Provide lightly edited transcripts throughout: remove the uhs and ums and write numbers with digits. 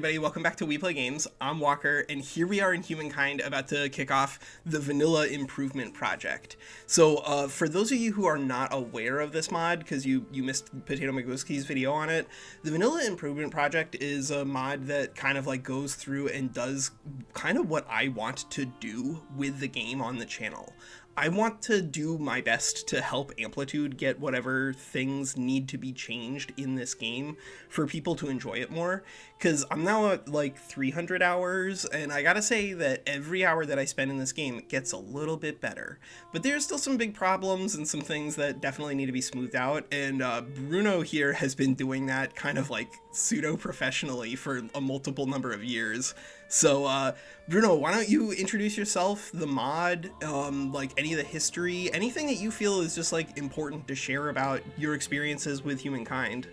Everybody, welcome back to We Play Games. I'm Walker, and here we are in Humankind about to kick off the Vanilla Improvement Project. So, for those of you who are not aware of this mod, because you missed Potato McGuski's video on it, the Vanilla Improvement Project is a mod that kind of like goes through and does kind of what I want to do with the game on the channel. I want to do my best to help Amplitude get whatever things need to be changed in this game for people to enjoy it more, because I'm now at like 300 hours, and I gotta say that every hour that I spend in this game it gets a little bit better. But there's still some big problems and some things that definitely need to be smoothed out, and Bruno here has been doing that kind of like pseudo-professionally for a multiple number of years. So, Bruno, why don't you introduce yourself, the mod, like any of the history, anything that you feel is just like important to share about your experiences with Humankind.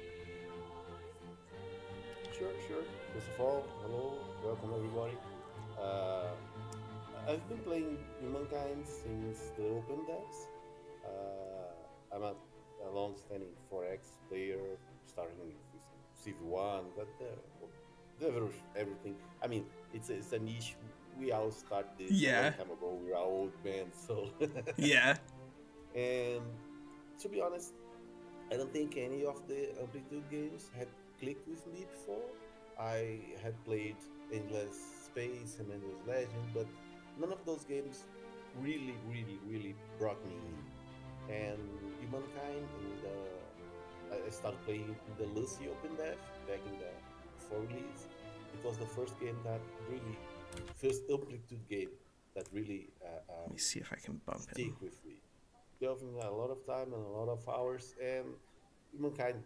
Sure. First of all, hello, welcome everybody. Uh, I've been playing Humankind since the open devs. I'm a long-standing 4X player, starting with CV1, but everything. I mean, it's a niche. We all start this a long Yeah, time ago. We're all old men, so. yeah. And to be honest, I don't think any of the Amplitude games had clicked with me before. I had played Endless Space and Endless Legend, but none of those games really brought me in. And Humankind, I started playing the Lucy Open Dev back in the before release. It was the first game that really, first Amplitude game that really Let me see if I can bump stick him. with me. Delving a lot of time and a lot of hours, and Humankind,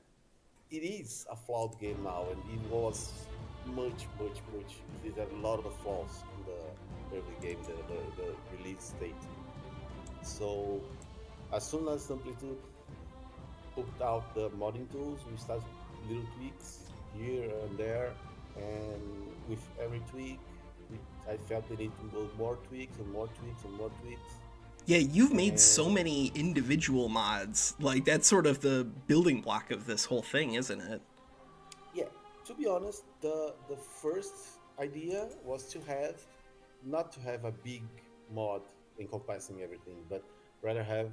it is a flawed game now, and it was much. It had a lot of flaws in the early game, the release state. So as soon as Amplitude put out the modding tools, we started little tweaks here and there, and with every tweak, I felt the need to go more tweaks and more tweaks and more tweaks, Yeah, you've made so and many individual mods. Like, that's sort of the building block of this whole thing, isn't it? yeah, to be honest, the first idea was to have not to have a big mod encompassing everything, but rather have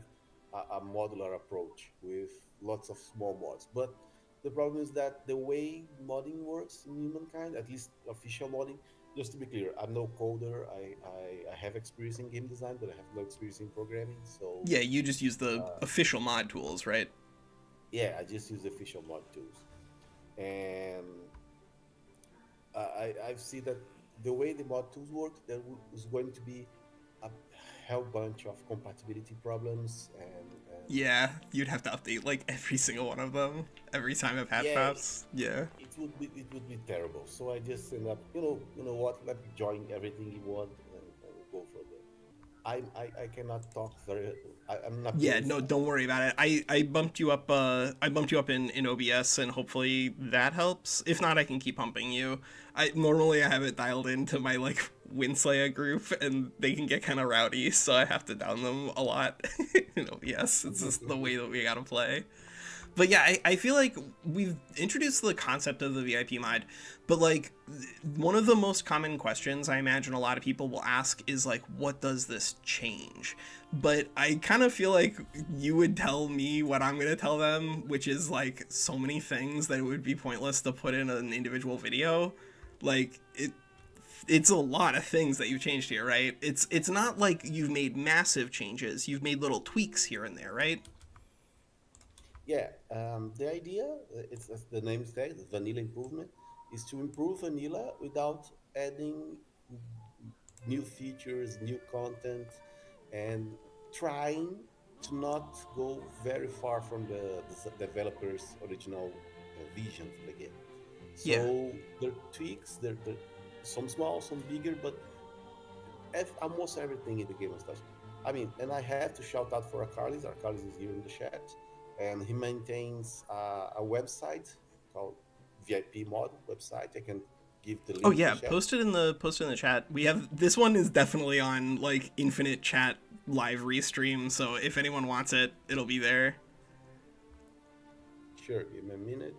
a modular approach with lots of small mods. But the problem is that the way modding works in Humankind, at least official modding, just to be clear, I'm no coder. I have experience in game design, but I have no experience in programming. So Yeah, you just use the uh, official mod tools, right? yeah, I just use official mod tools, and I've seen that the way the mod tools work, was going to be a hell bunch of compatibility problems, and Yeah, you'd have to update like every single one of them every time a patch yeah, pops. Yeah. it would be terrible. So I just end up, you know what? Let me join everything you want and go from there. I cannot talk very. I'm not Yeah, good. no, don't worry about it. I bumped you up I bumped you up in OBS, and hopefully that helps. If not, I can keep pumping you. I have it dialed into my like Winslayer group, and they can get kind of rowdy, so I have to down them a lot in OBS. It's just the way that we gotta play. But yeah, I feel like we've introduced the concept of the VIP mod, but like one of the most common questions I imagine a lot of people will ask is like, what does this change? But I kind of feel like you would tell me what I'm going to tell them, which is like so many things that it would be pointless to put in an individual video. Like it's a lot of things that you've changed here, right? It's not like you've made massive changes. You've made little tweaks here and there, right? Yeah, the idea, it's as the name says, vanilla improvement, is to improve vanilla without adding new features, new content, and trying to not go very far from the developer's original vision for the game. Yeah. So there are tweaks, there some small, some bigger, but almost everything in the game is touched. I mean, and I have to shout out for Arcalis. Arcalis is here in the chat, and he maintains a website called VIP Mod website. I can give the Oh link in the yeah, chat. post it in the chat. We have this one is definitely on like infinite chat live restream, so if anyone wants it, it'll be there. Sure, give me a minute.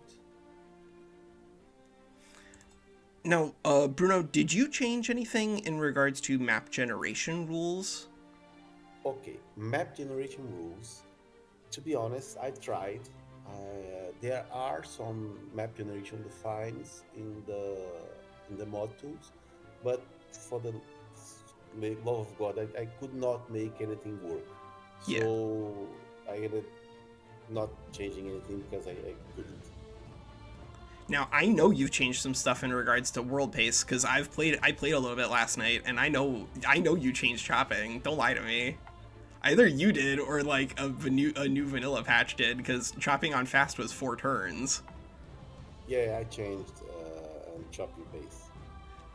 Now, Bruno, did you change anything in regards to map generation rules? Okay, map generation rules. To be honest, I tried. There are some map generation defines in the mod tools, but for the love of God, I could not make anything work. Yeah. So I ended not changing anything because I couldn't. Now I know you've changed some stuff in regards to world pace because I played a little bit last night, and I know you changed chopping. Don't lie to me. Either you did or like a new vanilla patch did because chopping on fast was 4 turns. Yeah, I changed and choppy pace.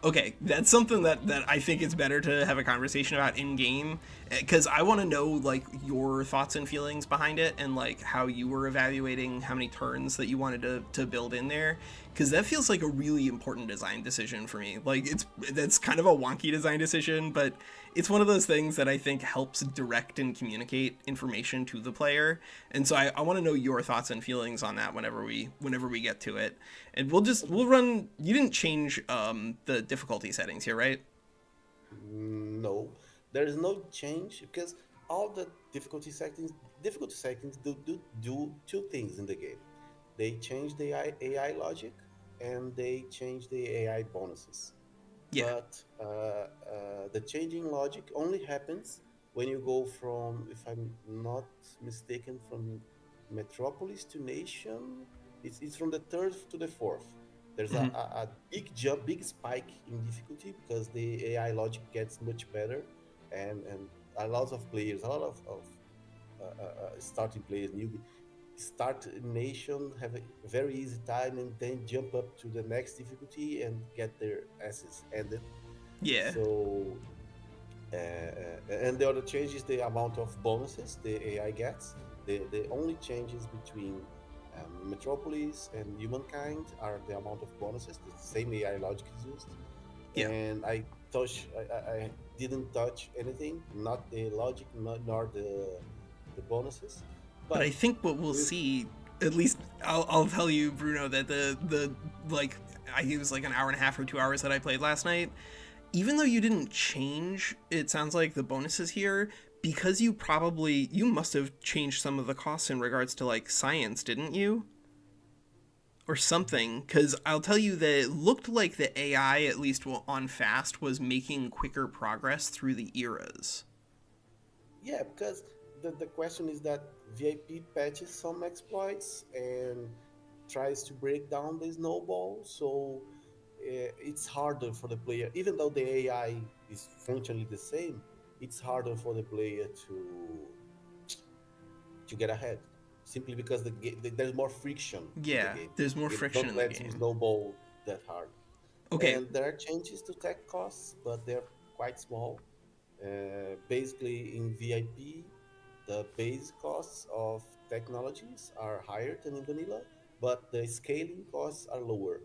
Okay, that's something that I think it's better to have a conversation about in game because I want to know like your thoughts and feelings behind it and like how you were evaluating how many turns that you wanted to build in there because that feels like a really important design decision for me. Like that's kind of a wonky design decision, but it's one of those things that I think helps direct and communicate information to the player. And so I want to know your thoughts and feelings on that whenever we get to it. And we'll run. You didn't change the difficulty settings here, right? No, there is no change because all the difficulty settings do two things in the game. They change the AI logic and they change the AI bonuses. Yeah. But the changing logic only happens when you go from, if I'm not mistaken, from metropolis to nation. It's from the third to the fourth. There's Mm-hmm. a big jump, big spike in difficulty because the AI logic gets much better, and a lot of players, a lot of starting players, newbie, start nation, have a very easy time, and then jump up to the next difficulty and get their asses ended. Yeah. So, and the other change is the amount of bonuses the AI gets. The only changes between Metropolis and Humankind are the amount of bonuses. The same AI logic is used, Yeah. and I didn't touch anything, not the logic, nor the bonuses, But I but think what we'll with see, at least I'll tell you, Bruno, that the like I it was like an hour and a half or 2 hours that I played last night. Even though you didn't change, it sounds like the bonuses here because you must have changed some of the costs in regards to like science, didn't you? Or something, because I'll tell you that it looked like the AI, at least on fast, was making quicker progress through the eras. Yeah, because the question is that VIP patches some exploits and tries to break down the snowball, so it's harder for the player, even though the AI is functionally the same. It's harder for the player to get ahead, simply because there's more friction in the Yeah, game. there's more It friction don't in the let you game. snowball that hard. Okay, And there are changes to tech costs, but they're quite small. Basically, in VIP, the base costs of technologies are higher than in vanilla, but the scaling costs are lower.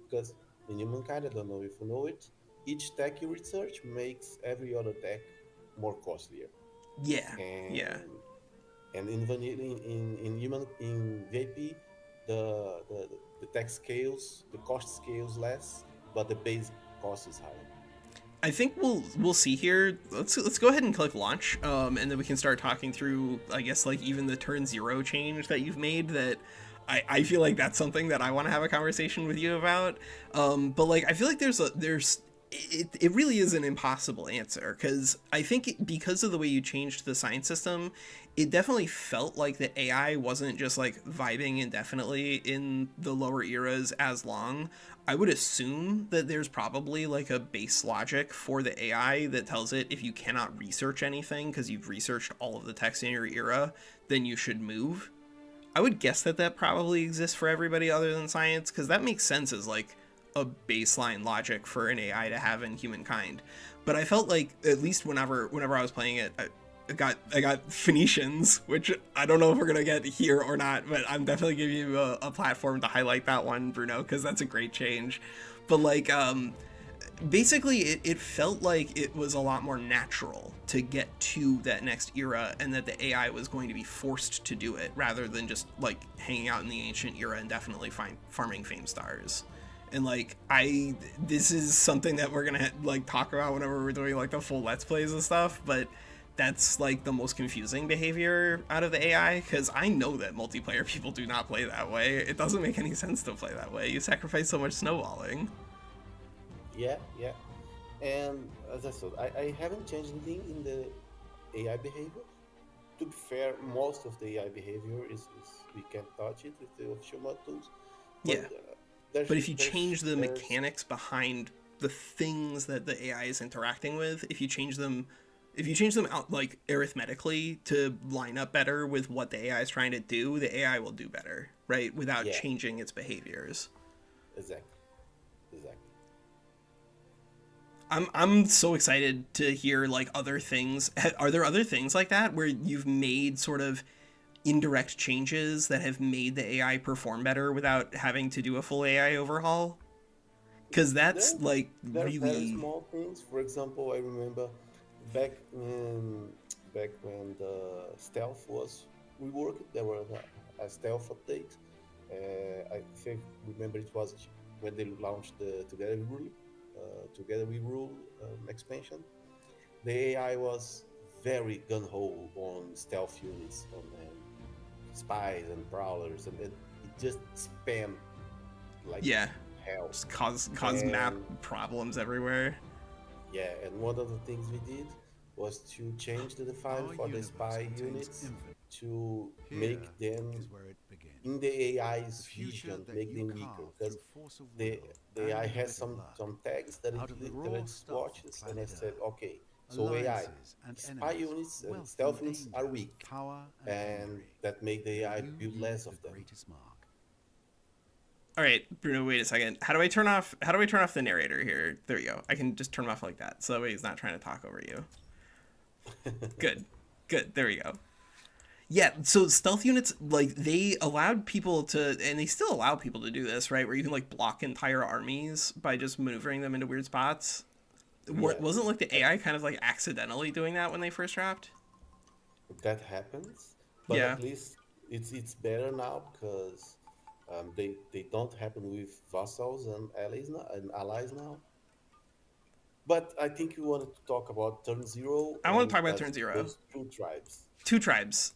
Because in Humankind, I don't know if you know it, each tech you research makes every other tech more costlier. yeah, yeah. And in vanilla, in VIP, the tech scales, the cost scales less, but the base cost is higher. I think we'll see here. Let's go ahead and click launch, and then we can start talking through. I guess like even the turn zero change that you've made. That I feel like that's something that I want to have a conversation with you about. But like I feel like there's it really is an impossible answer because I think because of the way you changed the sign system, it definitely felt like the AI wasn't just like vibing indefinitely in the lower eras as long. I would assume that there's probably like a base logic for the AI that tells it if you cannot research anything because you've researched all of the text in your era, then you should move. I would guess that that probably exists for everybody other than science because that makes sense as like a baseline logic for an AI to have in humankind. But I felt like at least whenever I was playing it, I got Phoenicians, which I don't know if we're gonna get here or not, but I'm definitely giving you a platform to highlight that one, Bruno, because that's a great change. But like basically it felt like it was a lot more natural to get to that next era and that the AI was going to be forced to do it rather than just like hanging out in the ancient era and definitely farming fame stars. And like this is something that we're gonna like talk about whenever we're doing like the full let's plays and stuff, but that's like the most confusing behavior out of the AI, because I know that multiplayer people do not play that way. It doesn't make any sense to play that way. You sacrifice so much snowballing. Yeah, yeah. And as I said, I haven't changed anything in the AI behavior. To be fair, most of the AI behavior is we can touch it with the official mod tools, but Yeah, but if you change the there's mechanics behind the things that the AI is interacting with, if you change them out like arithmetically to line up better with what the AI is trying to do, the AI will do better, right? Without yeah, changing its behaviors. exactly, exactly. I'm so excited to hear like other things. Are there other things like that where you've made sort of indirect changes that have made the AI perform better without having to do a full AI overhaul? Because There, that's like there are very really, small things. For example, I remember back when back when the stealth was reworked, there was a stealth update. I think remember it was when they launched the Together We Rule expansion. The AI was very gun ho on stealth units, on spies and prowlers, and it just spammed like yeah, hell. just cause map And problems everywhere. yeah, and one of the things we did was to change the define Our for the universe spy contains units infinite. to Here make them is where it begins. in the The AI's future vision, that make you them weaker carve because through force of the will the and AI a has bit of luck. some tags that Out of the that raw it stuff of watches, and I planet said, Earth, okay, so AI, alliances and spy enemies, units and wealth and stealth units are danger, weak, power and and envy. that make the May AI you build leave less the of them. greatest mark. All right, Bruno, wait a second. How do I turn off the narrator here? There we go. I can just turn him off like that, so that way he's not trying to talk over you. Good, good. There we go. Yeah, so stealth units, like, they allowed people to, and they still allow people to do this, right? Where you can, like, block entire armies by just maneuvering them into weird spots. Yeah, Wasn't, like, the that, AI kind of, like, accidentally doing that when they first dropped? that happens, but Yeah. at least it's better now because they don't happen with vassals and allies now. But I think you wanted to talk about turn zero, I want to and talk about that's turn zero. those two tribes. Two tribes.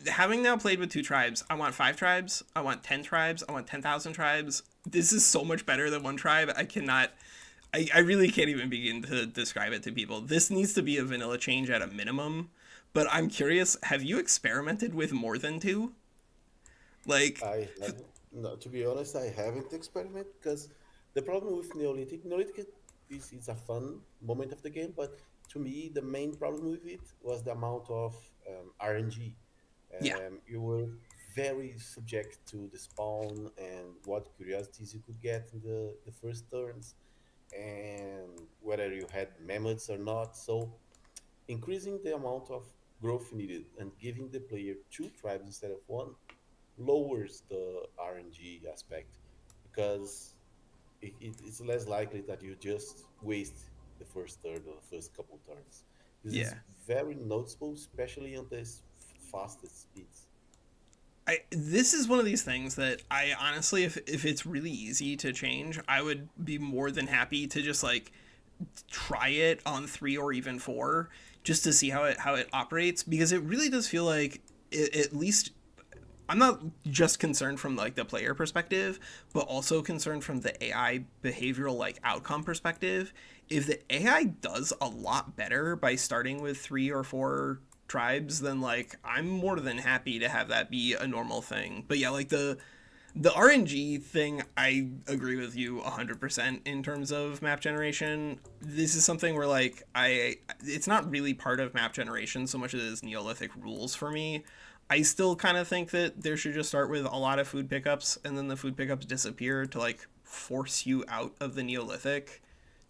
Having now played with two tribes, I want 5 tribes, I want 10 tribes, I want 10,000 tribes. This is so much better than one tribe. I cannot, I really can't even begin to describe it to people. This needs to be a vanilla change at a minimum. But I'm curious, have you experimented with more than two? Like, I haven't, no, to be honest, I haven't experimented because the problem with Neolithic is a fun moment of the game, but to me, the main problem with it was the amount of RNG. yeah, You were very subject to the spawn and what curiosities you could get in the first turns, and whether you had mammoths or not. So, increasing the amount of growth needed and giving the player two tribes instead of one lowers the RNG aspect because it's less likely that you just waste the first third or the first couple turns. This is yeah. very noticeable, especially on the fastest speeds. This is one of these things that I honestly, if it's really easy to change, I would be more than happy to just like try it on 3 or even 4 just to see how it operates, because it really does feel like at least I'm not just concerned from like the player perspective, but also concerned from the AI behavioral like outcome perspective. If the AI does a lot better by starting with 3 or 4 tribes, then like I'm more than happy to have that be a normal thing. But yeah, like the RNG thing, I agree with you 100% in terms of map generation. This is something where like it's not really part of map generation so much as it is Neolithic rules for me. I still kind of think that there should just start with a lot of food pickups, and then the food pickups disappear to like force you out of the Neolithic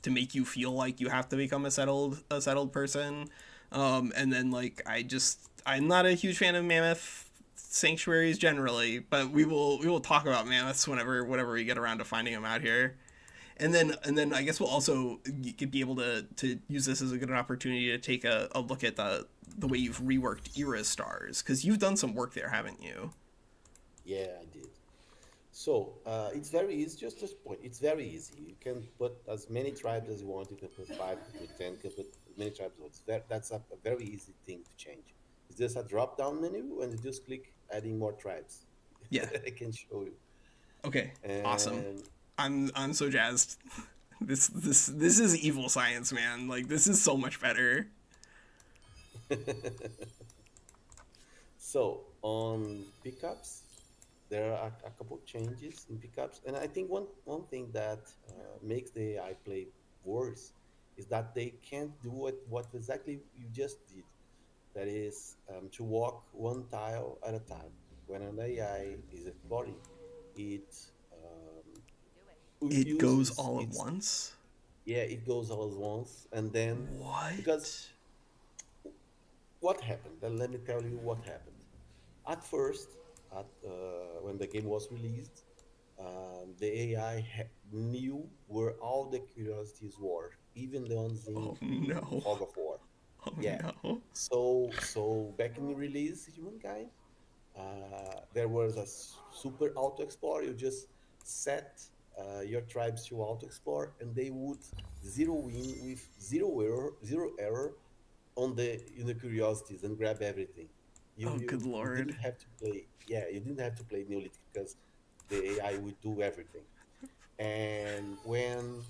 to make you feel like you have to become a settled person. And then like I'm not a huge fan of mammoth sanctuaries generally, but we will talk about mammoths whenever we get around to finding them out here. And then I guess we'll also be able to use this as a good opportunity to take a look at the way you've reworked Era Stars, because you've done some work there, haven't you? Yeah, I did. So it's very easy. Just this point, it's very easy. You can put as many tribes as you want. You can put 5, you can put 10, you can put as many tribes. That's a very easy thing to change. It's just a drop down menu, and you just click adding more tribes. Yeah. I can show you. Okay. Awesome. And I'm so jazzed. This is evil science, man. Like this is so much better. so on pickups, there are a couple changes in pickups, and I think one thing that makes the AI play worse is that they can't do what exactly you just did. That is to walk one tile at a time. When an AI is exploring, it It goes uses all at its once. yeah, it goes all at once, and then because What? what happened? Then let me tell you what happened. At first, when the game was released, the AI knew where all the curiosities were, even the ones Oh in no. Fog of War. Oh Yeah. no. So back in the release, Humankind, there was a super auto explore. You just set your tribes to auto explore, and they would zero in with zero error on the curiosities and grab everything. You Oh you good you lord. didn't have to play. Yeah, you didn't have to play Neolithic because the AI would do everything. And when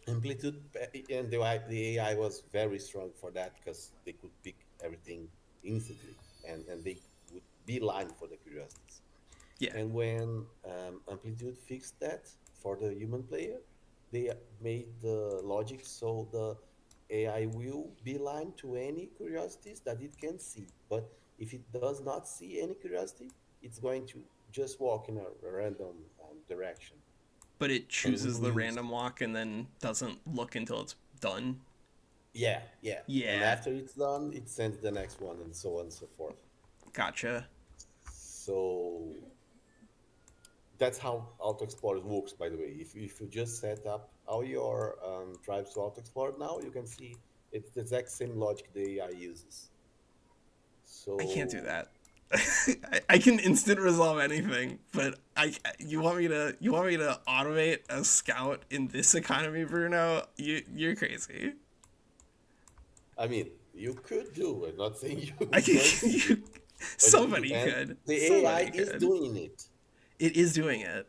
Amplitude and the AI was very strong for that because they could pick everything instantly and they would be lined for the curiosities. Yeah. And when Amplitude fixed that for the human player, they made the logic so the AI will beeline to any curiosities that it can see. But if it does not see any curiosity, it's going to just walk in a random direction. But it And chooses will the use, random walk and then doesn't look until it's done. yeah, yeah. And Yeah. after it's done, it sends the next one and so on and so forth. Gotcha. So that's how Auto Explorer works, by the way. If you just set up all your tribes to Auto Explorer now, you can see it's the exact same logic the AI uses. I can't do So, that. I can instant resolve anything, but you want me to automate a scout in this economy, Bruno? You're crazy. I mean, you could do. I'm not saying I you're can, going to do, but somebody and could. the AI Somebody is could. doing it. It is doing it.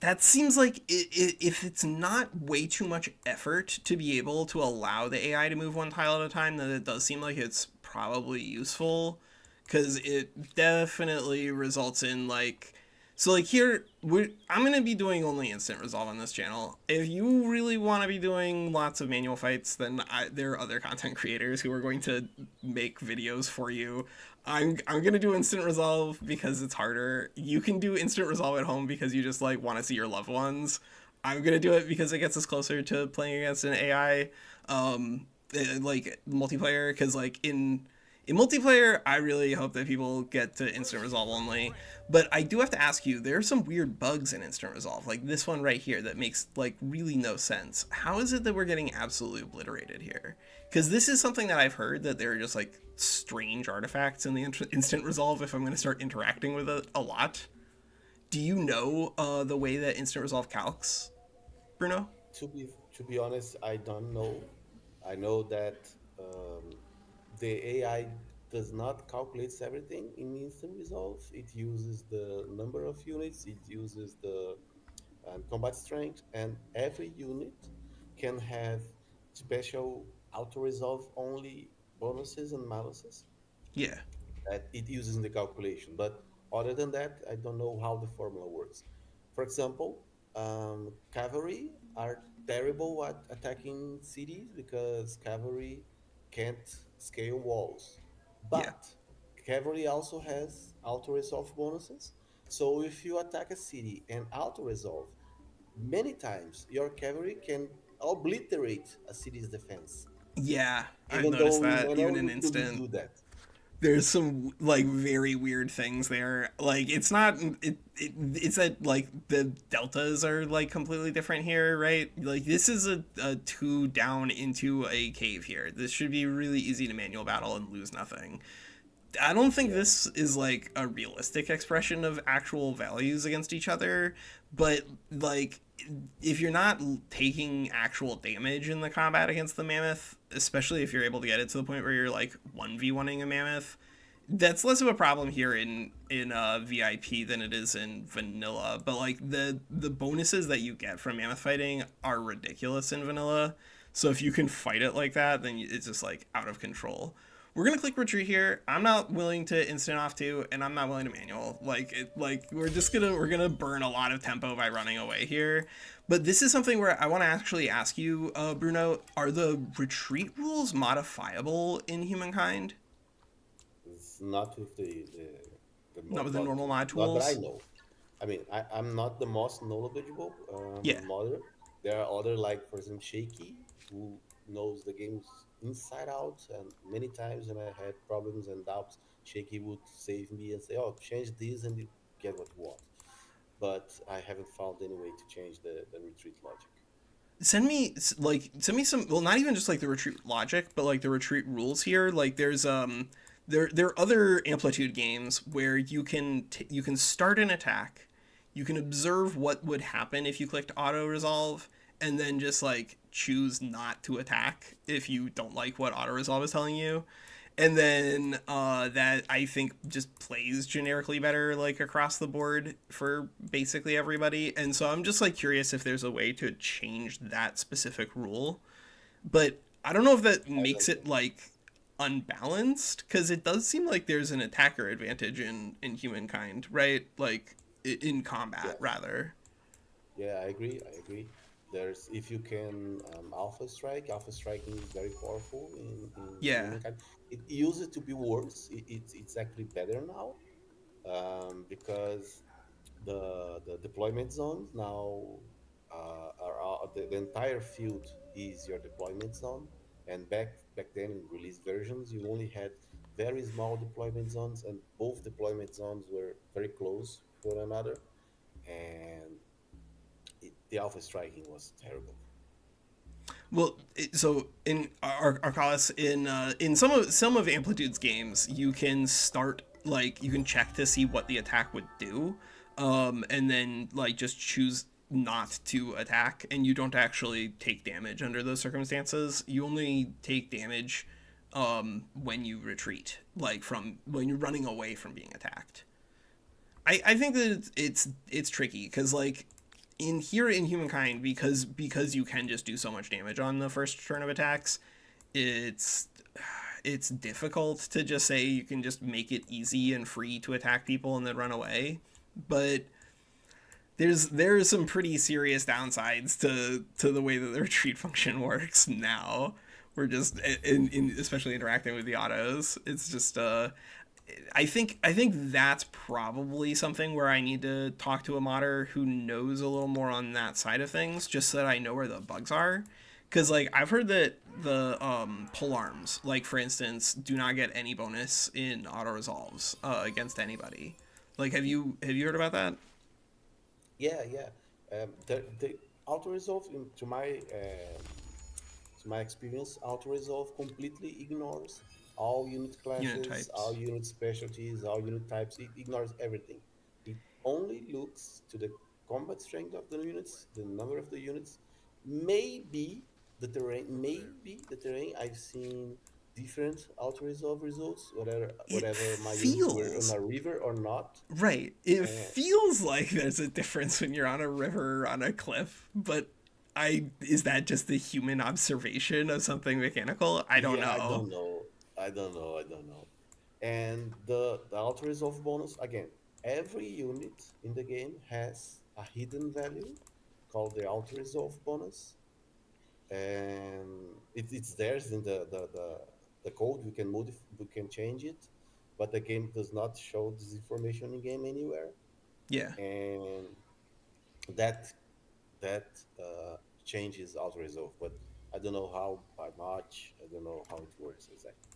That seems like if it's not way too much effort to be able to allow the AI to move one tile at a time, then it does seem like it's probably useful because it definitely results in like so like here I'm gonna be doing only instant resolve on this channel. If you really want to be doing lots of manual fights, then there are other content creators who are going to make videos for you. I'm gonna do instant resolve because it's harder. You can do instant resolve at home because you just like want to see your loved ones. I'm gonna do it because it gets us closer to playing against an AI, like multiplayer. Because like in multiplayer, I really hope that people get to instant resolve only. But I do have to ask you, there are some weird bugs in instant resolve, like this one right here that makes like really no sense. How is it that we're getting absolutely obliterated here? Because this is something that I've heard that there are just like strange artifacts in the instant resolve if I'm going to start interacting with it a lot. Do you know the way that instant resolve calcs, Bruno? To be honest, I don't know. I know that um, the AI does not calculate everything in instant resolve. It uses the number of units, it uses the combat strength, and every unit can have special auto resolve only bonuses and maluses Yeah, that it uses in the calculation. But other than that, I don't know how the formula works. For example, cavalry are terrible at attacking cities because cavalry can't scale walls. yeah, But cavalry also has auto resolve bonuses. So if you attack a city and auto resolve, many times your cavalry can obliterate a city's defense, yeah. I've even noticed though in that even MNO in you couldn't instant. do that. There's some like very weird things there. Like it's not it's that like the deltas are like completely different here, right? Like this is a two down into a cave here. This should be really easy to manual battle and lose nothing. I don't think Yeah. this is like a realistic expression of actual values against each other, but like if you're not taking actual damage in the combat against the mammoth, especially if you're able to get it to the point where you're like 1v1ing a mammoth, that's less of a problem here in VIP than it is in vanilla. But like the bonuses that you get from mammoth fighting are ridiculous in vanilla. So if you can fight it like that, then it's just like out of control. We're gonna click retreat here. I'm not willing to instant off to, and I'm not willing to manual. Like we're gonna burn a lot of tempo by running away here. But this is something where I want to actually ask you, Bruno, are the retreat rules modifiable in Humankind? It's not with Not with the not normal mod not that I tools. know. I mean, I'm not the most knowledgeable Yeah. modder. There are other, like for example Shaky, who knows the games inside out, and many times when I had problems and doubts, Shaky would save me and say, "Oh, change this and you get what you want." But I haven't found any way to change the retreat logic. Send me some, well, not even just like the retreat logic, but like the retreat rules here. Like there are other Amplitude games where you can start an attack, you can observe what would happen if you clicked auto resolve, and then just like choose not to attack if you don't like what auto resolve is telling you. And then that I think just plays generically better like across the board for basically everybody. And so I'm just like curious if there's a way to change that specific rule, but I don't know if that I makes don't it know. like unbalanced, because it does seem like there's an attacker advantage in Humankind, right? Like in combat Yes. rather. Yeah, I agree. I agree. There's if you can alpha striking is very powerful in Yeah. humankind. It used to be worse. It's actually better now because the deployment zones now the entire field is your deployment zone. And back then in release versions, you only had very small deployment zones, and both deployment zones were very close to one another. And the alpha striking was terrible. Well, so in Arcalis, in some of Amplitude's games, you can start like you can check to see what the attack would do, and then like just choose not to attack, and you don't actually take damage under those circumstances. You only take damage when you retreat, like from when you're running away from being attacked. I think that it's tricky because like in here in Humankind, because you can just do so much damage on the first turn of attacks, it's it's difficult to just say you can just make it easy and free to attack people and then run away. But there's some pretty serious downsides to the way that the retreat function works now. We're just in especially interacting with the autos. It's just I think that's probably something where I need to talk to a modder who knows a little more on that side of things, just so that I know where the bugs are. Because like I've heard that the pole arms, like for instance, do not get any bonus in auto resolves against anybody. Like have you heard about that? Yeah, yeah. The auto resolve, to my experience, auto resolve completely ignores all unit Unit classes, all types. unit specialties, all unit types. It ignores everything. It only looks to the combat strength of the units, the number of the units, maybe maybe the terrain. I've seen different auto resolve results, It whatever my units were on feels a river or not. right. It And feels like there's a difference when you're on a river or on a cliff, but I is that just the human observation of something mechanical? I don't yeah, I know. don't know. I don't know. And the auto resolve bonus again. Every unit in the game has a hidden value called the auto resolve bonus, and it's theirs in the code. We can change it, but the game does not show this information in game anywhere. Yeah. And that that changes auto resolve, but I don't know how by much. I don't know how it works exactly.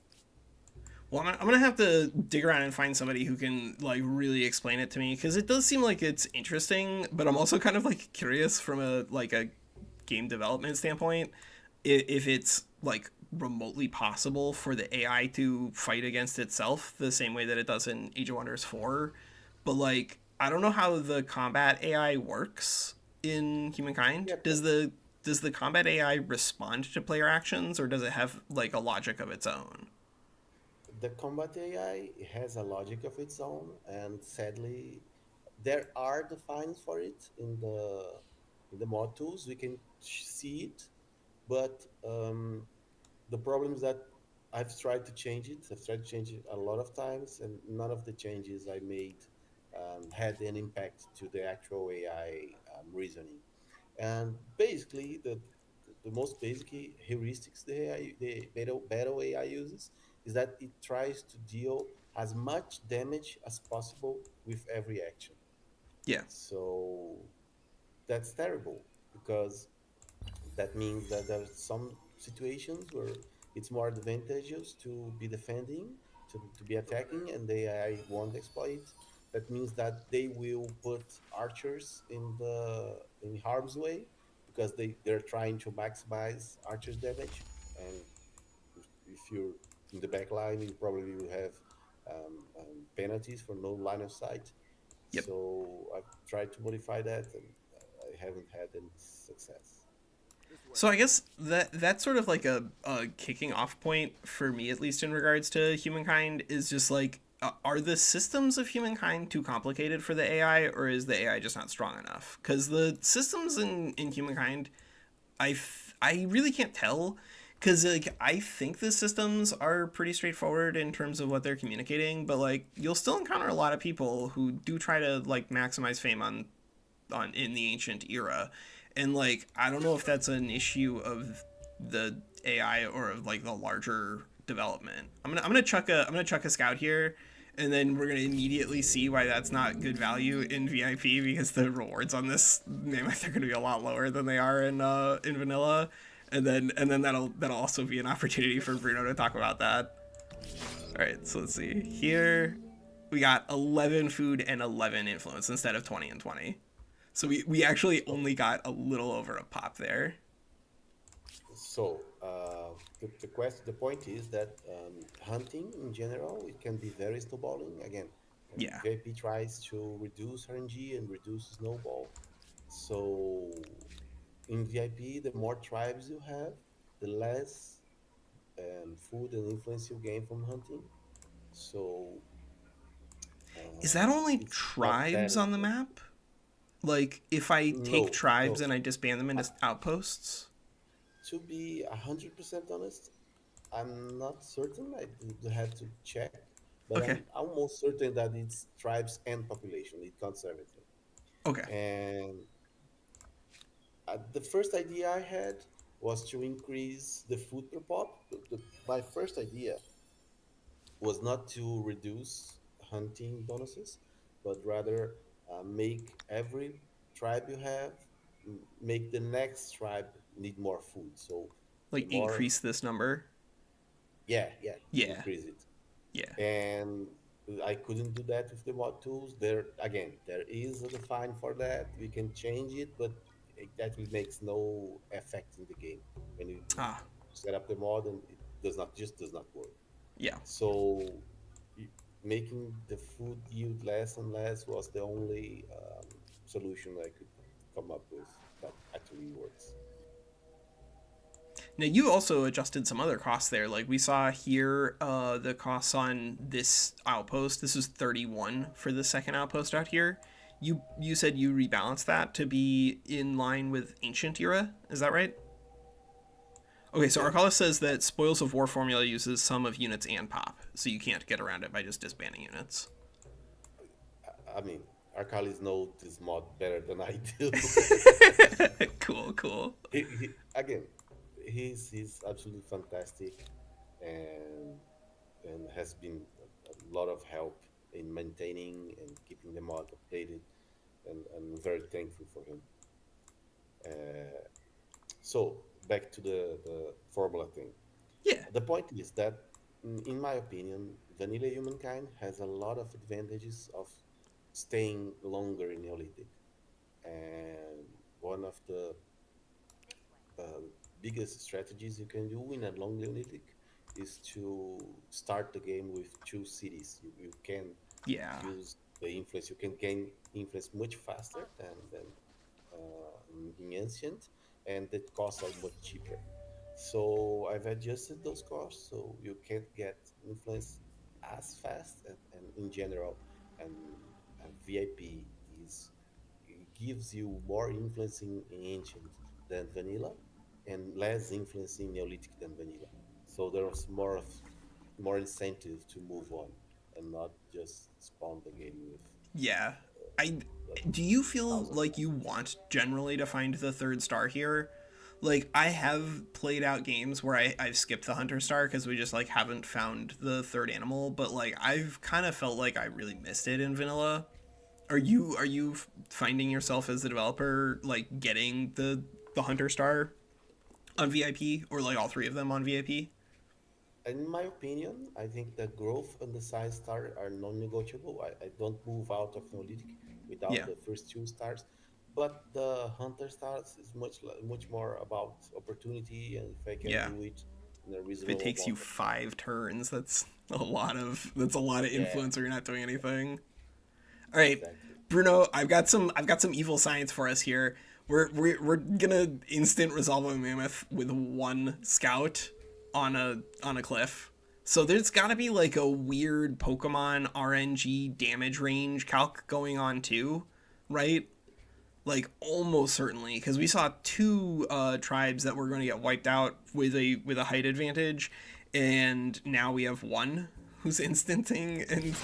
Well, I'm gonna have to dig around and find somebody who can like really explain it to me, because it does seem like it's interesting, but I'm also kind of like curious from a game development standpoint if it's like remotely possible for the AI to fight against itself the same way that it does in Age of Wonders 4. But like, I don't know how the combat AI works in Humankind. Yeah, Does the combat AI respond to player actions, or does it have like a logic of its own? the combat AI has a logic of its own, and sadly, there are defines for it in the mod tools. We can see it, but the problem is that I've tried to change it. I've tried to change it a lot of times, and none of the changes I made had an impact to the actual AI reasoning. And basically, the most basic heuristics the battle AI uses is that it tries to deal as much damage as possible with every action. Yeah. So that's terrible because that means that there are some situations where it's more advantageous to be defending, to be attacking, and the AI won't exploit. That means that they will put archers in harm's way because they're trying to maximize archers damage. And if you're in the back line, you probably will have penalties for no line of sight. Yep. So I've tried to modify that, and I haven't had any success. So I guess that's sort of like a kicking off point for me, at least in regards to Humankind, is just like, are the systems of Humankind too complicated for the AI, or is the AI just not strong enough? Because the systems in Humankind, I really can't tell, because like I think the systems are pretty straightforward in terms of what they're communicating, but like you'll still encounter a lot of people who do try to like maximize fame on in the ancient era, and like I don't know if that's an issue of the AI or of like the larger development. I'm gonna chuck a scout here, and then we're gonna immediately see why that's not good value in VIP, because the rewards on this name they're gonna be a lot lower than they are in vanilla, and then that'll also be an opportunity for Bruno to talk about that. All right, so let's see here. We got 11 food and 11 influence instead of 20 and 20. So we actually only got a little over a pop there. So the point is that hunting in general it can be very snowballing. Again, Yeah. VIP tries to reduce RNG and reduce snowball. So in VIP, the more tribes you have, the less food and influence you gain from hunting. So Is that only it's not that tribes on the important. map? Like if I take No, tribes no. and I disband them Uh, into outposts? to be 100% honest, I'm not certain. Had to check, but Okay. I'm almost certain that it's tribes and population. It counts everything. Okay. And the first idea I had was to increase the food per pop. My first idea was not to reduce hunting bonuses, but rather make every tribe you have make the next tribe need more food. So the Like more, increase this number? yeah, yeah, Yeah. increase it. Yeah. And I couldn't do that with the mod tools. There is a define for that. We can change it, but it actually makes no effect in the game when you Ah. set up the mod and it does not work. Yeah. So y- making the food yield less and less was the only solution I could come up with that actually works. Now you also adjusted some other costs there. Like we saw here, the costs on this outpost. This was 31 for the second outpost out here. You said you rebalanced that to be in line with ancient era. Is that right? Okay, so Yeah, Arcalis says that Spoils of War formula uses sum of units and pop, so you can't get around it by just disbanding units. I mean, Arcalis knows this mod better than I do. Cool, cool. Again, he's absolutely fantastic, and has been a lot of help in maintaining and keeping the mod updated, and I'm very thankful for him. Uh, so back to the formula thing. Yeah. The point is that, in my opinion, vanilla humankind has a lot of advantages of staying longer in Neolithic, and one of the uh, biggest strategies you can do in a long Neolithic is to start the game with two cities. You can Yeah. use the influence. You can gain influence much faster than in ancient, and the costs are much cheaper. So I've adjusted those costs so you can't get influence as fast, and in general, and, and VIP is it gives you more influence in ancient than vanilla, and less influence in Neolithic than vanilla. So there's more incentive to move on and not just spawn the game with Yeah. I like do you feel thousands. like you want generally to find the third star here? Like I have played out games where I've skipped the hunter star because we just like haven't found the third animal, but like I've kind of felt like I really missed it in vanilla. Are you finding yourself as a developer like getting the hunter star on VIP or like all three of them on VIP? In my opinion, I think the growth and the size star are non-negotiable. I don't move out of Neolithic without Yeah. the first two stars. But the Hunter stars is much more about opportunity, and if I can Yeah. do it in a If it reasonable takes you amount of time. 5 turns, that's a lot of Yeah, influence or you're not doing yeah, anything. All right, exactly. Bruno, I've got some evil science for us here. We're gonna instant resolve a mammoth with one scout on a cliff. So there's got to be like a weird Pokemon RNG damage range calc going on too, right? Like almost certainly, because we saw two tribes that were going to get wiped out with a height advantage, and now we have one who's instanting and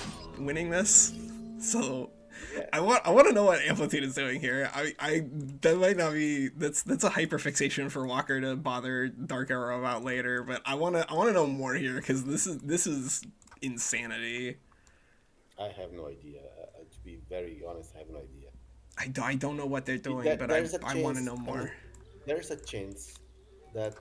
winning this. So Yeah, I want to know what Amplitude is doing here. I that might not be that's a hyperfixation for Walker to bother Dark Arrow about later, but I want to know more here because this is insanity. I have no idea. To be very honest, I have no idea. I don't know what they're doing, That but I there's a I want to chance. know I mean, more. there's a chance that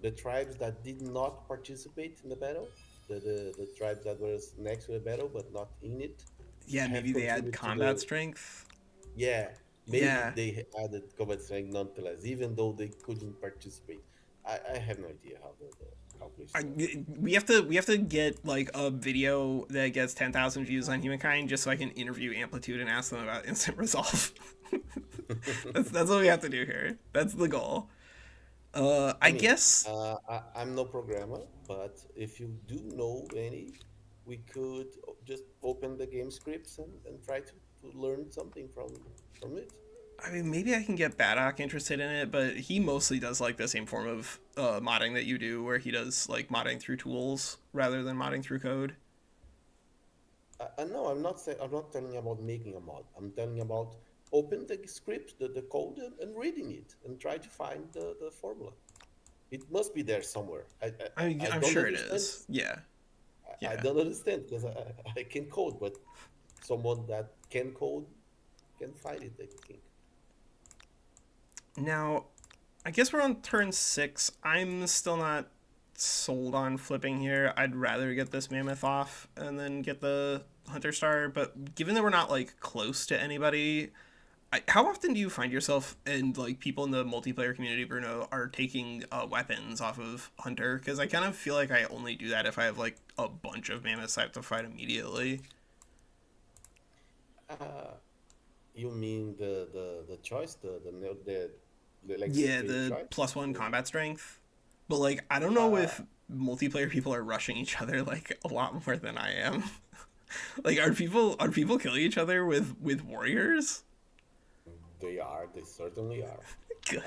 the tribes that did not participate in the battle, the tribes that was next to the battle but not in it, Yeah, have maybe they add contributed to combat the. strength. Yeah, maybe Yeah. they added combat strength nonetheless, even though they couldn't participate. I have no idea how the calculation I, works. we have to get like a video that gets 10,000 views on Humankind just so I can interview Amplitude and ask them about instant resolve. That's what we have to do here. That's the goal. I I mean, guess. I'm no programmer, but if you do know any, we could just open the game scripts and try to learn something from it. I mean, maybe I can get Baddock interested in it, but he mostly does like the same form of modding that you do, where he does like modding through tools rather than modding through code. No, I'm not telling you about making a mod. I'm telling you about open the script, the code, and reading it, and try to find the formula. It must be there somewhere. I mean, I I'm don't sure it understand. is. Yeah, I yeah. don't understand because I can code, but someone that can code can find it, I think. Now, I guess we're on turn 6. I'm still not sold on flipping here. I'd rather get this mammoth off and then get the hunter star. But given that we're not like close to anybody, how often do you find yourself and like people in the multiplayer community, Bruno, are taking weapons off of hunter? Because I kind of feel like I only do that if I have like a bunch of mammoths I have to fight immediately. Uh, you mean the choice, the Yeah, legislative the choice? +1 Yeah. combat strength. But like, I don't know Uh, if multiplayer people are rushing each other like a lot more than I am. Like, are people killing each other with warriors? they are. They certainly are.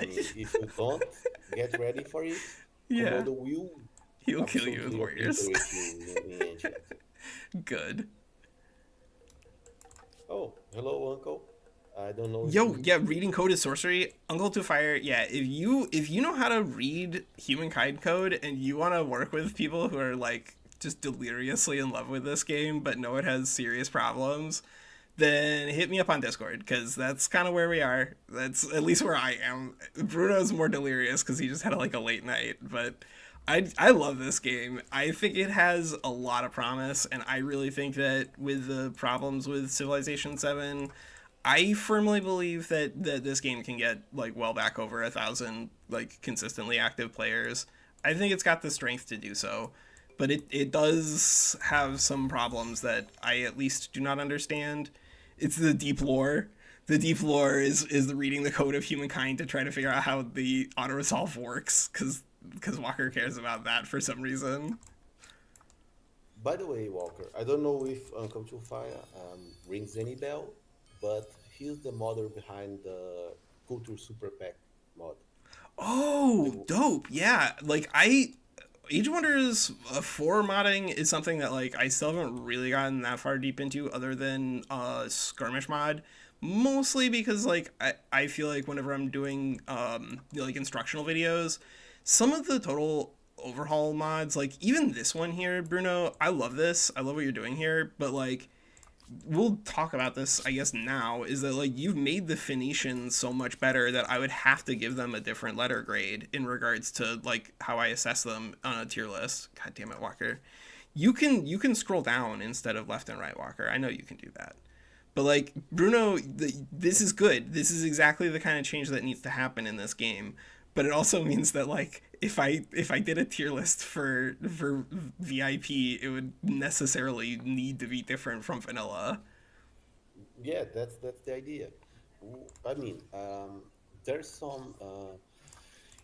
I Good. mean, if you don't get ready for it, Yeah, Komodo will he'll kill you with absolutely warriors. obliterate you in ancient. Good. Oh, hello, Uncle. I don't know if Yo, you. yeah, reading code is sorcery. Uncle to Fire, yeah. If you know how to read humankind code and you want to work with people who are like just deliriously in love with this game but know it has serious problems, then hit me up on Discord because that's kind of where we are. That's at least where I am. Bruno's more delirious because he just had like a late night, but I love this game. I think it has a lot of promise, and I really think that with the problems with Civilization 7, I firmly believe that this game can get like well back over 1,000 like consistently active players. I think it's got the strength to do so, but it does have some problems that I at least do not understand. It's the deep lore. The deep lore is the reading the code of humankind to try to figure out how the auto resolve works, because Walker cares about that for some reason. By the way, Walker, I don't know if Come to Fire rings any bell, but he's the modder behind the Culture Super Pack mod. Oh, The, dope! Yeah, like I Age of Wonders 4 modding is something that like I still haven't really gotten that far deep into, other than skirmish mod. Mostly because like I feel like whenever I'm doing like instructional videos, some of the total overhaul mods, like even this one here, Bruno, I love this. I love what you're doing here, but like we'll talk about this, I guess, now, is that like you've made the Phoenicians so much better that I would have to give them a different letter grade in regards to like how I assess them on a tier list. God damn it, Walker. You can scroll down instead of left and right, Walker. I know you can do that. But like Bruno, this is good. This is exactly the kind of change that needs to happen in this game. But it also means that like if I did a tier list for VIP, it would necessarily need to be different from vanilla. yeah, that's the idea. I mean, there's some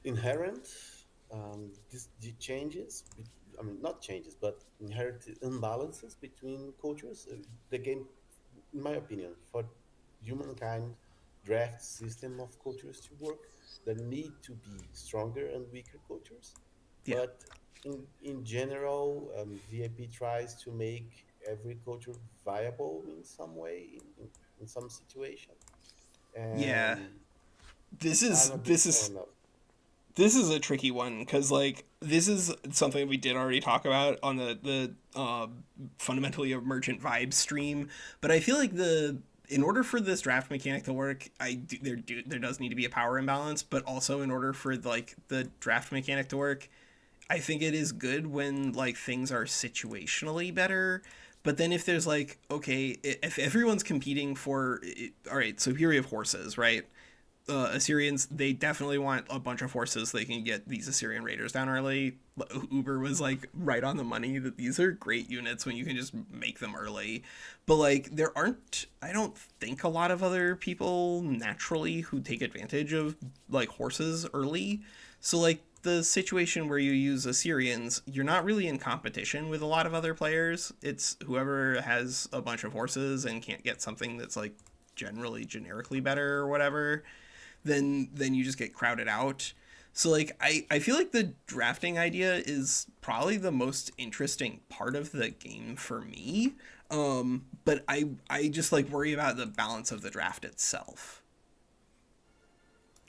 inherent the changes. I mean, not changes, but inherent imbalances between cultures. The game, in my opinion, for humankind draft system of cultures to work, there need to be stronger and weaker cultures. Yeah, But in general, VIP tries to make every culture viable in some way, in some situation. yeah. And This I'm is a big this is fan of. this is a tricky one because like this is something we did already talk about on the fundamentally emergent vibes stream, but I feel like the in order for this draft mechanic to work, there does need to be a power imbalance, but also in order for like the draft mechanic to work, I think it is good when like things are situationally better. But then if there's like, okay, if everyone's competing for, all right, so here we have horses, right? Assyrians, they definitely want a bunch of horses so they can get these Assyrian raiders down early. Uber was like right on the money that these are great units when you can just make them early. But like there aren't, I don't think, a lot of other people naturally who take advantage of like horses early. So like the situation where you use Assyrians, you're not really in competition with a lot of other players. It's whoever has a bunch of horses and can't get something that's like generally generically better or whatever, then you just get crowded out. So like I feel like the drafting idea is probably the most interesting part of the game for me. But I just like worry about the balance of the draft itself.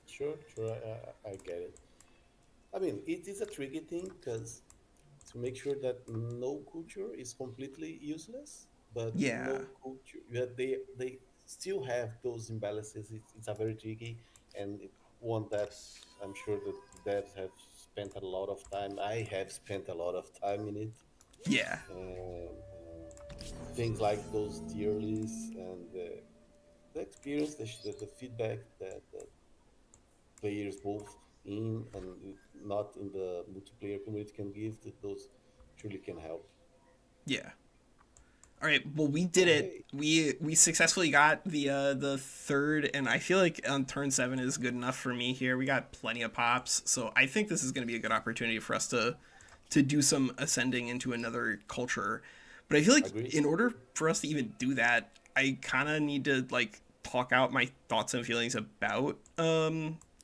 Sure, sure, I get it. I mean, it is a tricky thing because to make sure that no culture is completely useless, but Yeah. no culture that they still have those imbalances. It's a very tricky and one that I'm sure that devs have spent a lot of time. I have spent a lot of time in it, Yeah. and things like those tier lists and the experience, the feedback that players both in and not in the multiplayer community can give, that those truly can help. Yeah. All right. Well, we did Oh, it. hey, We successfully got the third, and I feel like on turn 7 is good enough for me here. We got plenty of pops, so I think this is going to be a good opportunity for us to do some ascending into another culture. But I feel like agree. in order for us to even do that, I kind of need to like talk out my thoughts and feelings about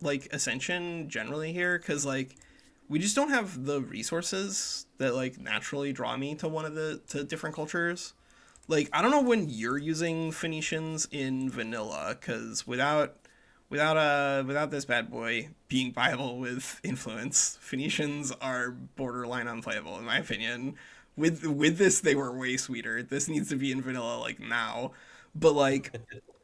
like ascension generally here, because like we just don't have the resources that like naturally draw me to one of the to different cultures. Like I don't know when you're using Phoenicians in vanilla, because without this bad boy being viable with influence, Phoenicians are borderline unplayable in my opinion. With this, they were way sweeter. This needs to be in vanilla like now. But like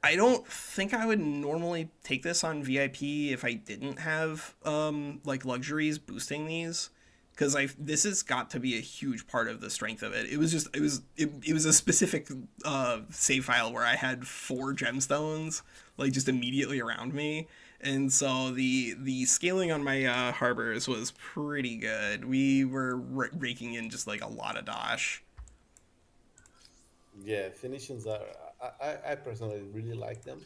I don't think I would normally take this on VIP if I didn't have like luxuries boosting these, because I this has got to be a huge part of the strength of it. It was just it was a specific save file where I had 4 gemstones like just immediately around me, And so the scaling on my harbors was pretty good. We were raking in just like a lot of dosh. Yeah, Phoenicians are. I personally really like them.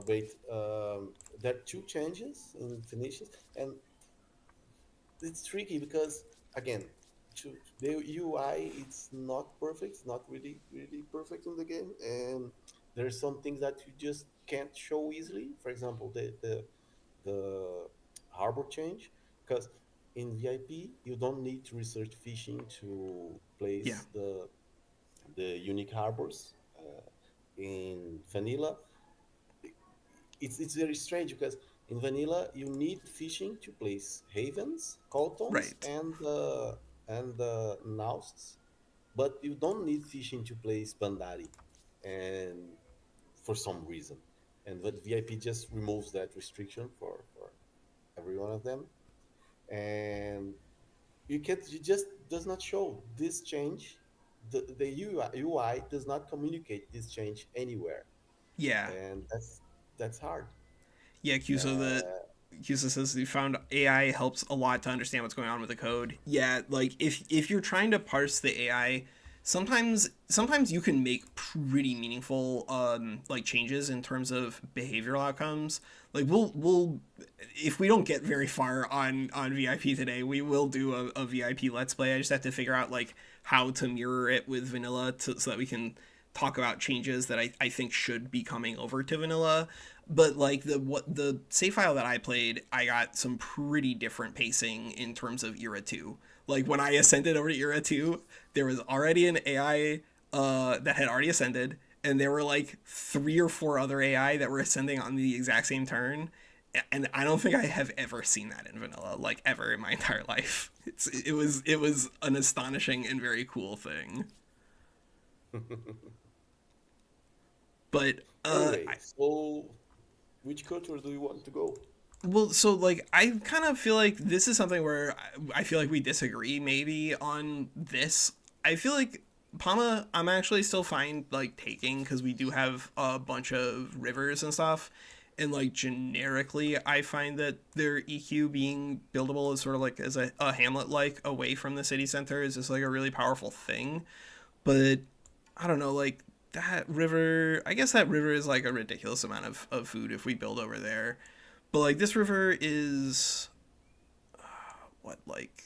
Wait, there are two changes in Phoenicians, and it's tricky because again, the UI it's not perfect. It's not really perfect in the game, and there's some things that you just can't show easily. For example, the harbor change, because in VIP you don't need to research fishing to Yeah, place the unique harbors. In vanilla, it's very strange because in vanilla you need fishing to place havens, coltons, right. and nausts, but you don't need fishing to place bandari, and for some reason, and but VIP just removes that restriction for every one of them, and you just does not show this change. The UI does not communicate this change anywhere, Yeah, and that's hard. yeah. Uh, QSO says you found AI helps a lot to understand what's going on with the code. Yeah, like if you're trying to parse the AI, sometimes you can make pretty meaningful like changes in terms of behavioral outcomes. Like we'll if we don't get very far on VIP today, we will do a VIP let's play. I just have to figure out like how to mirror it with vanilla so that we can talk about changes that I think should be coming over to vanilla. But like the save file that I played, I got some pretty different pacing in terms of era 2. Like when I ascended over to era 2, there was already an AI that had already ascended, and there were like 3 or 4 other AI that were ascending on the exact same turn. And I don't think I have ever seen that in vanilla, like ever in my entire life. It was an astonishing and very cool thing. But anyway, so which culture do you want to go? well, so like I kind of feel like this is something where I feel like we disagree maybe on this. I feel like Pama, I'm actually still fine like taking because we do have a bunch of rivers and stuff, and like generically, I find that their EQ being buildable is sort of like as a hamlet like away from the city center is just like a really powerful thing. But I don't know, like that river. I guess that river is like a ridiculous amount of food if we build over there. But like this river is what like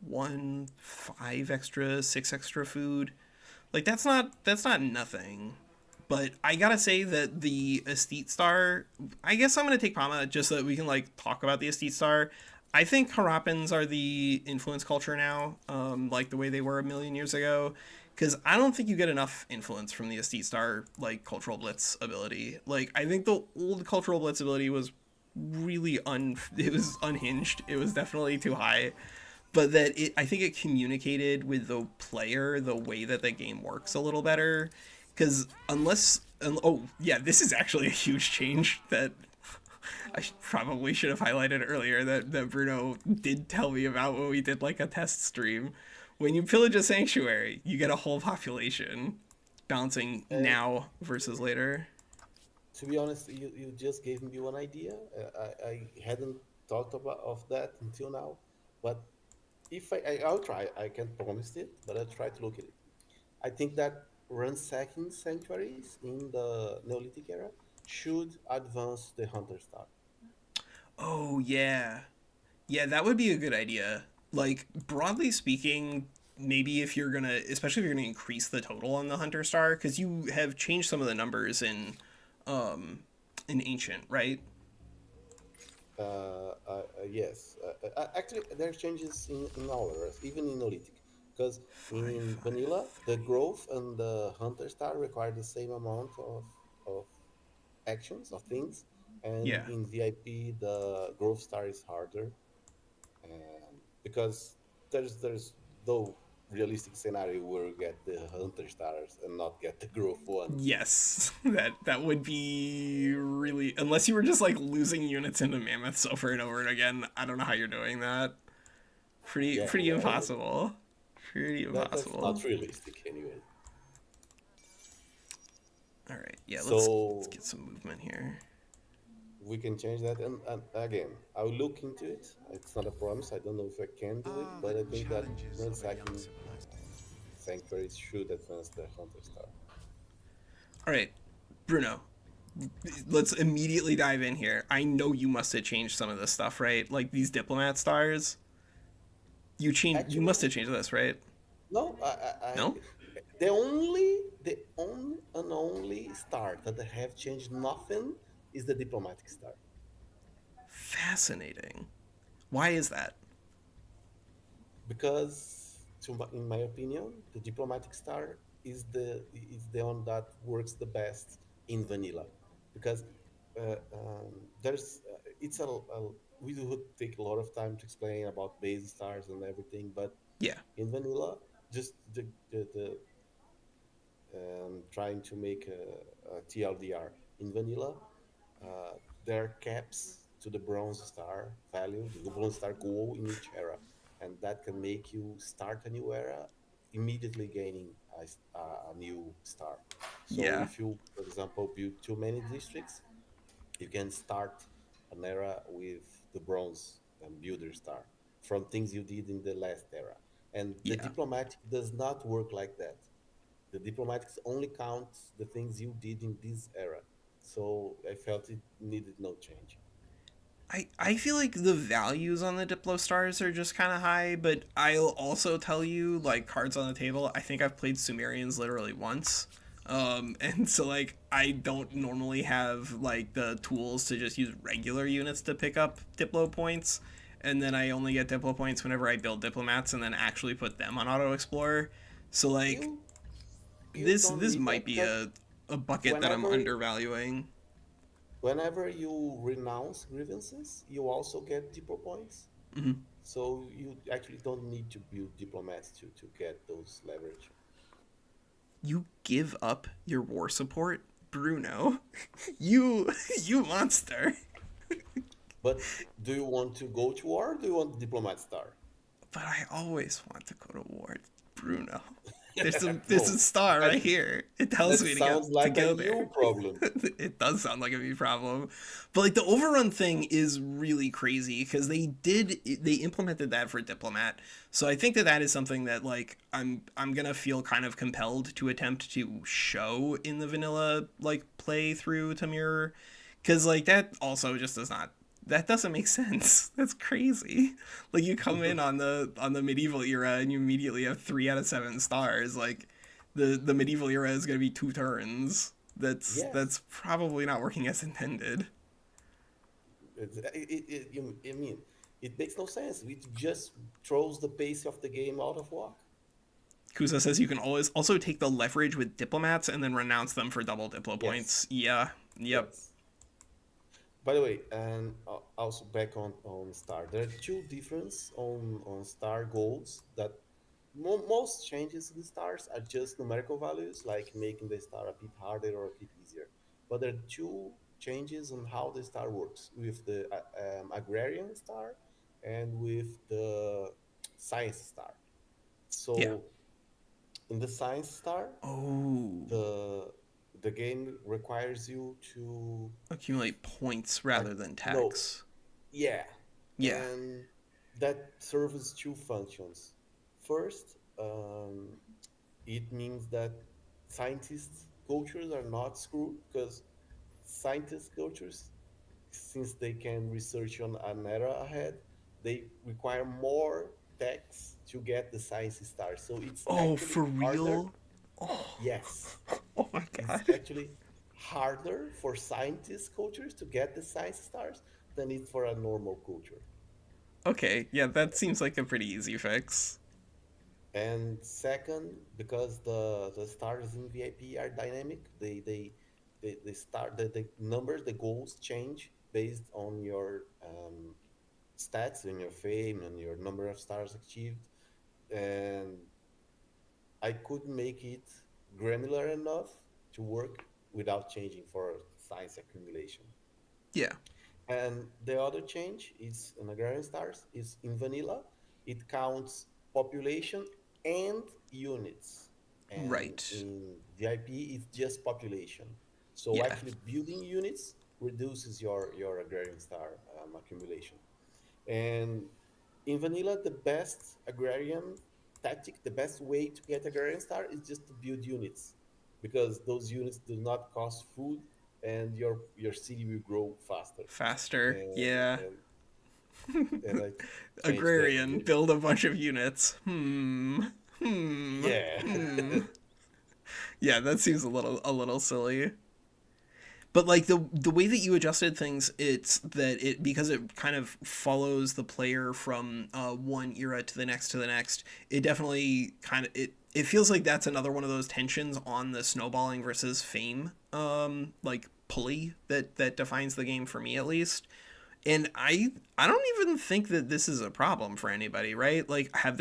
1 5 extra 6 extra food. Like that's not nothing. But I gotta say that the Aesthete Star, I guess I'm gonna take Pama just so that we can like talk about the Aesthete Star. I think Harappans are the influence culture now, like the way they were a million years ago. Because I don't think you get enough influence from the Aesthete Star like cultural blitz ability. Like I think the old cultural blitz ability was really it was unhinged. It was definitely too high, but that I think it communicated with the player the way that the game works a little better. Because oh yeah, this is actually a huge change that I probably should have highlighted earlier that Bruno did tell me about when we did like a test stream. When you pillage a sanctuary, you get a whole population, balancing And now versus later. to be honest, you just gave me one idea. I hadn't thought about of that until now, but if I'll try. I can't promise it, but I'll try to look at it. I think that ransacking sanctuaries in the Neolithic era should advance the Hunter Star. Oh yeah, yeah, that would be a good idea. Like broadly speaking, maybe if you're gonna, especially if you're gonna increase the total on the Hunter Star, because you have changed some of the numbers um, in Ancient, right? Yes, actually, there's changes in all eras, even in Neolithic, because Five in five vanilla, the growth and the Hunter Star require the same amount of actions of things, and Yeah. in VIP, the growth star is harder, and because there's no realistic scenario where you get the Hunter Stars and not get the growth ones. Yes, that would be really unless you were just like losing units into mammoths over and over and again. I don't know how you're doing that. Yeah, Pretty yeah, impossible. Pretty that's not impossible. realistic anyway. All right, yeah, let's So get some movement here. we can change that. And again, I'll look into it. It's not a promise. I don't know if I can do it, Ah, but the I think that challenges of a young ransacking civilization. sanctuaries should advance the Hunter Star. All right, Bruno, let's immediately dive in here. I know you must have changed some of this stuff, right? Like these diplomat stars. You Actually, must have changed this, right? no. I No? the only star that I have changed nothing is the diplomatic star. Fascinating. Why is that? Because in my opinion, the diplomatic star is the one that works the best in vanilla, because there's it's we would take a lot of time to explain about base stars and everything, but Yeah. in vanilla, just the trying to make a TLDR in vanilla, there are caps to the bronze star value, the bronze star goal in each era, and that can make you start a new era immediately gaining a new star. So Yeah. if you, for example, build too many districts, you can start an era with the bronze builder star from things you did in the last era. And the Yeah. diplomatic does not work like that. The diplomatics only counts the things you did in this era. So I felt it needed no change. I feel like the values on the Diplo stars are just kind of high, but I'll also tell you, like, cards on the table, I think I've played Sumerians literally once. And so, like, I don't normally have, like, the tools to just use regular units to pick up Diplo points. And then I only get Diplo points whenever I build diplomats and then actually put them on Auto Explorer. So, like, You you this don't this need might that be because a bucket that I'm whenever undervaluing. whenever you renounce grievances, you also get diplo points. So you actually don't need to build diplomats to get those leverage. You give up your war support, Bruno. you you monster. But do you want to go to war? Or do you want diplomat star? But I always want to go to war, Bruno. There's a Bro, star that right here. It tells that me sounds to like a go there. you problem. It does sound like a me problem, but like the overrun thing is really crazy because they implemented that for diplomat. So I think that that is something that like I'm gonna feel kind of compelled to attempt to show in the vanilla like playthrough to mirror, because like that also just does not, that doesn't make sense. That's crazy. Like you come in on the medieval era and you immediately have 3 out of 7 stars. Like the medieval era is going to be 2 turns. Yes. That's probably not working as intended. I mean, it makes no sense. It just throws the pace of the game out of whack. Kusa says you can always also take the leverage with diplomats and then renounce them for double diplo Yes, points. Yeah. Yep. yes. By the way, and also back on Star, there are two differences on Star goals that most changes in stars are just numerical values, like making the star a bit harder or a bit easier. But there are two changes on how the star works with the agrarian star and with the science star. Yeah. So in the science star, Oh. the the game requires you to Accumulate points uh, rather than no, tax. yeah, Yeah. and that serves two functions. First, it means that scientists' cultures are not screwed because scientists' cultures, since they can research on an era ahead, they require more tax to get the science star. So it's Oh, actually for harder. real? Oh. Yes, Oh my it's god. actually harder for scientists' cultures to get the science stars than it for a normal culture. Okay, yeah, that seems like a pretty easy fix. And second, because the stars in VIP are dynamic, they start the numbers, the goals change based on your stats, on your fame, and your number of stars achieved. And I could make it granular enough to work without changing for science accumulation. Yeah. And the other change is in agrarian stars is in vanilla. It counts population and units. And Right. in VIP, it's just population. So Yeah. actually building units reduces your agrarian star accumulation. And in vanilla, the best agrarian tactic, the best way to get agrarian star is just to build units, because those units do not cost food, and your city will grow faster. Faster, And yeah. and and I changed Agrarian, build a bunch of units. Hmm. yeah. Hmm. Yeah, that seems a little silly. But like the way that you adjusted things, it's that it because it kind of follows the player from one era to the next. It definitely kind of it feels like that's another one of those tensions on the snowballing versus fame like pulley that defines the game for me at least. And I don't even think that this is a problem for anybody, right? Like are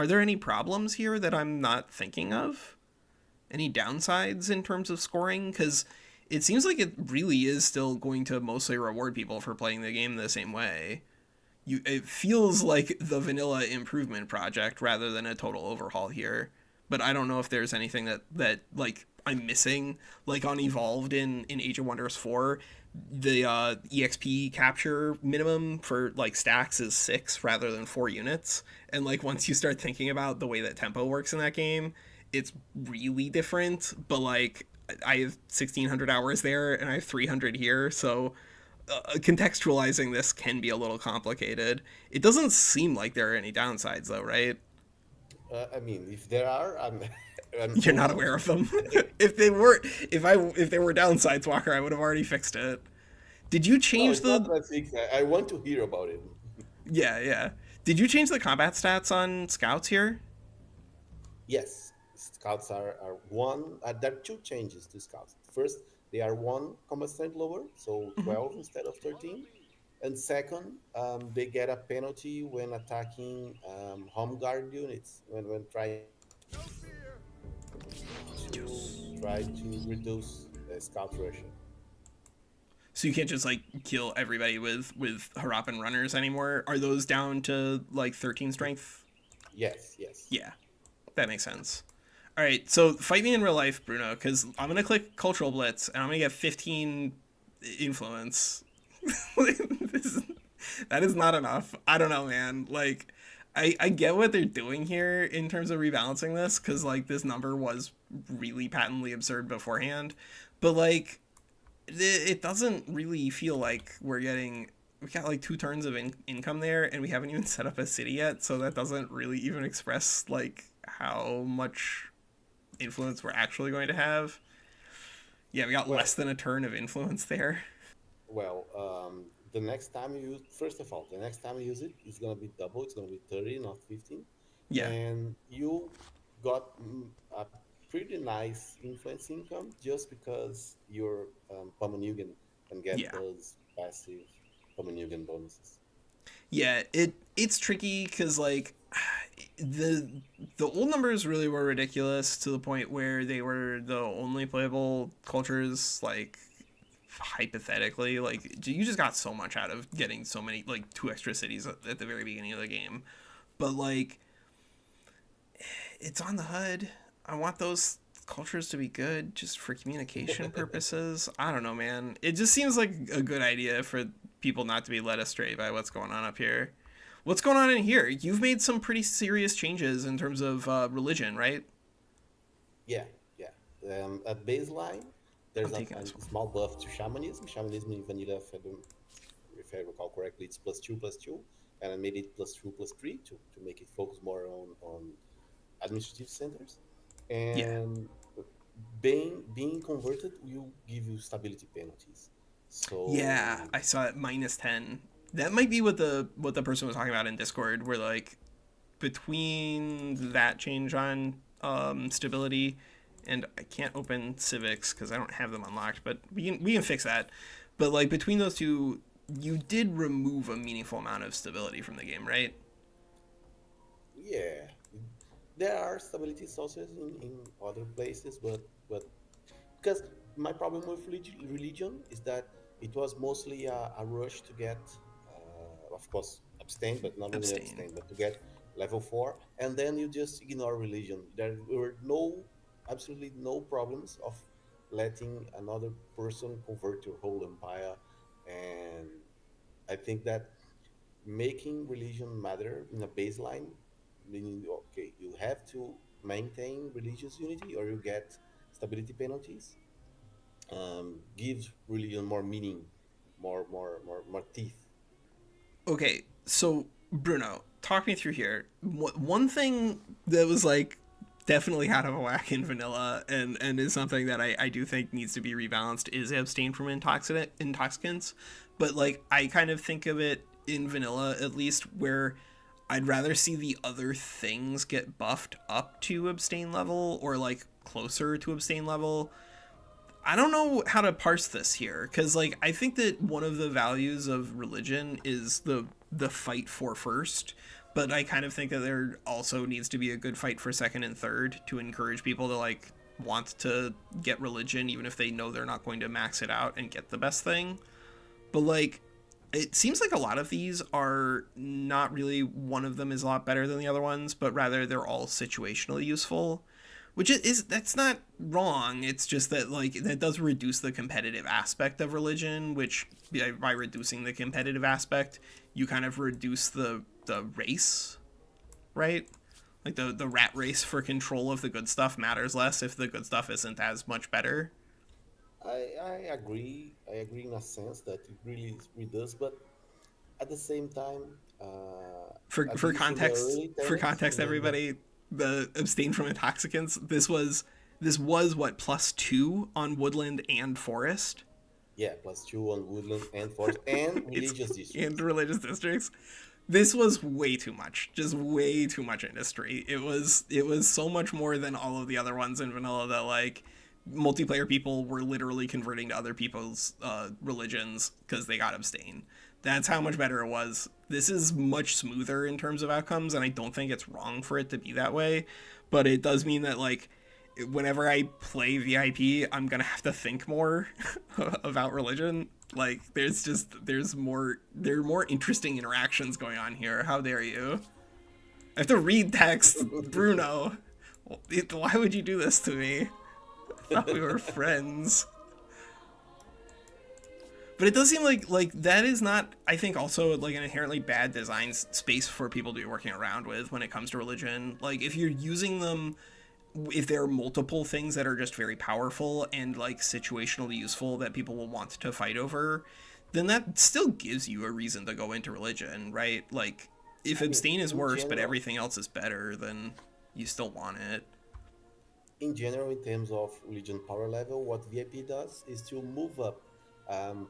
there any problems here that I'm not thinking of? Any downsides in terms of scoring? Because it seems like it really is still going to mostly reward people for playing the game the same way. It feels like the vanilla improvement project rather than a total overhaul here. But I don't know if there's anything that like I'm missing. Like on Evolved in Age of Wonders 4, the EXP capture minimum for like stacks is 6 rather than 4 units. And like once you start thinking about the way that tempo works in that game, it's really different. But like I have 1,600 hours there and I have 300 here, so contextualizing this can be a little complicated. It doesn't seem like there are any downsides, though, right? I mean, if there are, I'm You're calling not out aware to of you. them. If they were downsides, Walker, I would have already fixed it. Did you No, change it's not the? that I think. I want to hear about it. Yeah, yeah. Did you change the combat stats on scouts here? Yes, scouts are one. There are two changes to scouts. First, they are one combat strength lower, so 12 instead of 13. And second, they get a penalty when attacking home guard units when try to reduce scout rushing. So you can't just like kill everybody with Harapan runners anymore. Are those down to like 13 strength? Yes, yes. Yeah, that makes sense. All right, so fight me in real life, Bruno, because I'm gonna click Cultural Blitz and I'm gonna get 15 influence. This- that is not enough. I don't know, man. Like, I get what they're doing here in terms of rebalancing this, because like this number was really patently absurd beforehand, but like it doesn't really feel like we got like 2 turns of income there and we haven't even set up a city yet, so that doesn't really even express like how much influence we're actually going to have. Yeah, we got Well, less than a turn of influence there. the next time you use, first of all, the next time you use it, it's gonna be double. It's gonna be 30, not 15, Yeah, and you got a pretty nice influence income just because your Pama can get yeah. those passive Pama bonuses. Yeah, it's tricky because like the the old numbers really were ridiculous to the point where they were the only playable cultures like hypothetically like you just got so much out of getting so many like 2 extra cities at the very beginning of the game, but like it's on the HUD. I want those cultures to be good just for communication purposes. I don't know, man. It just seems like a good idea for people not to be led astray by what's going on up here. What's going on in here? You've made some pretty serious changes in terms of religion, right? Yeah, yeah. At baseline, I'm there's taking a this one. small buff to shamanism. Shamanism in vanilla, if I recall correctly, it's +2/+2, and I made it +2/+3 to make it focus more on administrative centers. Yeah, And being converted will give you stability penalties. yeah. So I saw it -10. That might be what the person was talking about in Discord. Where like between that change on stability, and I can't open civics because I don't have them unlocked, but we can fix that. But like between those two, you did remove a meaningful amount of stability from the game, right? yeah, there are stability sources in other places, but because my problem with religion is that it was mostly a rush to get, of course, abstain, but not only Abstain. abstain, but to get level 4, and then you just ignore religion. There were absolutely no problems of letting another person convert your whole empire. And I think that making religion matter in a baseline, meaning, okay, you have to maintain religious unity or you get stability penalties, gives religion more meaning, more teeth. Okay, so Bruno, talk me through here. One thing that was like definitely out of whack in vanilla and is something that I do think needs to be rebalanced is abstain from intoxicants. But like I kind of think of it in vanilla at least where I'd rather see the other things get buffed up to abstain level or like closer to abstain level. I don't know how to parse this here because like I think that one of the values of religion is the fight for first, but I kind of think that there also needs to be a good fight for second and third to encourage people to like want to get religion even if they know they're not going to max it out and get the best thing. But like it seems like a lot of these are not really one of them is a lot better than the other ones, but rather they're all situationally useful, which is that's not wrong. It's just that like that does reduce the competitive aspect of religion, which by reducing the competitive aspect you kind of reduce the race, right? Like the rat race for control of the good stuff matters less if the good stuff isn't as much better. I agree. I agree in a sense that it really does, but at the same time, at For least in the context, early tenets, in the everybody, the abstain from intoxicants, this was what +2 on woodland and forest. yeah, +2 on woodland and forest and It's religious in districts. religious districts. This was way too much, just way too much industry. It was so much more than all of the other ones in vanilla that like multiplayer people were literally converting to other people's religions because they got abstain. That's how much better it was. This is much smoother in terms of outcomes, and I don't think it's wrong for it to be that way. But it does mean that like whenever I play VIP, I'm gonna have to think more about religion. Like there are more interesting interactions going on here. How dare you? I have to read text, Bruno. Why would you do this to me? I thought we were friends. But it does seem like that is not, I think, also like an inherently bad design space for people to be working around with when it comes to religion. Like if you're using them, if there are multiple things that are just very powerful and like situationally useful that people will want to fight over, then that still gives you a reason to go into religion, right? Like if I mean, abstain is in worse but general, everything else is better, then you still want it. in terms of religion power level, what VIP does is to move up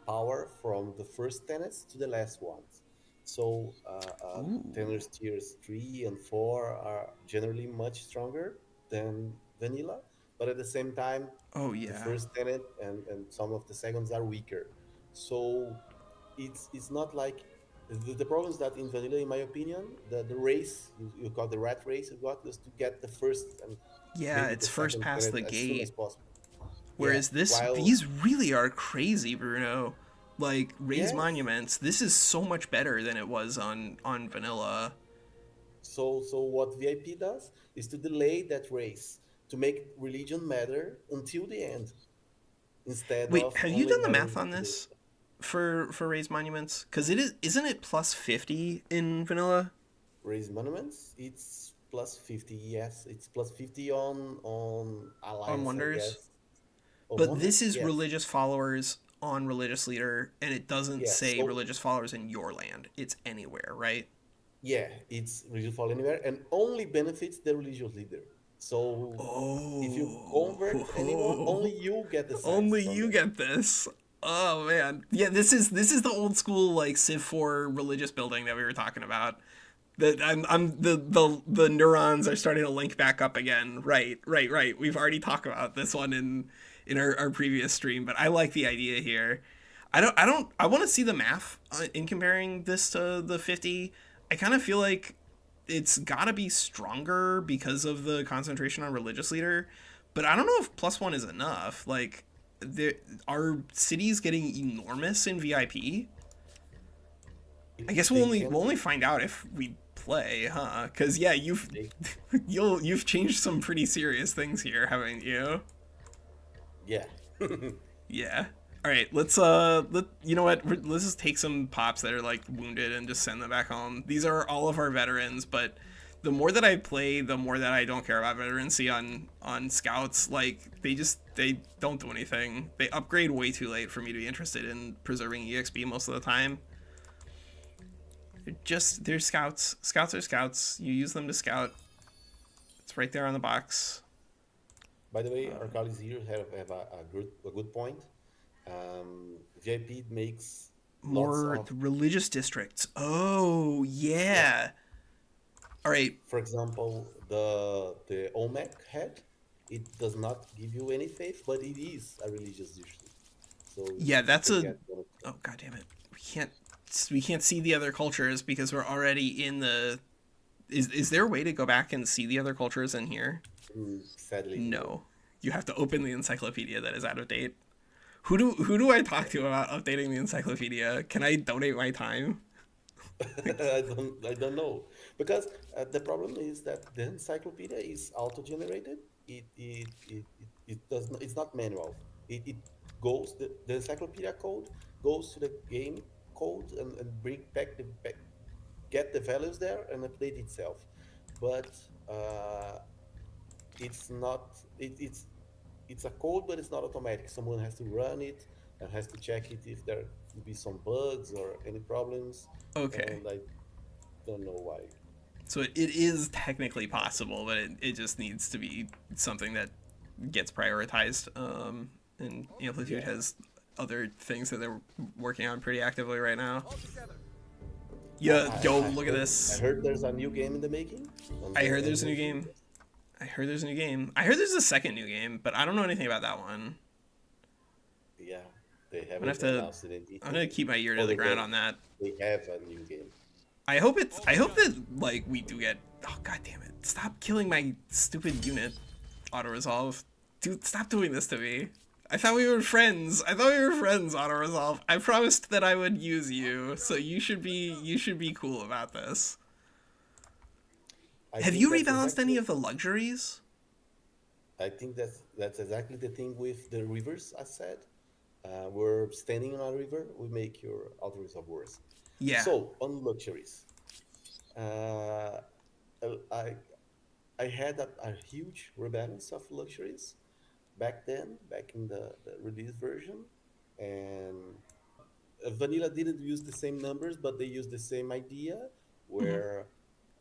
power from the first tenets to the last ones. So Ooh. tenors tiers 3 and 4 are generally much stronger than vanilla, but at the same time, Oh the yeah. first tenet and some of the seconds are weaker. So it's not like the problem is that in vanilla, in my opinion, the race you got the rat race you got was to get the first and Yeah, maybe the it's first second past tenet the as soon as gate. possible. Yeah, Whereas while these really are crazy, Bruno. Like raise yes, monuments. This is so much better than it was on vanilla. so what VIP does is to delay that race to make religion matter until the end instead Wait, of have you only done the math mattering on to the this for raise monuments? Because it isn't it +50 in vanilla raise monuments. It's +50, yes. It's +50 on on alliance, I wonders? guess. On But this wonders, is yes. religious followers on religious leader, and it doesn't Yeah, say so religious followers in your land. It's anywhere, right? yeah, it's religious fall anywhere and only benefits the religious leader. So if you convert anyone, Oh, only you get the signs only from you them. get this. Oh man, yeah. This is the old school like Civ 4 religious building that we were talking about. That I'm the neurons are starting to link back up again. Right, right, right. We've already talked about this one in our previous stream, but I like the idea here. I want to see the math in comparing this to the 50. I kind of feel like it's got to be stronger because of the concentration on religious leader, but I don't know if +1 is enough. Like there are cities getting enormous in VIP. I guess They we'll can only find out if we play, huh? Because yeah, they you've changed some pretty serious things here, haven't you? yeah. Yeah. All right, you know what? Let's just take some pops that are like wounded and just send them back home. These are all of our veterans, but the more that I play, the more that I don't care about veterancy on scouts. Like they don't do anything. They upgrade way too late for me to be interested in preserving EXP most of the time. They're scouts. Scouts are scouts. You use them to scout. It's right there on the box. By the way, our colleagues here have a good point. VIP makes lots More of, religious districts. Oh yeah. yeah. All right. For example, the OMAC head, it does not give you any faith, but it is a religious district, so Yeah, you that's can a. get one of them. Oh god damn it. We can't see the other cultures because we're already in the. Is there a way to go back and see the other cultures in here? Sadly, no. No. You have to open the encyclopedia that is out of date. Who do I talk to about updating the encyclopedia? Can I donate my time? I don't know, because the problem is that the encyclopedia is auto-generated. It does not, it's not manual. It goes, the encyclopedia code goes to the game code and bring back get the values there and update itself. But it's not it's a code, but it's not automatic. Someone has to run it and has to check it if there could be some bugs or any problems, Okay. and I don't know why So it is technically possible, but it just needs to be something that gets prioritized. And Amplitude yeah. has other things that they're working on pretty actively right now. I, Yeah, I, yo, I look at heard I this. heard there's a new game in the making on I the heard there's a new Emulation. game. I heard there's a new game. I heard there's a second new game, but I don't know anything about that one. Yeah, they I'm gonna have haven't to. announced it in I'm detail. gonna keep my ear to the Although ground on that. they have a new game. I hope that like we do get. Oh god damn it! Stop killing my stupid unit. Auto resolve. Dude, stop doing this to me. I thought we were friends. I thought we were friends, Auto Resolve. I promised that I would use you, so you should be cool about this. I Have think you that's rebalanced any exactly of the luxuries? I think that's exactly the thing with the rivers. I said, we're standing on a river, we make your algorithms of worse. Yeah. So on luxuries, uh, I I had a huge rebalance of luxuries back then, back in the release version, and vanilla didn't use the same numbers, but they used the same idea, where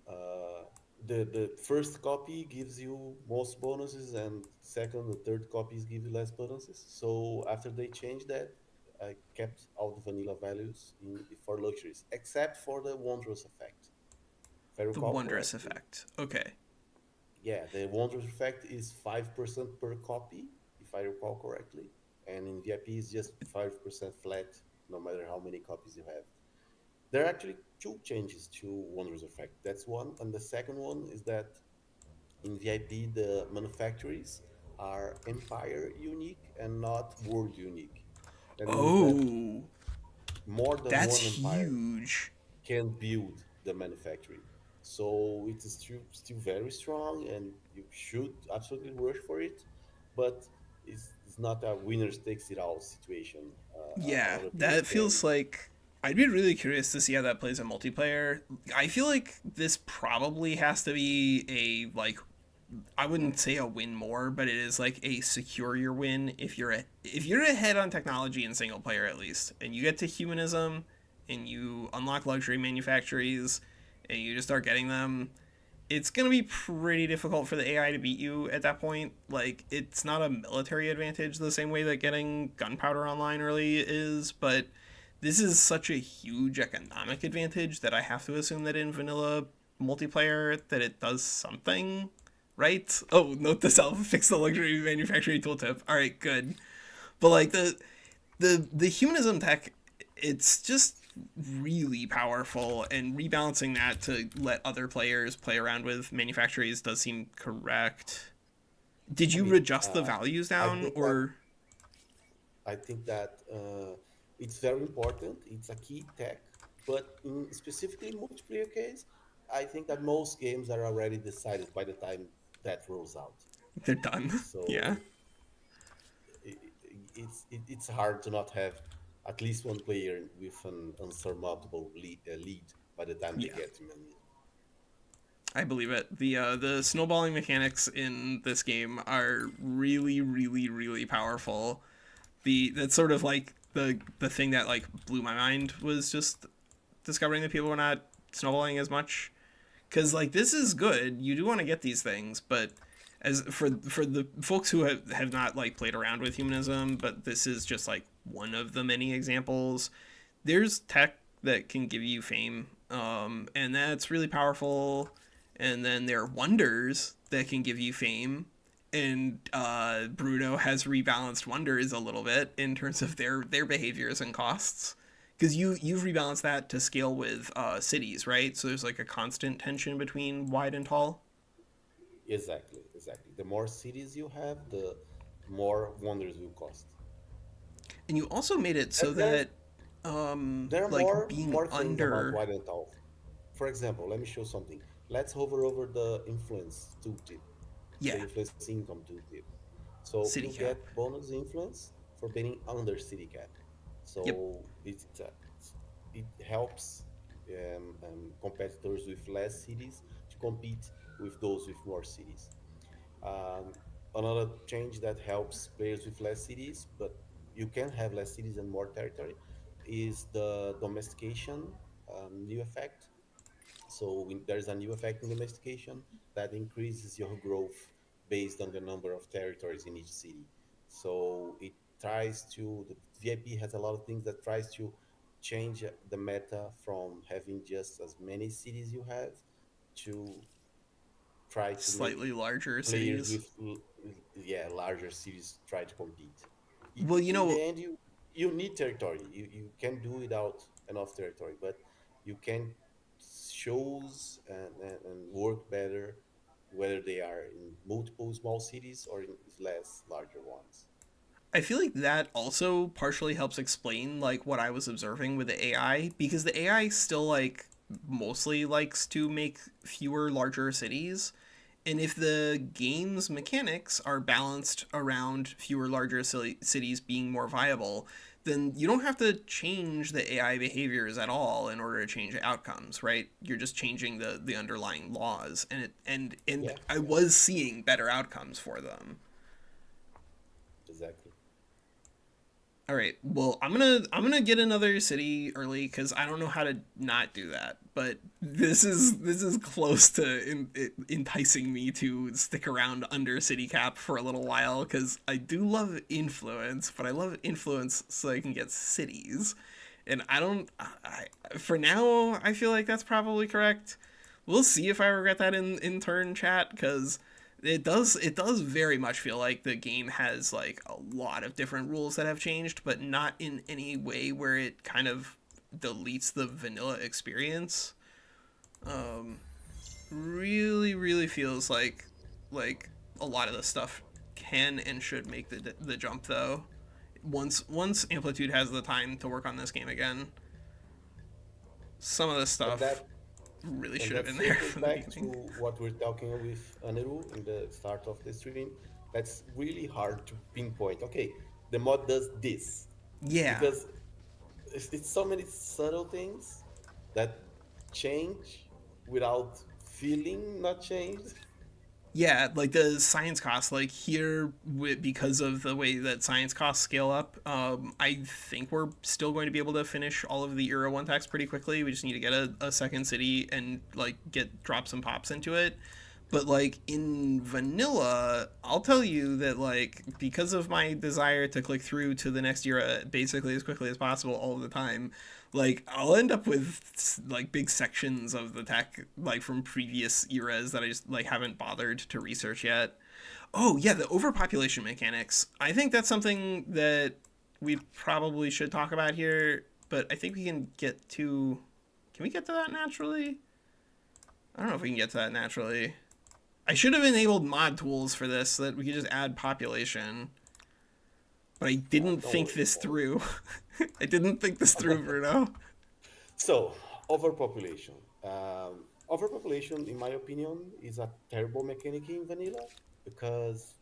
uh, the first copy gives you most bonuses, and second or third copies give you less bonuses. So after they changed that, I kept all the vanilla values for luxuries, except for the wondrous effect. If I The recall wondrous correctly, effect. Okay. yeah, the wondrous effect is 5% per copy, if I recall correctly, and in VIP is just 5% flat, no matter how many copies you have. There are actually two changes to wondrous effect. That's one, and the second one is that in VIP, the manufacturers are empire unique and not world unique. That means that Oh, more than that's one empire huge. can build the manufacturing. So it is still very strong, and you should absolutely rush for it. But it's not a winner takes it all situation. Yeah, Other players that can. feels like I'd be really curious to see how that plays in multiplayer. I feel like this probably has to be a like I wouldn't say a win more, but it is like a secure your win if you're ahead on technology in single player at least, and you get to humanism, and you unlock luxury manufactories, and you just start getting them. It's gonna be pretty difficult for the AI to beat you at that point. Like it's not a military advantage the same way that getting gunpowder online early is, but this is such a huge economic advantage that I have to assume that in vanilla multiplayer that it does something, right? Oh, note to self: fix the luxury manufacturing tooltip. All right, good. But like the humanism tech, it's just really powerful, and rebalancing that to let other players play around with manufacturers does seem correct. Did I you mean, adjust the values I down, think that or it's very important. It's a key tech, but in specifically in multiplayer case, I think that most games are already decided by the time that rolls out. they're done? Yeah. So it's hard to not have at least one player with an unsurmountable lead by the time they Yeah, get to Manila. I believe it. The snowballing mechanics in this game are really, really, really powerful. That's sort of like the thing that like blew my mind was just discovering that people were not snowballing as much. Because like this is good, you do want to get these things, but as for the folks who have not like played around with humanism, but this is just like one of the many examples. There's tech that can give you fame, and that's really powerful. And then there are wonders that can give you fame, and Bruno has rebalanced wonders a little bit in terms of their behaviors and costs. Because you've rebalanced that to scale with cities, right? So there's like a constant tension between wide and tall, Exactly, exactly. The more cities you have, the more wonders will cost. and you also made it so There, there's that there are like more being more things about under, wide and tall. For example, let me show something. Let's hover over the influence tooltip, the yeah, influence income tooltip. So city you cap. get bonus influence for being under city cap. Yep, So it helps competitors with less cities to compete with those with more cities. Um, Another change that helps players with less cities, but you can have less cities and more territory, is the domestication new effect. So there is a new effect in domestication that increases your growth based on the number of territories in each city. So it tries to, the VIP has a lot of things that tries to change the meta from having just as many cities you have to try to make slightly larger players cities. with yeah, larger cities try to compete. Well, you In the know, end, you need territory. You can do without enough territory, but you can shows and work better whether they are in multiple small cities or in less larger ones. I feel like that also partially helps explain like what I was observing with the AI because the AI still like mostly likes to make fewer larger cities. And if the game's mechanics are balanced around fewer larger cities being more viable, then you don't have to change the AI behaviors at all in order to change outcomes, right? You're just changing the underlying laws, and and Yeah, I yeah, was seeing better outcomes for them. exactly. All right. Well, I'm gonna get another city early because I don't know how to not do that. But this is close to enticing me to stick around under city cap for a little while because I do love influence, but I love influence so I can get cities, and I don't. For now, I feel like that's probably correct. We'll see if I regret that in turn chat because it does very much feel like the game has like a lot of different rules that have changed, but not in any way where it kind of deletes the vanilla experience. Um, really feels like a lot of the stuff can and should make the jump though. Once Amplitude has the time to work on this game again, some of the And stuff that really and should have that been there circles from the back to beginning. what we're talking with Aniru in the start of the stream. That's really hard to pinpoint. Okay, the mod does this Yeah, because it's so many subtle things that change without feeling not changed. yeah, like the science costs, like here, because of the way that science costs scale up, I think we're still going to be able to finish all of the Era 1 text pretty quickly. We just need to get a second city and like get drop some pops into it. But like in vanilla, I'll tell you that like because of my desire to click through to the next era basically as quickly as possible all the time, like I'll end up with like big sections of the tech like from previous eras that I just like haven't bothered to research yet. Oh yeah, the overpopulation mechanics. I think that's something that we probably should talk about here, but I think we can get to. Can we get to that naturally? I don't know if we can get to that naturally. I should have enabled mod tools for this so that we could just add population, but I didn't Don't think worry this about through. I didn't think this through, it. Bruno. So, overpopulation. Overpopulation, in my opinion, is a terrible mechanic in vanilla because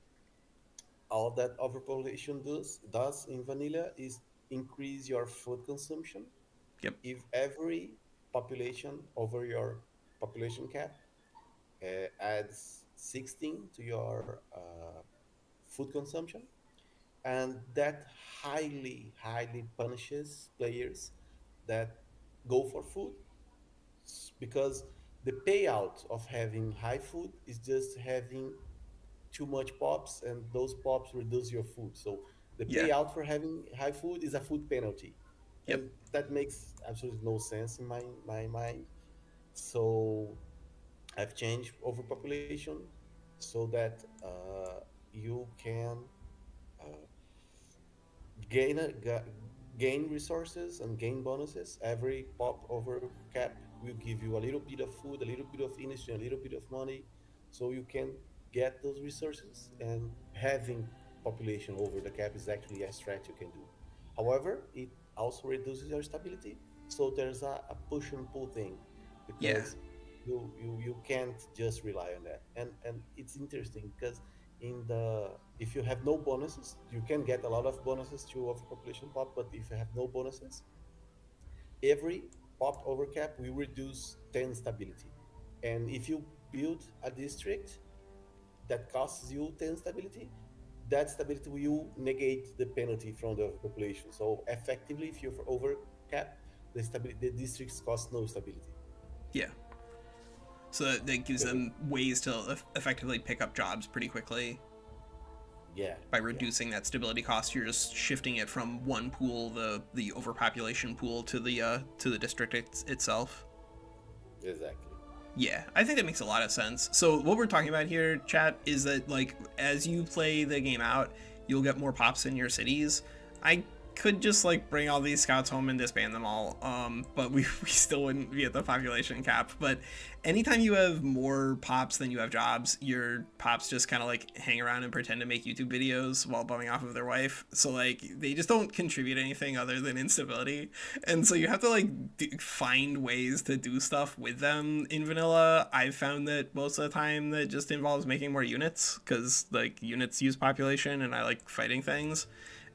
all that overpopulation does in vanilla is increase your food consumption. Yep. If every population over your population cap adds 16 to your food consumption, and that highly punishes players that go for food, because the payout of having high food is just having too much pops, and those pops reduce your food. So the Yeah. payout for having high food is a food penalty, Yep. and that makes absolutely no sense in my mind. So I've changed overpopulation so that you can uh, gain gain resources and gain bonuses. Every pop over cap will give you a little bit of food, a little bit of industry, a little bit of money, so you can get those resources. And having population over the cap is actually a stretch you can do. However, it also reduces your stability. So there's a push and pull thing, Yeah. because you can't just rely on that. And it's interesting because in the if you have no bonuses, you can get a lot of bonuses to overpopulation pop. But if you have no bonuses, every pop over cap will reduce 10 stability. And if you build a district that costs you 10 stability, that stability will negate the penalty from the population. So effectively, if you're over cap, the districts cost no stability. Yeah. So that gives them ways to effectively pick up jobs pretty quickly. Yeah, By yeah, reducing that stability cost, you're just shifting it from one pool, the overpopulation pool, to the district itself. exactly. Yeah, I think that makes a lot of sense. So what we're talking about here, chat, is that like as you play the game out, you'll get more pops in your cities. I could just like bring all these scouts home and disband them all, but we still wouldn't be at the population cap. But anytime you have more pops than you have jobs, your pops just kind of like hang around and pretend to make YouTube videos while bumming off of their wife. So like they just don't contribute anything other than instability, and so you have to like find ways to do stuff with them in vanilla. I've found that most of the time that just involves making more units, because like units use population and I like fighting things.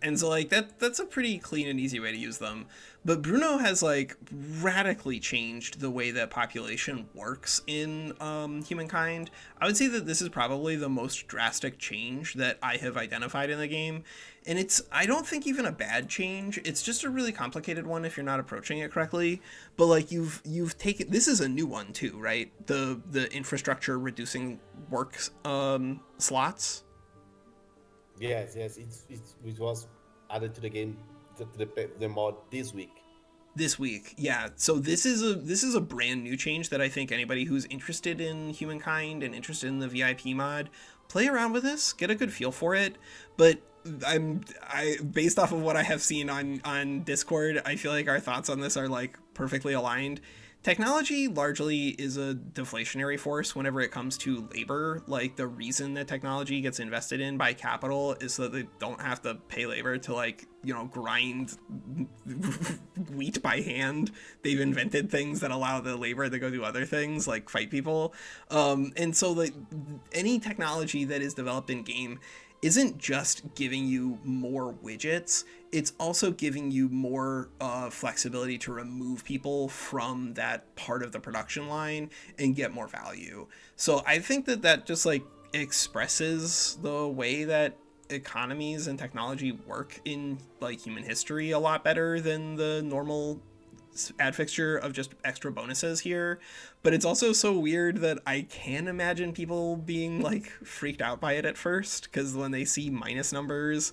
And so like that's a pretty clean and easy way to use them. But Bruno has like radically changed the way that population works in Humankind. I would say that this is probably the most drastic change that I have identified in the game. And it's, I don't think, even a bad change. It's just a really complicated one if you're not approaching it correctly. But like you've taken, this is a new one too, right? The infrastructure reducing work slots. Yes, yes, it was added to the game, to the mod this week. This week, yeah. So this is a brand new change that I think anybody who's interested in Humankind and interested in the VIP mod, play around with this, get a good feel for it. But I based off of what I have seen on Discord, I feel like our thoughts on this are like perfectly aligned. Technology largely is a deflationary force whenever it comes to labor. Like the reason that technology gets invested in by capital is so that they don't have to pay labor to like, grind wheat by hand. They've invented things that allow the labor to go do other things like fight people. And so like any technology that is developed in game isn't just giving you more widgets, it's also giving you more flexibility to remove people from that part of the production line and get more value. So I think that just like expresses the way that economies and technology work in like human history a lot better than the normal ad fixture of just extra bonuses here. But it's also so weird that I can imagine people being like freaked out by it at first, because when they see minus numbers,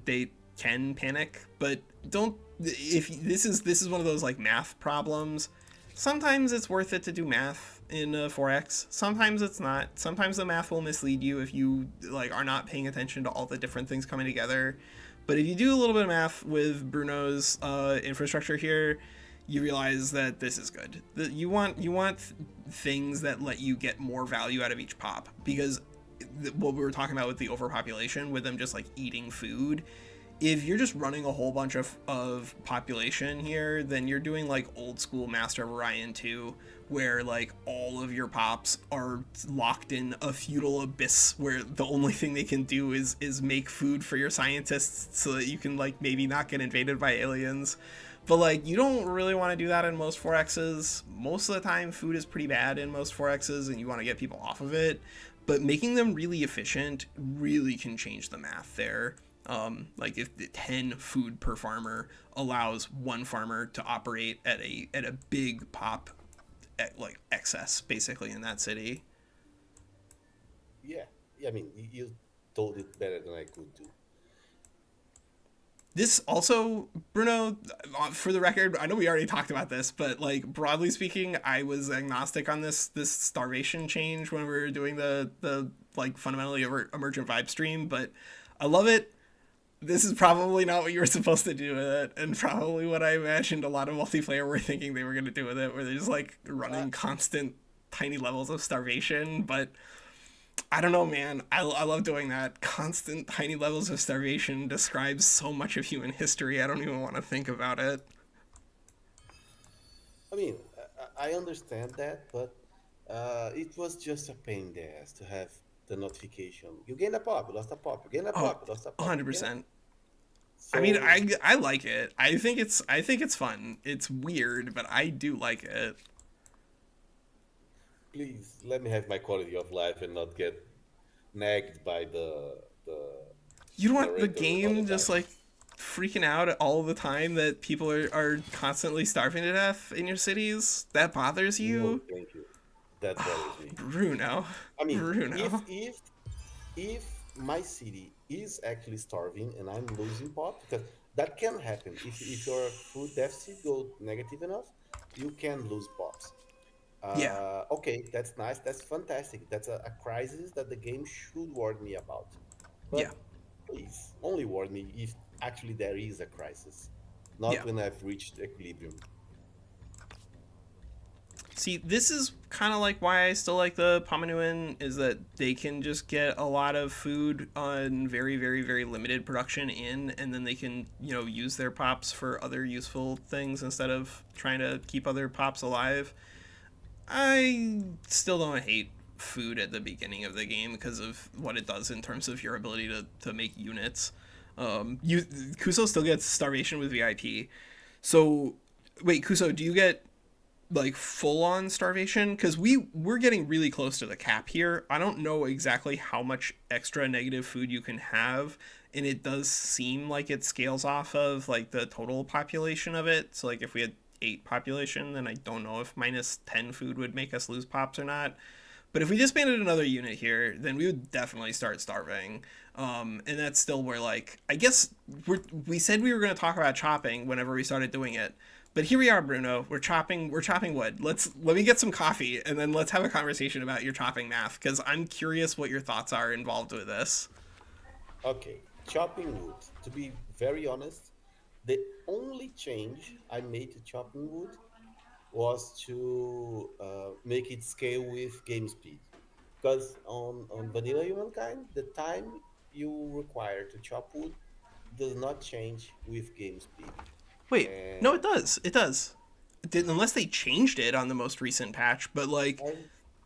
they can panic. But don't, if this is one of those like math problems. Sometimes it's worth it to do math in 4x. Sometimes it's not. Sometimes the math will mislead you if you like are not paying attention to all the different things coming together. But if you do a little bit of math with Bruno's infrastructure here, you realize that this is good. That you want things that let you get more value out of each pop, because what we were talking about with the overpopulation, with them just like eating food, if you're just running a whole bunch of population here, then you're doing like old school Master of Orion 2, where like all of your pops are locked in a feudal abyss where the only thing they can do is make food for your scientists so that you can like maybe not get invaded by aliens. But like you don't really want to do that in most 4Xs. Most of the time food is pretty bad in most 4Xs and you want to get people off of it. But making them really efficient really can change the math there. Like if the 10 food per farmer allows one farmer to operate at a big pop like excess basically in that city. Yeah, yeah. I mean, you told it better than I could do. This also, Bruno, for the record, I know we already talked about this, but like broadly speaking, I was agnostic on this starvation change when we were doing the like fundamentally emergent vibe stream, but I love it. This is probably not what you were supposed to do with it, and probably what I imagined a lot of multiplayer were thinking they were going to do with it, where they're just like Uh, running constant tiny levels of starvation. But I don't know, man. I love doing that. Constant tiny levels of starvation describes so much of human history. I don't even want to think about it. I mean, I understand that, but it was just a pain in the ass to have the notification. You gained a pop, you lost a pop. You gained a Oh, pop, you lost a pop. You gained a... 100%. I mean, So I like it. I think it's fun. It's weird, but I do like it. please let me have my quality of life and not get nagged by the You don't want the narrator all the game time. just like freaking out all the time that people are constantly starving to death in your cities. That bothers No, you. thank you. That bothers me. Bruno. I mean, Bruno. if my city is actually starving and I'm losing pop, because that can happen. If your food deficit go negative enough, you can lose pops. Yeah. Okay, that's nice. That's fantastic. That's a crisis that the game should warn me about. Yeah. But please, only warn me if actually there is a crisis, Yeah. not when I've reached equilibrium. See, this is kind of like why I still like the Pamanuan is that they can just get a lot of food on very, very, very limited production in, and then they can, use their pops for other useful things instead of trying to keep other pops alive. I still don't hate food at the beginning of the game because of what it does in terms of your ability to make units. Kuso still gets starvation with VIP. So, wait, Kuso, do you get like full on starvation? Because we're getting really close to the cap here. I don't know exactly how much extra negative food you can have, and it does seem like it scales off of like the total population of it. So like if we had 8 population, then I don't know if minus 10 food would make us lose pops or not. But if we just banded another unit here, then we would definitely start starving. And that's still where, like, I guess we said we were going to talk about chopping whenever we started doing it. But here we are, Bruno. We're chopping wood. Let me get some coffee, and then let's have a conversation about your chopping math, because I'm curious what your thoughts are involved with this. Okay, chopping wood. To be very honest, the only change I made to chopping wood was to make it scale with game speed. Because on vanilla humankind, the time you require to chop wood does not change with game speed. Wait, no, And it does. It does. Unless they changed it on the most recent patch, but like I,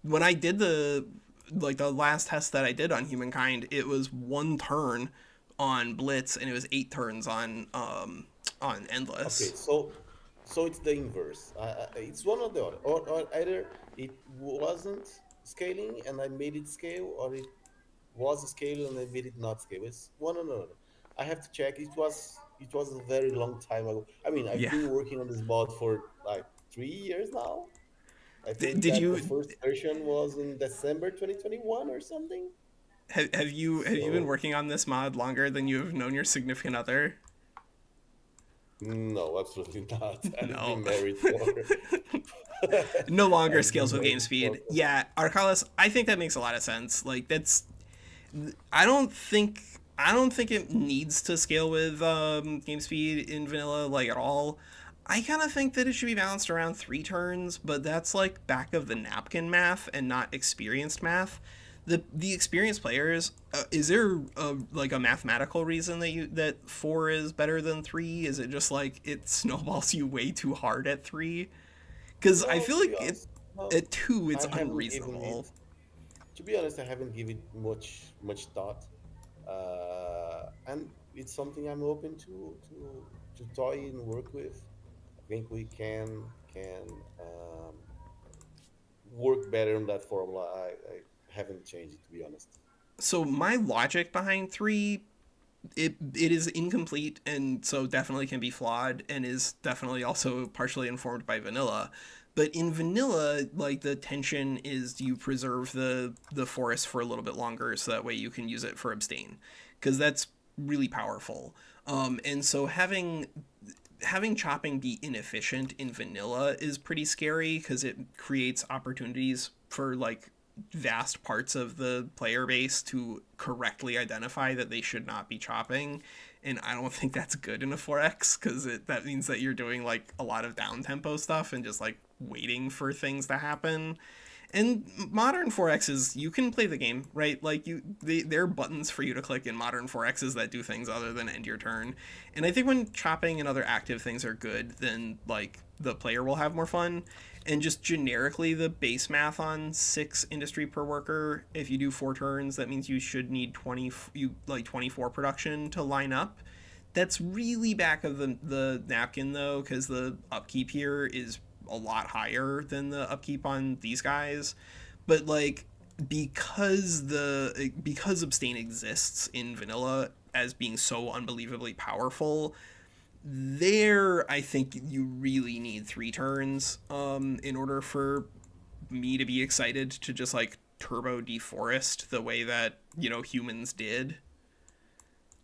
when I did the last test that I did on Humankind, it was 1 turn on Blitz and it was 8 turns on okay, Endless. so it's the inverse. It's one or the other, or either it wasn't scaling and I made it scale, or it was scaling and I made it not scale. It's one or another. I have to check. It was a very long time ago. I mean, I've Yeah. been working on this mod for like 3 years now. I think Did that the you first version was in December 2021 or something. have you been So working on this mod longer than you've known your significant other? no, absolutely not. I've No. been married for No longer I've been scales with game married for speed. Yeah, Arcalis, I think that makes a lot of sense. Like that's I don't think I don't think it needs to scale with game speed in vanilla like at all. I kind of think that it should be balanced around 3 turns, but that's like back of the napkin math and not experienced math. The experienced players, is there like a mathematical reason that 4 is better than 3? Is it just like it snowballs you way too hard at 3? Because I No, feel to be like it honest, no, at 2 it's I haven't given unreasonable. it. To be honest, I haven't given it much thought, and it's something I'm open to toy and work with. I think we can work better on that formula. I haven't changed it, to be honest. So my logic behind 3, it is incomplete and so definitely can be flawed and is definitely also partially informed by vanilla. But in vanilla, like the tension is you preserve the forest for a little bit longer so that way you can use it for abstain, because that's really powerful. And so having chopping be inefficient in vanilla is pretty scary because it creates opportunities for like vast parts of the player base to correctly identify that they should not be chopping, and I don't think that's good in a 4x because that means that you're doing like a lot of down tempo stuff and just like waiting for things to happen. And modern 4x's, you can play the game, right? Like there are buttons for you to click in modern 4x's that do things other than end your turn. And I think when chopping and other active things are good, then like the player will have more fun. And just generically, the base math on 6 industry per worker, if you do 4 turns, that means you should need 24 production to line up. That's really back of the napkin though, because the upkeep here is a lot higher than the upkeep on these guys. But like because abstain exists in vanilla as being so unbelievably powerful, there I think you really need 3 turns in order for me to be excited to just like turbo deforest the way that humans did.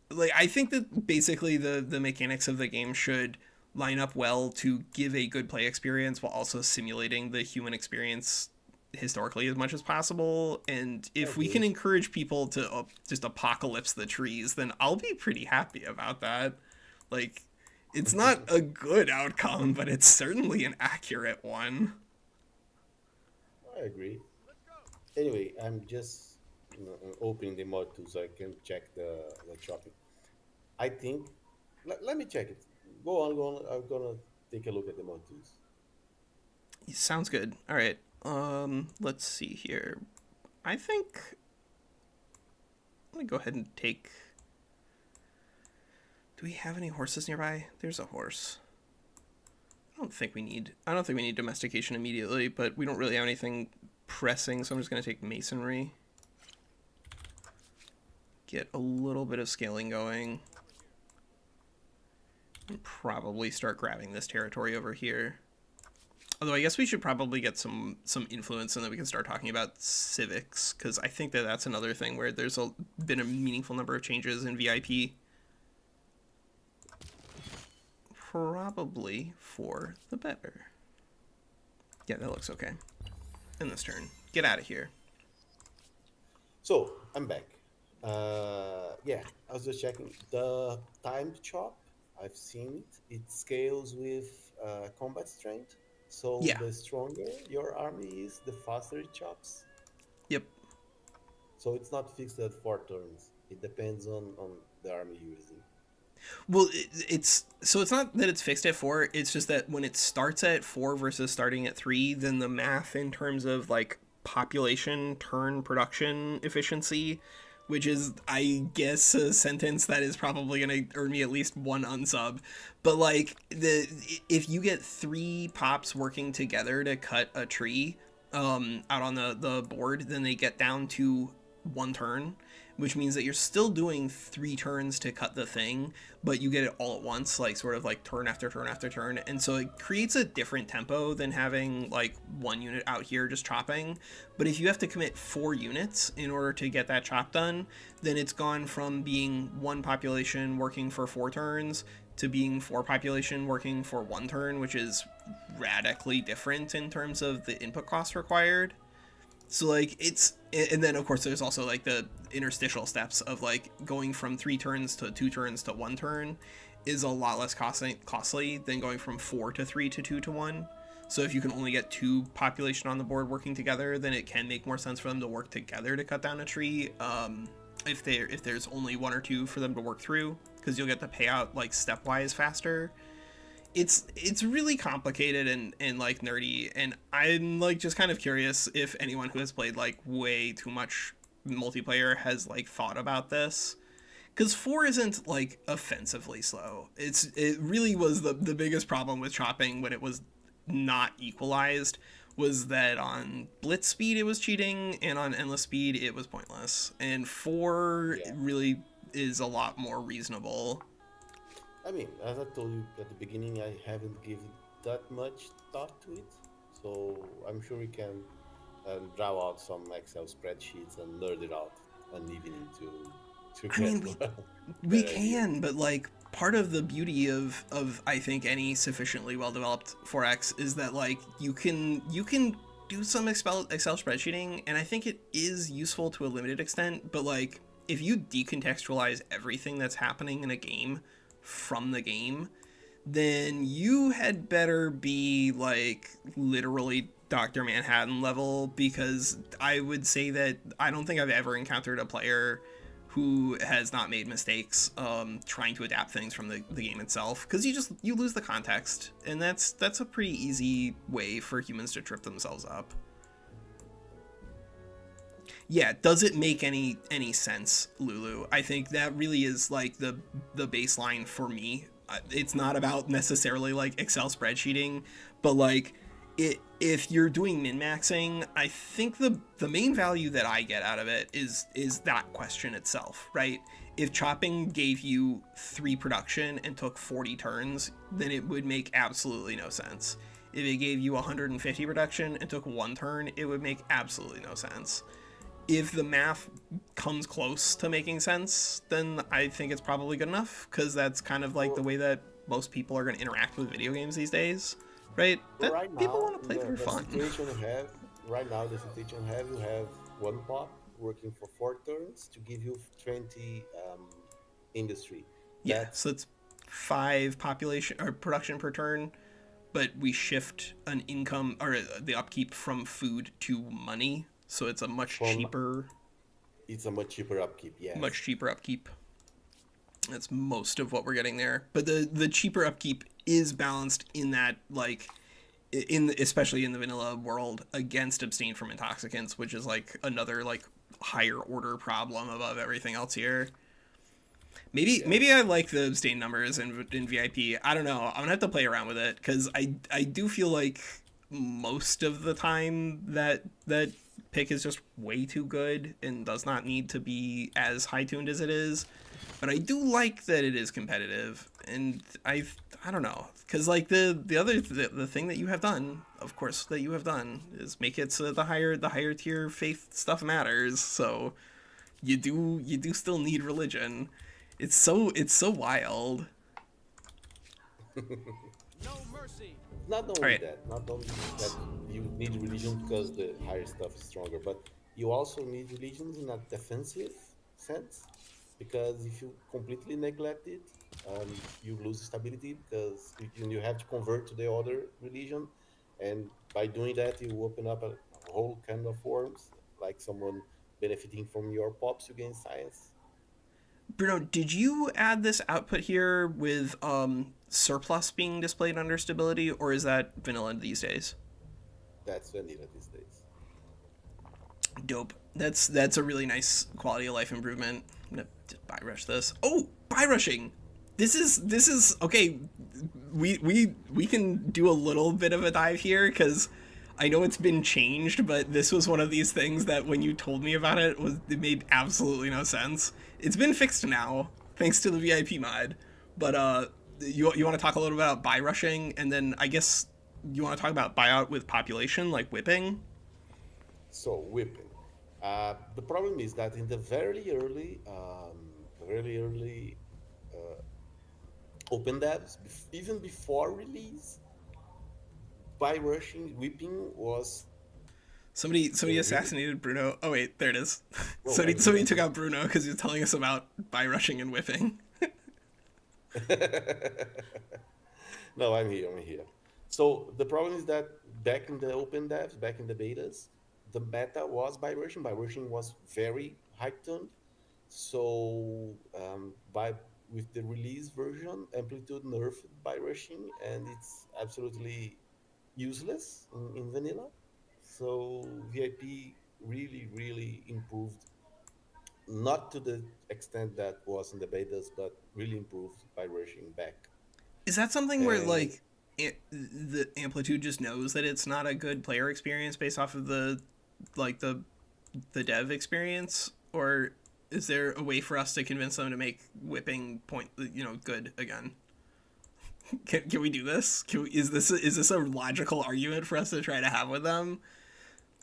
Like I think that basically the mechanics of the game should line up well to give a good play experience while also simulating the human experience historically as much as possible. And I if we can agree. encourage people to just apocalypse the trees, then I'll be pretty happy about that. Like, it's not a good outcome, but it's certainly an accurate one. I agree. Anyway, I'm just opening the mod too so I can check the shopping. I think. Let me check it. Go on, go on. I'm gonna take a look at the mod tools. Sounds good. All right. Let's see here. I think let me go ahead and take. Do we have any horses nearby? There's a horse. I don't think we need domestication immediately, but we don't really have anything pressing, so I'm just going to take masonry. Get a little bit of scaling going. And probably start grabbing this territory over here. Although I guess we should probably get some influence, and then we can start talking about civics, because I think that's another thing where there's been a meaningful number of changes in VIP. Probably for the better. Yeah, that looks okay. In this turn. Get out of here. So I'm back. Yeah, I was just checking the timed chop. I've seen it. It scales with combat strength. So Yeah. the stronger your army is, the faster it chops. Yep. So it's not fixed at 4 turns. It depends on the army you're using. Well, it's not that it's fixed at 4. It's just that when it starts at 4 versus starting at 3, then the math in terms of like population turn production efficiency, which is I guess a sentence that is probably gonna earn me at least 1 unsub. But like if you get 3 pops working together to cut a tree out on the board, then they get down to 1 turn, which means that you're still doing 3 turns to cut the thing, but you get it all at once, like sort of like turn after turn after turn. And so it creates a different tempo than having like 1 unit out here just chopping. But if you have to commit 4 units in order to get that chop done, then it's gone from being 1 population working for 4 turns to being 4 population working for 1 turn, which is radically different in terms of the input costs required. So like and then of course there's also like the interstitial steps of like going from 3 turns to 2 turns to 1 turn is a lot less costly than going from 4 to 3 to 2 to 1. So if you can only get 2 population on the board working together, then it can make more sense for them to work together to cut down a tree. If there's only 1 or 2 for them to work through, because you'll get the payout like stepwise faster. It's really complicated and like nerdy, and I'm like just kind of curious if anyone who has played like way too much multiplayer has like thought about this, because 4 isn't like offensively slow. It really was the biggest problem with chopping when it was not equalized, was that on blitz speed it was cheating and on endless speed it was pointless, and 4 really is a lot more reasonable. I mean, as I told you at the beginning, I haven't given that much thought to it, so I'm sure we can draw out some Excel spreadsheets and nerd it out an evening to I get mean, we better idea. can, but like part of the beauty of I think any sufficiently well developed 4X is that like you can do some Excel spreadsheeting, and I think it is useful to a limited extent. But like if you decontextualize everything that's happening in a game from the game, then you had better be like literally Dr. Manhattan level, because I would say that I don't think I've ever encountered a player who has not made mistakes trying to adapt things from the game itself, because you lose the context, and that's a pretty easy way for humans to trip themselves up. Yeah, does it make any sense, Lulu? I think that really is like the baseline for me. It's not about necessarily like Excel spreadsheeting, but like if you're doing min-maxing, I think the main value that I get out of it is that question itself, right? If chopping gave you 3 production and took 40 turns, then it would make absolutely no sense. If it gave you 150 production and took 1 turn, it would make absolutely no sense. If the math comes close to making sense, then I think it's probably good enough, because that's kind of like the way that most people are going to interact with video games these days, right? That Right people now, want to play for fun. situation we have, right now, the situation we have, you have 1 pop working for 4 turns to give you 20 industry. Yeah, so That's it's 5 population or production per turn, but we shift an income or the upkeep from food to money, so it's a from it's a much cheaper upkeep. much Yes. cheaper upkeep. That's most of what we're getting there. But the cheaper upkeep is balanced in that, like, especially in the vanilla world, against abstain from intoxicants, which is like another like higher order problem above everything else here. Maybe I Yes. like the abstain numbers in VIP. I don't know. I'm gonna have to play around with it, because I do feel like most of the time that pick is just way too good and does not need to be as high tuned as it is. But I do like that it is competitive, and I don't know, because like the thing that you have done, of course, that you have done is make it so the higher tier faith stuff matters. So you do still need religion. It's so wild. Not All only right. that, not only that you need religion because the higher stuff is stronger, but you also need religions in a defensive sense, because if you completely neglect it, you lose stability, because you have to convert to the other religion, and by doing that, you open up a whole kind of forms, like someone benefiting from your pops, you gain science. Bruno, did you add this output here with surplus being displayed under stability, or is that vanilla these days? That's vanilla these days. Dope. That's a really nice quality of life improvement. I'm gonna just buy rush this. Oh, buy rushing. This is okay. We can do a little bit of a dive here, because I know it's been changed, but this was one of these things that when you told me about it made absolutely no sense. It's been fixed now thanks to the VIP mod, but you want to talk a little bit about buy rushing, and then I guess you want to talk about buyout with population, like whipping. So whipping. The problem is that in the very early open devs, even before release, by rushing whipping was Somebody really. assassinated Bruno. Oh wait, there it is. Oh, Somebody took out Bruno because he was telling us about buy rushing and whipping. no, I'm here. I'm here. So the problem is that back in the open devs, back in the betas, the meta was by rushing. By rushing was very high tuned. So by with the release version, Amplitude nerfed by rushing, and it's absolutely useless in vanilla. So VIP really, really improved, not to the extent that was in the betas, but really improved by rushing back. Is that something where And like the Amplitude just knows that it's not a good player experience based off of like the dev experience, or is there a way for us to convince them to make whipping point good again? Can we do this? Is this a logical argument for us to try to have with them?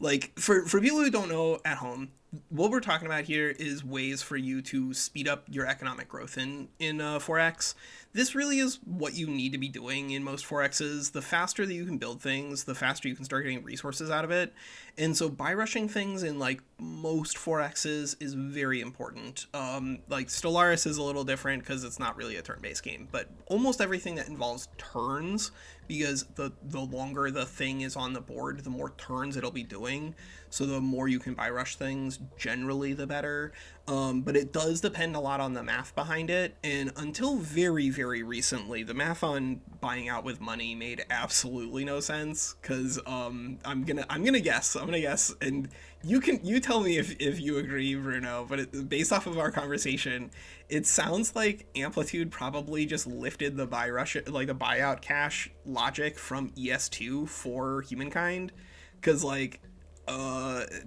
Like for people who don't know at home, what we're talking about here is ways for you to speed up your economic growth in 4x. This really is what you need to be doing in most 4x's. The faster that you can build things, the faster you can start getting resources out of it. And so buy rushing things in like most 4x's is very important. Like Stellaris is a little different because it's not really a turn-based game, but almost everything that involves turns, because the longer the thing is on the board, the more turns it'll be doing. So the more you can buy rush things, generally the better. But it does depend a lot on the math behind it. And until very, very recently, the math on buying out with money made absolutely no sense. Because I'm gonna guess, and you tell me if you agree, Bruno. But based off of our conversation, it sounds like Amplitude probably just lifted the buy rush, like the buyout cash logic from ES2 for Humankind, because like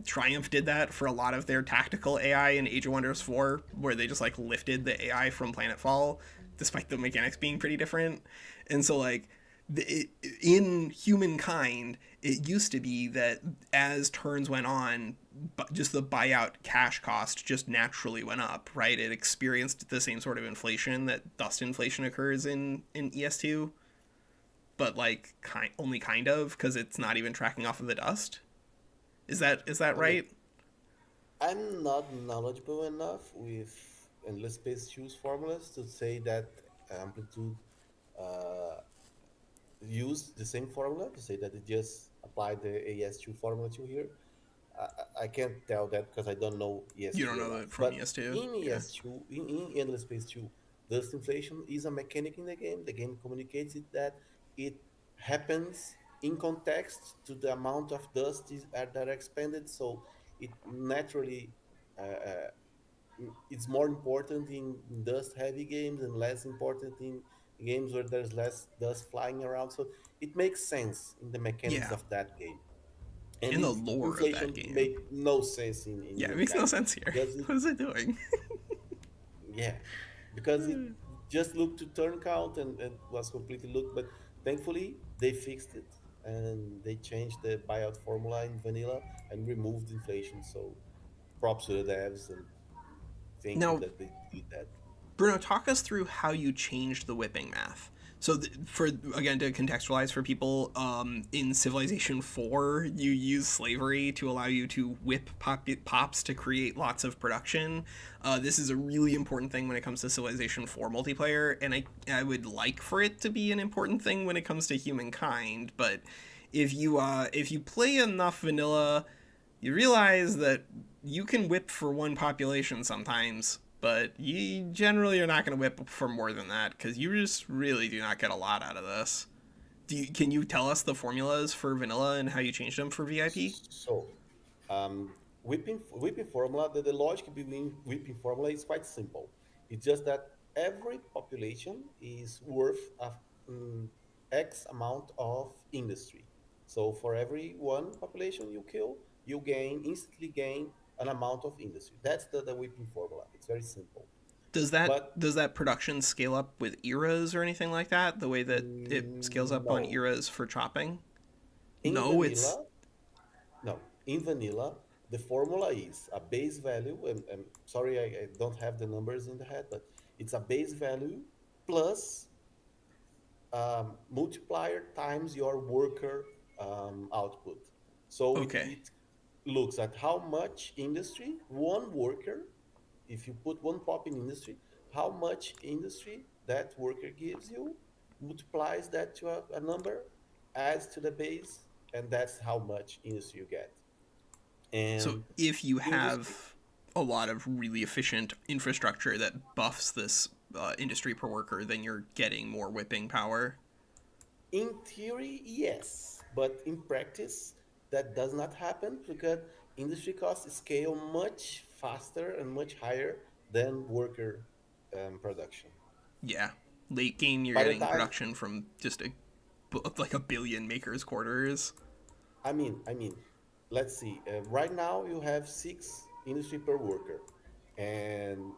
Triumph did that for a lot of their tactical AI in Age of Wonders 4, where they just like lifted the AI from Planetfall, despite the mechanics being pretty different. And so like in Humankind, it used to be that as turns went on, just the buyout cash cost just naturally went up, right? It experienced the same sort of inflation that dust inflation occurs in ES2, but like only kind of, because it's not even tracking off of the dust. Is that I mean, right? I'm not knowledgeable enough with endless space choose formulas to say that Amplitude uh, used the same formula, to say that it just applied the AS2 formula to here. I can't tell that because I don't know You ES2 don't know enough. that from But ES2. in Yeah. ES2, in Endless Space 2, dust inflation is a mechanic in the game. The game communicates it that it happens in context to the amount of dust that are expended. So it naturally uh, it's more important in dust heavy games and less important in games where there's less dust flying around. So it makes sense in the mechanics Yeah. of that game. And In the lore of that inflation game. made no sense in Yeah, it makes no Humankind sense here. because it, What is it doing? yeah, because it just looked to turn count and was completely looked. But thankfully, they fixed it and they changed the buyout formula in vanilla and removed inflation. So props to the devs and thank you Now, that they did that. Bruno, talk us through how you changed the whipping math. So, for again to contextualize for people, in Civilization 4, you use slavery to allow you to whip pops to create lots of production. This is a really important thing when it comes to Civilization 4 multiplayer, and I would like for it to be an important thing when it comes to Humankind. But if you play enough vanilla, you realize that you can whip for one population sometimes, but you generally are not going to whip for more than that because you just really do not get a lot out of this. Can you tell us the formulas for vanilla and how you changed them for VIP? So, whipping formula, the logic behind whipping formula is quite simple. It's just that every population is worth X amount of industry. So for every one population you kill, you instantly gain an amount of industry. That's the whipping formula. It's very simple. But Does that production scale up with eras or anything like that? The way that it scales up on no, eras for chopping? in No, it's vanilla, no, in vanilla, the formula is a base value, and sorry, I don't have the numbers in the head, but it's a base value plus multiplier times your worker output. So okay. it looks at how much industry one worker, if you put one pop in industry, how much industry that worker gives you, multiplies that to a number, adds to the base, and that's how much industry you get. So And if you industry, have a lot of really efficient infrastructure that buffs this industry per worker, then you're getting more whipping power. in theory, yes, but in practice, that does not happen because industry costs scale much faster and much higher than worker production. Yeah. Late game, you're By the getting time, production from just like a billion makers quarters. I mean, let's see. Right now, you have six industry per worker, and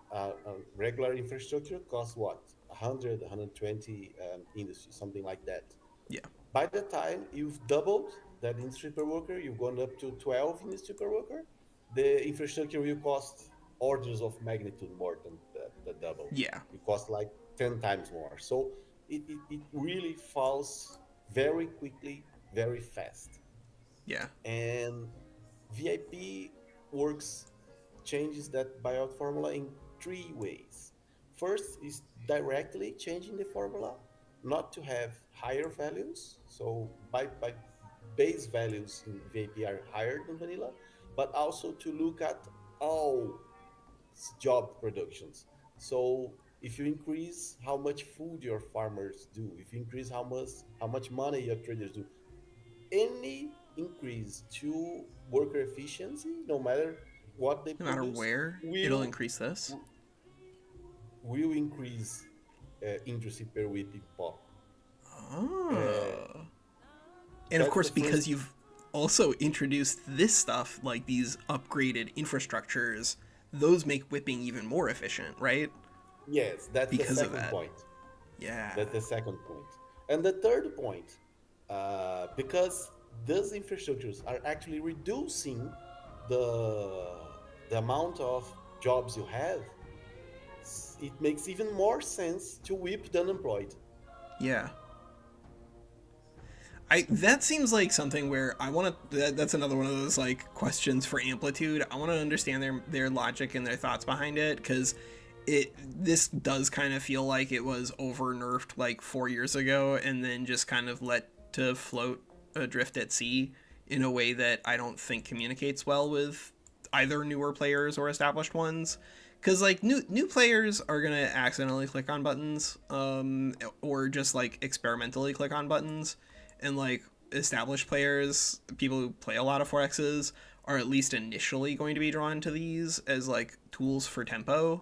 regular infrastructure costs what? 100, 120 industry, something like that. Yeah. By the time you've doubled that industry per worker, you've gone up to 12 industry per worker, the infrastructure will cost orders of magnitude more than the double. Yeah. It costs like 10 times more. So it really falls very quickly, very fast. Yeah. And VIP works changes that buyout formula in three ways. First is directly changing the formula, not to have higher values. So by base values in VIP are higher than vanilla, but also to look at all job productions. So if you increase how much food your farmers do, if you increase how much money your traders do, any increase to worker efficiency, no matter what they No matter produce, where, it'll will increase this. will increase industry per whipping pop. Uh, Oh. And of that's course, the first. because you've also introduced this stuff, like these upgraded infrastructures, those make whipping even more efficient, right? Yes, that's the Because of second that. point. Yeah. That's the second point. And the third point, because those infrastructures are actually reducing the the amount of jobs you have, it makes even more sense to whip the unemployed. Yeah. I that seems like something where I want to. That's another one of those like questions for Amplitude. I want to understand their logic and their thoughts behind it because this does kind of feel like it was over nerfed like 4 years ago and then just kind of let to float adrift at sea in a way that I don't think communicates well with either newer players or established ones. Because like new players are gonna accidentally click on buttons, or just like experimentally click on buttons, and like established players, people who play a lot of 4x's, are at least initially going to be drawn to these as like tools for tempo.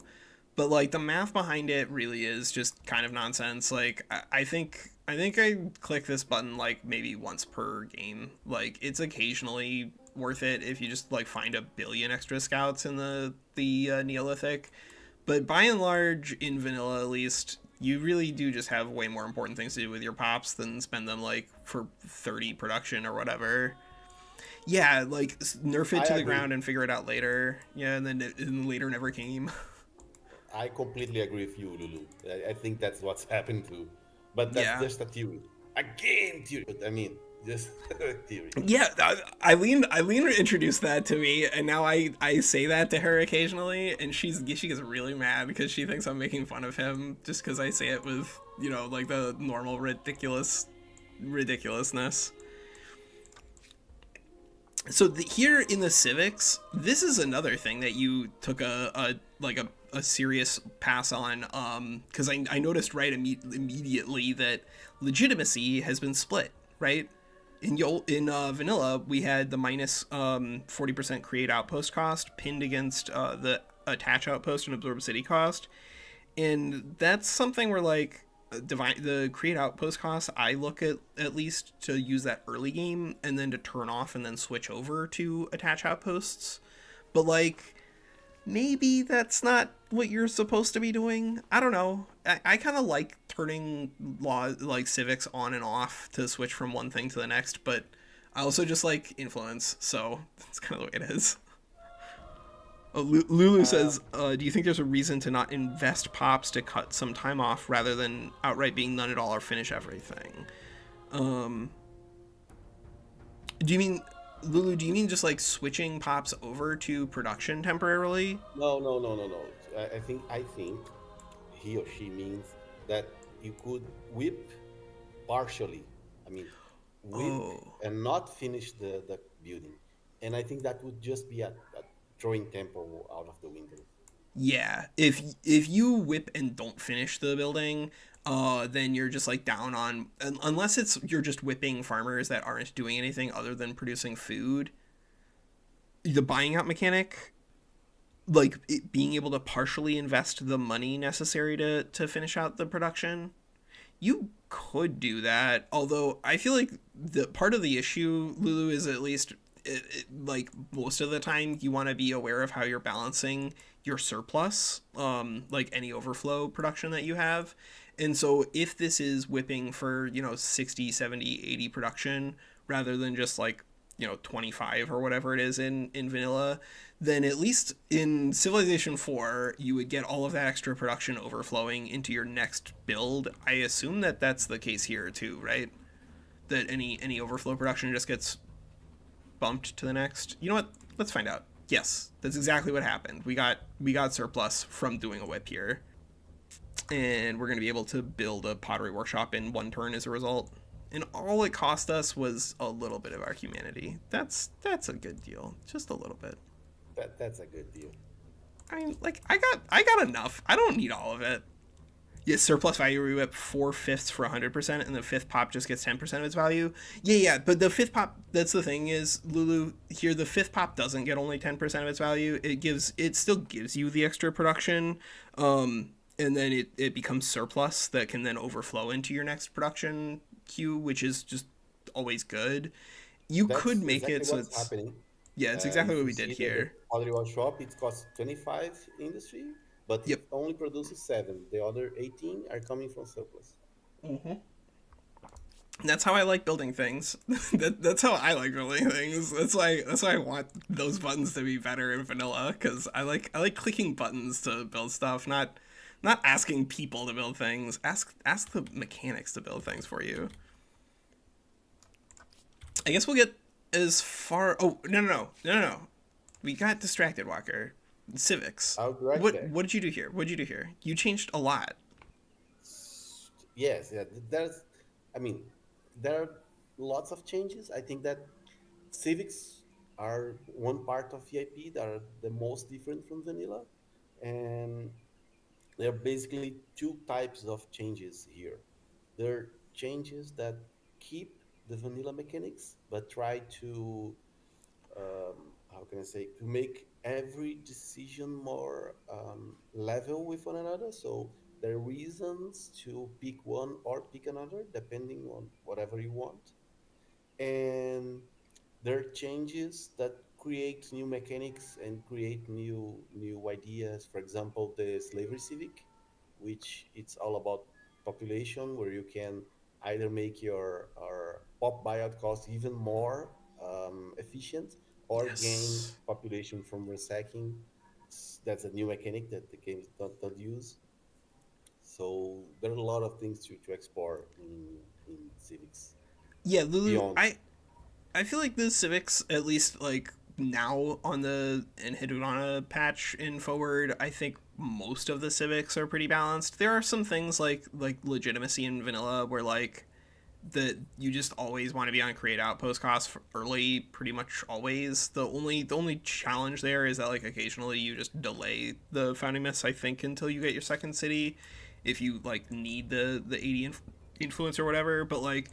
But like the math behind it really is just kind of nonsense. Like I think I click this button like maybe once per game. Like it's occasionally worth it if you just like find a billion extra scouts in the Neolithic. But by and large, in vanilla at least, you really do just have way more important things to do with your pops than spend them like for 30 production or whatever. Yeah, like nerf it I to the agree. ground and figure it out later. Yeah, and later never came. I completely agree with you, Lulu. I think that's what's happened too. But that's Yeah. just a theory. Again, theory. I mean, just a theory. Yeah, Eileen introduced that to me, and now I say that to her occasionally, and she gets really mad because she thinks I'm making fun of him just because I say it with like the normal ridiculousness. So here in the civics, this is another thing that you took a serious pass on, because I noticed immediately that legitimacy has been split, right? In vanilla, we had the minus 40% create outpost cost pinned against the attach outpost and absorb city cost, and that's something where like the create outpost cost I look at least to use that early game and then to turn off and then switch over to attach outposts. But like maybe that's not what you're supposed to be doing. I don't know. I kind of like turning law like civics on and off to switch from one thing to the next, but I also just like influence, so that's kind of the way it is. Lulu Uh, says, "Do you think there's a reason to not invest pops to cut some time off rather than outright being none at all or finish everything?" Um, do you mean Lulu? Do you mean just like switching pops over to production temporarily? no, no, no, no, no. I think he or she means that you could whip partially. I mean, whip Oh. and not finish the building. And I think that would just be a throwing tempo out of the window. Yeah, if you whip and don't finish the building, then you're just like down on unless it's you're just whipping farmers that aren't doing anything other than producing food. The buying out mechanic, like it, being able to partially invest the money necessary to finish out the production, you could do that. Although I feel like the part of the issue, Lulu, is at least like most of the time you want to be aware of how you're balancing your surplus, like any overflow production that you have. And so if this is whipping for, 60, 70, 80 production rather than just like, 25 or whatever it is in vanilla, then at least in Civilization 4, you would get all of that extra production overflowing into your next build. I assume that that's the case here too, right? That any overflow production just gets bumped to the next. You know what? Let's find out. Yes, that's exactly what happened. We got surplus from doing a whip here, and we're going to be able to build a pottery workshop in one turn as a result. And all it cost us was a little bit of our humanity. That's a good deal, just a little bit. That's a good deal. I mean, like I got enough. I don't need all of it. Yeah, surplus value rewhip 4/5 for 100%, and the fifth pop just gets 10% of its value. Yeah, yeah, but the fifth pop, that's the thing is, Lulu, here the fifth pop doesn't get only 10% of its value. It still gives you the extra production, and then it becomes surplus that can then overflow into your next production queue, which is just always good. You could That's make it exactly so what's it's, happening. yeah, it's exactly If what you we did see the here. pottery workshop, it costs 25 industry, but it Yep. only produces 7. The other 18 are coming from surplus. That's how I like building things. That's how I like building things. That's why I want those buttons to be better in vanilla because I like clicking buttons to build stuff, not asking people to build things. Ask the mechanics to build things for you. I guess we'll get as far. Oh, no. We got distracted, Walker. Civics. I'll be right What there. what did you do here? What did you do here? You changed a lot. Yes, yeah, I mean, there are lots of changes. I think that civics are one part of VIP that are the most different from vanilla. And there are basically two types of changes here. There are changes that keep the vanilla mechanics, but try to how can I say, to make every decision more level with one another. So there are reasons to pick one or pick another depending on whatever you want. And there are changes that create new mechanics and create new ideas. For example, the slavery civic, which it's all about population, where you can either make your pop buyout cost even more efficient or gain Yes. population from resacking. That's a new mechanic that the games don't use. So there are a lot of things to explore in civics Yeah, Lulu. beyond. I feel like the Civics, at least like now on the Enhidrona patch in forward, I think most of the Civics are pretty balanced. There are some things like legitimacy in vanilla where like that you just always want to be on create outpost costs early, pretty much always. The only challenge there is that like occasionally you just delay the founding myths, I think, until you get your second city, if you like need the 80 influence or whatever. But like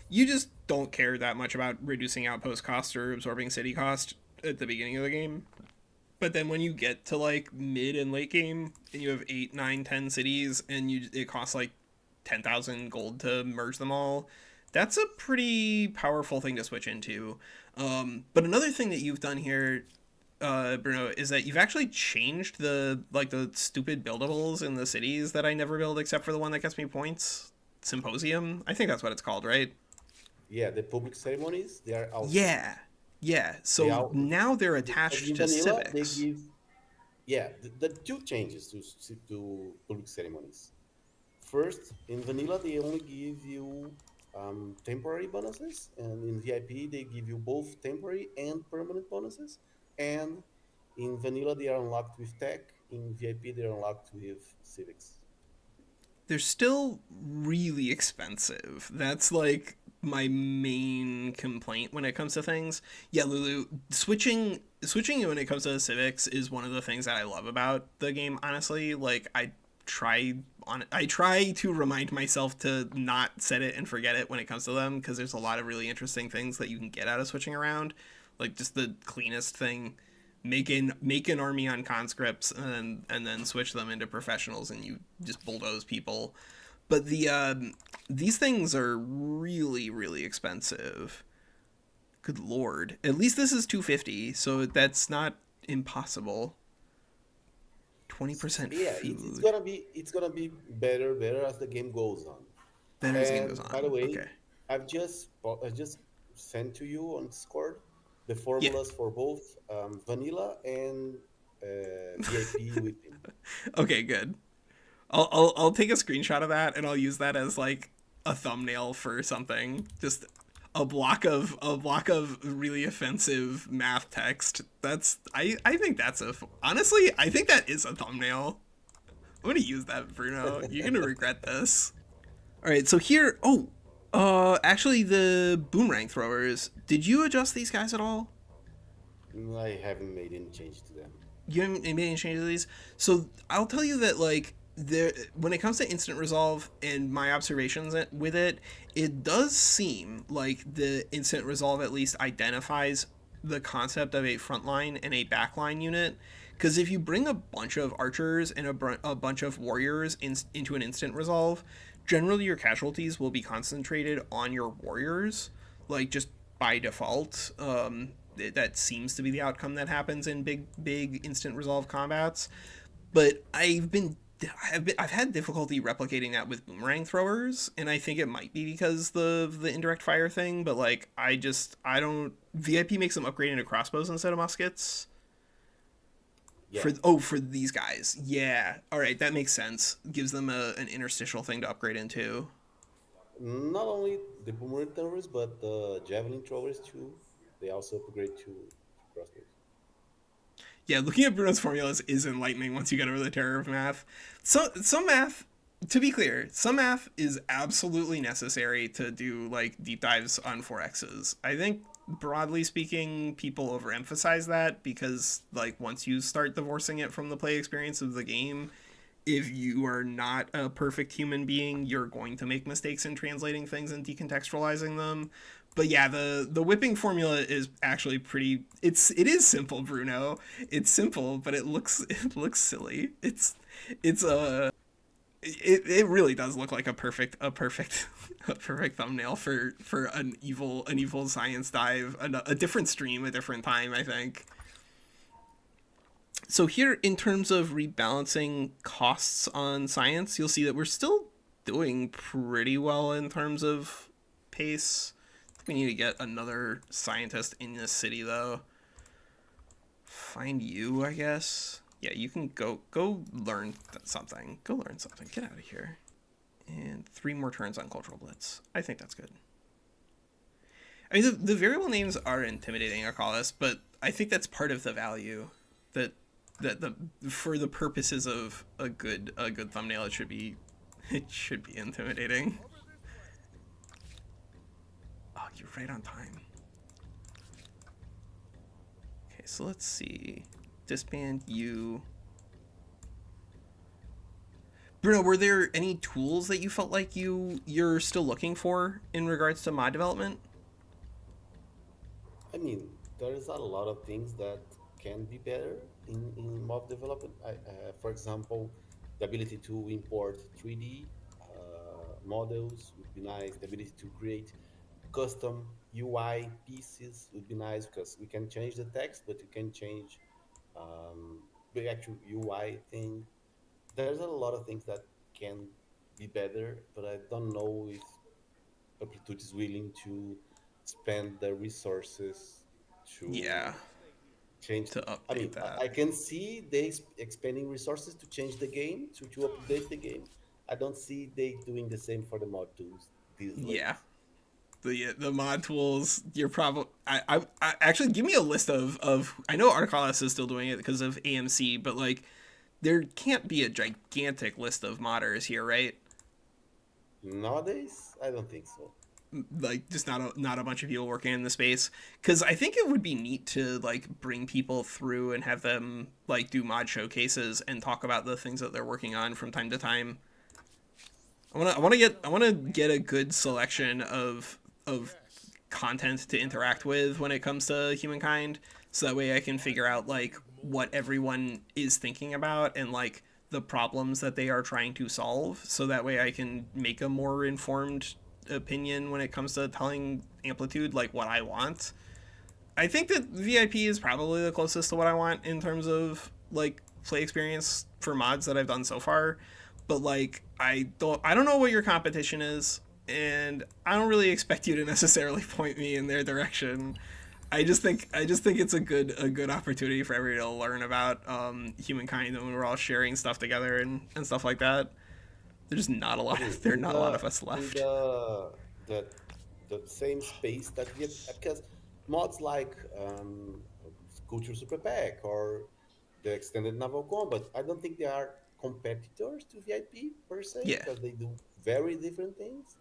you just don't care that much about reducing outpost cost or absorbing city cost at the beginning of the game. But then when you get to like mid and late game and you have 8, 9, 10 cities and it costs like 10,000 gold to merge them all, that's a pretty powerful thing to switch into. But another thing that you've done here, Bruno, is that you've actually changed the stupid buildables in the cities that I never build except for the one that gets me points. Symposium, I think that's what it's called, right? Yeah, the public ceremonies, they are awesome. Yeah, yeah. They So are now they're because attached in to vanilla they civics. give, yeah, the two changes to public ceremonies. First, in vanilla they only give you temporary bonuses, and in VIP they give you both temporary and permanent bonuses. And in vanilla they are unlocked with tech. In VIP they are unlocked with civics. They're still really expensive. That's like my main complaint when it comes to things. Yeah, Lulu, switching when it comes to civics is one of the things that I love about the game. Honestly, like I try to remind myself to not set it and forget it when it comes to them because there's a lot of really interesting things that you can get out of switching around. Like just the cleanest thing, make an army on conscripts and then switch them into professionals and you just bulldoze people. But these things are really really expensive. Good lord. At least this is 250, so that's not impossible. 20% Yeah, it's food. gonna be better as the game goes on. Better as the game goes And by the on. way, Okay. I just sent to you on Discord the Yeah. formulas for both vanilla and VIP whipping. Okay, good. I'll take a screenshot of that and I'll use that as like a thumbnail for something. Just a block of really offensive math text. I think that's a honestly I think that is a thumbnail. I'm gonna use that, Bruno. You're gonna regret this. All right, so here. Oh, actually, the boomerang throwers. Did you adjust these guys at all? I haven't made any change to them. You haven't made any changes to these. So I'll tell you that like there, when it comes to instant resolve and my observations with it, it does seem like the instant resolve at least identifies the concept of a frontline and a backline unit. Because if you bring a bunch of archers and a bunch of warriors into an instant resolve, generally your casualties will be concentrated on your warriors, like just by default. That seems to be the outcome that happens in big instant resolve combats. But I've had difficulty replicating that with boomerang throwers, and I think it might be because the indirect fire thing. But like I don't VIP makes them upgrade into crossbows instead of muskets. Yeah, For these guys, yeah, all right, that makes sense. Gives them an interstitial thing to upgrade into. not only the boomerang throwers, but the javelin throwers too. They also upgrade to crossbows. Yeah, looking at Bruno's formulas is enlightening once you get over the terror of math. Some math, to be clear, some math is absolutely necessary to do like deep dives on 4x's. I think broadly speaking, people overemphasize that because like once you start divorcing it from the play experience of the game, if you are not a perfect human being, you're going to make mistakes in translating things and decontextualizing them. But yeah, the whipping formula is actually pretty. It is simple, Bruno. It's simple, but it looks silly. It's a it really does look like a perfect a perfect thumbnail for an evil science dive, a different stream, a different time. I think. So here, in terms of rebalancing costs on science, you'll see that we're still doing pretty well in terms of pace. We need to get another scientist in this city, though. Find you, I guess. Yeah, you can go learn something. Go learn something. Get out of here. And 3 more turns on Cultural Blitz. I think that's good. I mean, the variable names are intimidating, I call this, but I think that's part of the value that the for the purposes of a good thumbnail, it should be intimidating. Oh, you're right on time. Okay, so let's see. Disband you. Bruno, were there any tools that you felt like you're still looking for in regards to mod development? I mean, there is a lot of things that can be better in mob development. For example, the ability to import 3D models would be nice. The ability to create custom UI pieces would be nice because we can change the text, but you can change the actual UI thing. There's a lot of things that can be better, but I don't know if Amplitude is willing to spend the resources to Yeah, change. to I update mean, that. I can see they expending resources to change the game, to update the game. I don't see they doing the same for the mod tools these late. Yeah, the mod tools. You're probably I actually give me a list of I know Arcalis is still doing it because of AMC, but like there can't be a gigantic list of modders here, right? Nowadays, I don't think so. like just not a bunch of people working in the space, because I think it would be neat to like bring people through and have them like do mod showcases and talk about the things that they're working on from time to time. I want to get a good selection of content to interact with when it comes to Humankind, so that way I can figure out like what everyone is thinking about and like the problems that they are trying to solve, so that way I can make a more informed opinion when it comes to telling Amplitude like what I want. I think that VIP is probably the closest to what I want in terms of like play experience for mods that I've done so far. But like I don't know what your competition is, and I don't really expect you to necessarily point me in their direction. I just think it's a good opportunity for everybody to learn about humankind, and we're all sharing stuff together and stuff like that. There's not a lot Okay, of there are not a lot of us in left. the the same space that we have, because mods like Culture Super Pack or the extended naval combat, I don't think they are competitors to VIP per se, Yeah. because they do very different things.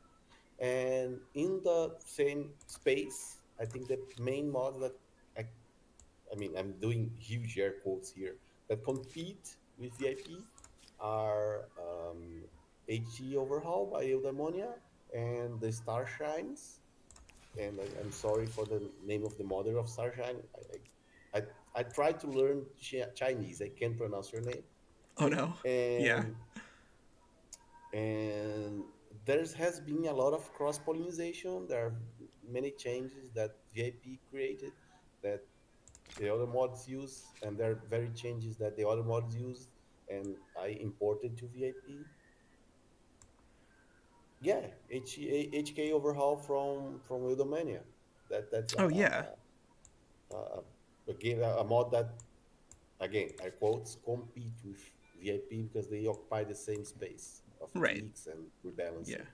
And in the same space, I think the main mods that I, I mean, I'm doing huge air quotes here, that compete with VIP are HG Overhaul by Eudaimonia and the Star Shines. And I'm sorry for the name of the mother of Starshine. I tried to learn Chinese. I can't pronounce her name. Oh no. Yeah. And and there has been a lot of cross pollination. There are many changes that VIP created that the other mods use, and there are very changes that the other mods use, and I imported to VIP. Yeah, HK overhaul from Wildomania. That's Oh yeah. a, again a mod that, again, I quotes, compete with VIP because they occupy the same space of Right. tweaks and Yeah. rebalancing.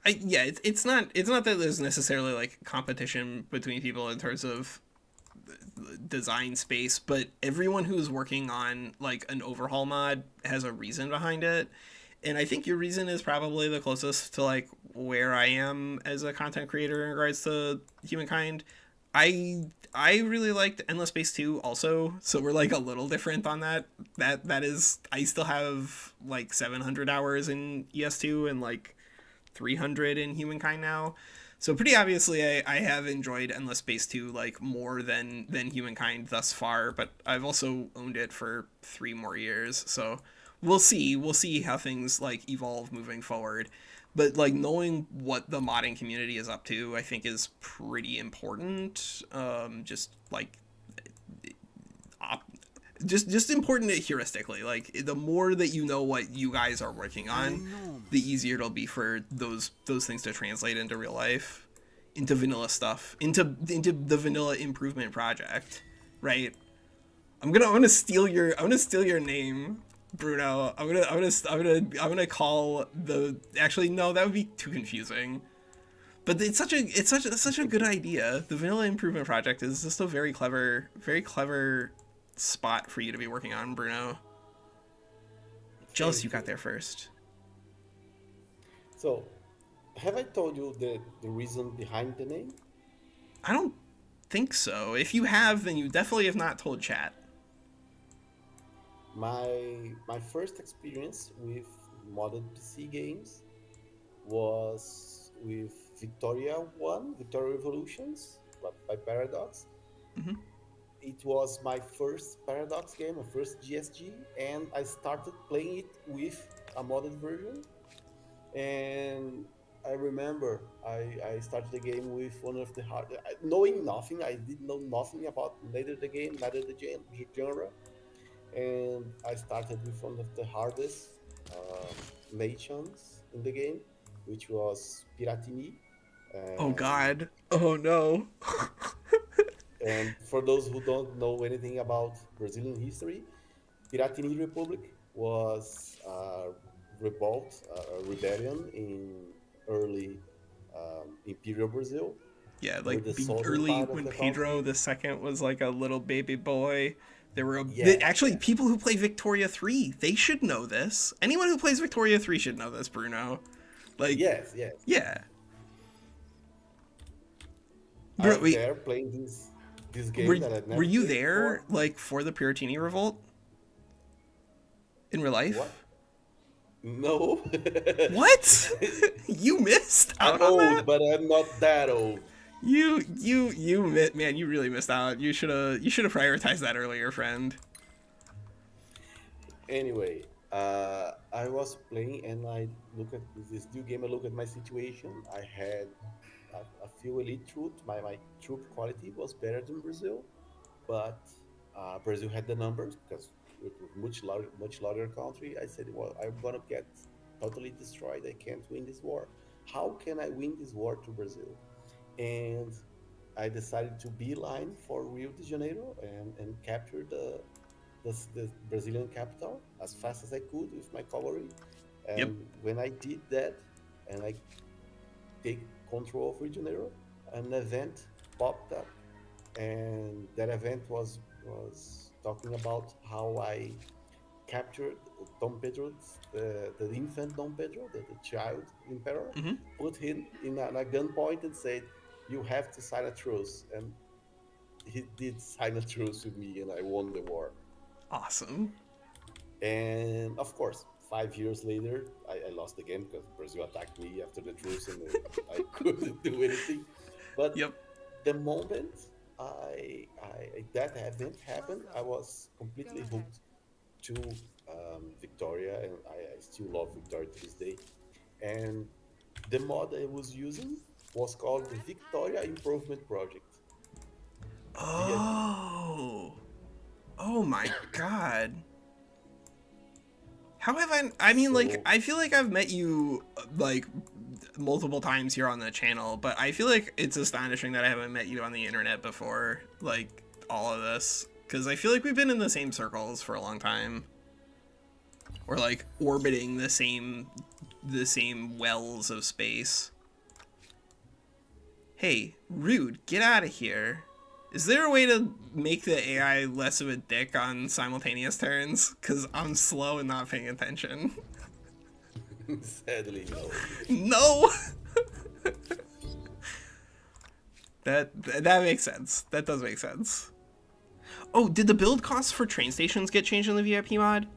Yeah, it's not that there's necessarily like competition between people in terms of design space, but everyone who's working on like an overhaul mod has a reason behind it. And I think your reason is probably the closest to like where I am as a content creator in regards to humankind. I really liked Endless Space 2 also, so we're like a little different on that. That is, I still have like 700 hours in ES2 and like 300 in Humankind now. So pretty obviously, I have enjoyed Endless Space 2 like more than Humankind thus far, but I've also owned it for 3 more years. So we'll see how things like evolve moving forward. But like knowing what the modding community is up to, I think is pretty important. Just like op- just important heuristically. Like the more that you know what you guys are working on, the easier it'll be for those things to translate into real life, into vanilla stuff, into the vanilla improvement project, right? I'm gonna steal your name, Bruno. I'm gonna call the, actually no, that would be too confusing. But it's such a good idea. The vanilla improvement project is just a very clever spot for you to be working on, Bruno. Jealous Thank you got you. there first. So, have I told you the reason behind the name? I don't think so. If you have, then you definitely have not told chat. My first experience with modded PC games was with Victoria 1, Victoria Revolutions, by Paradox. Hmm. It was my first Paradox game, my first GSG, and I started playing it with a modded version. And I remember I started the game with one of the hard, knowing nothing. I didn't know nothing about neither the game, neither the genre, and I started with one of the hardest nations in the game, which was Piratini. Oh And God. Oh no. and for those who don't know anything about Brazilian history, Piratini Republic was a revolt, a rebellion in early Imperial Brazil, Yeah, with like the be southern early part of when the Pedro country. the Second was like a little baby boy. There were Yeah, actually yeah. people who play Victoria 3. They should know this. Anyone who plays Victoria 3 should know this, Bruno. Like, Yes, yes. yeah. Bro, I'm wait, there playing this were game that I'd were never you played there before. like for the Puritini revolt in real life? What? No. What? You missed I'm out on that? old, but I'm not that old. Man, you really missed out. You should have prioritized that earlier, friend. Anyway, I was playing and I look at this new game. I look at my situation. I had a few elite troops. My troop quality was better than Brazil, but Brazil had the numbers because it was much larger country. I said, well, I'm gonna get totally destroyed. I can't win this war. How can I win this war to Brazil? And I decided to beeline for Rio de Janeiro and capture the Brazilian capital as fast as I could with my cavalry. Yep. And when I did that, and I take control of Rio de Janeiro, an event popped up, and that event was talking about how I captured Dom Pedro, the infant Dom Pedro, the child emperor, Mm-hmm. put him in a gunpoint and said, "You have to sign a truce." And he did sign a truce with me, and I won the war. Awesome. And of course, 5 years later, I lost the game because Brazil attacked me after the truce, and I couldn't do anything. But Yep. the moment that event happened, I was completely hooked to Victoria, and I still love Victoria to this day. And the mod I was using was called the Victoria Improvement Project, VIP. Oh. Oh my god. How have I mean, like, So I feel like I've met you, like, multiple times here on the channel, but I feel like it's astonishing that I haven't met you on the internet before, like, all of this. Because I feel like we've been in the same circles for a long time. Or, like, orbiting the same wells of space. Hey, Rude, get out of here. Is there a way to make the AI less of a dick on simultaneous turns? Because I'm slow and not paying attention. sadly, no. No! That makes sense. That does make sense. Oh, did the build costs for train stations get changed in the VIP mod?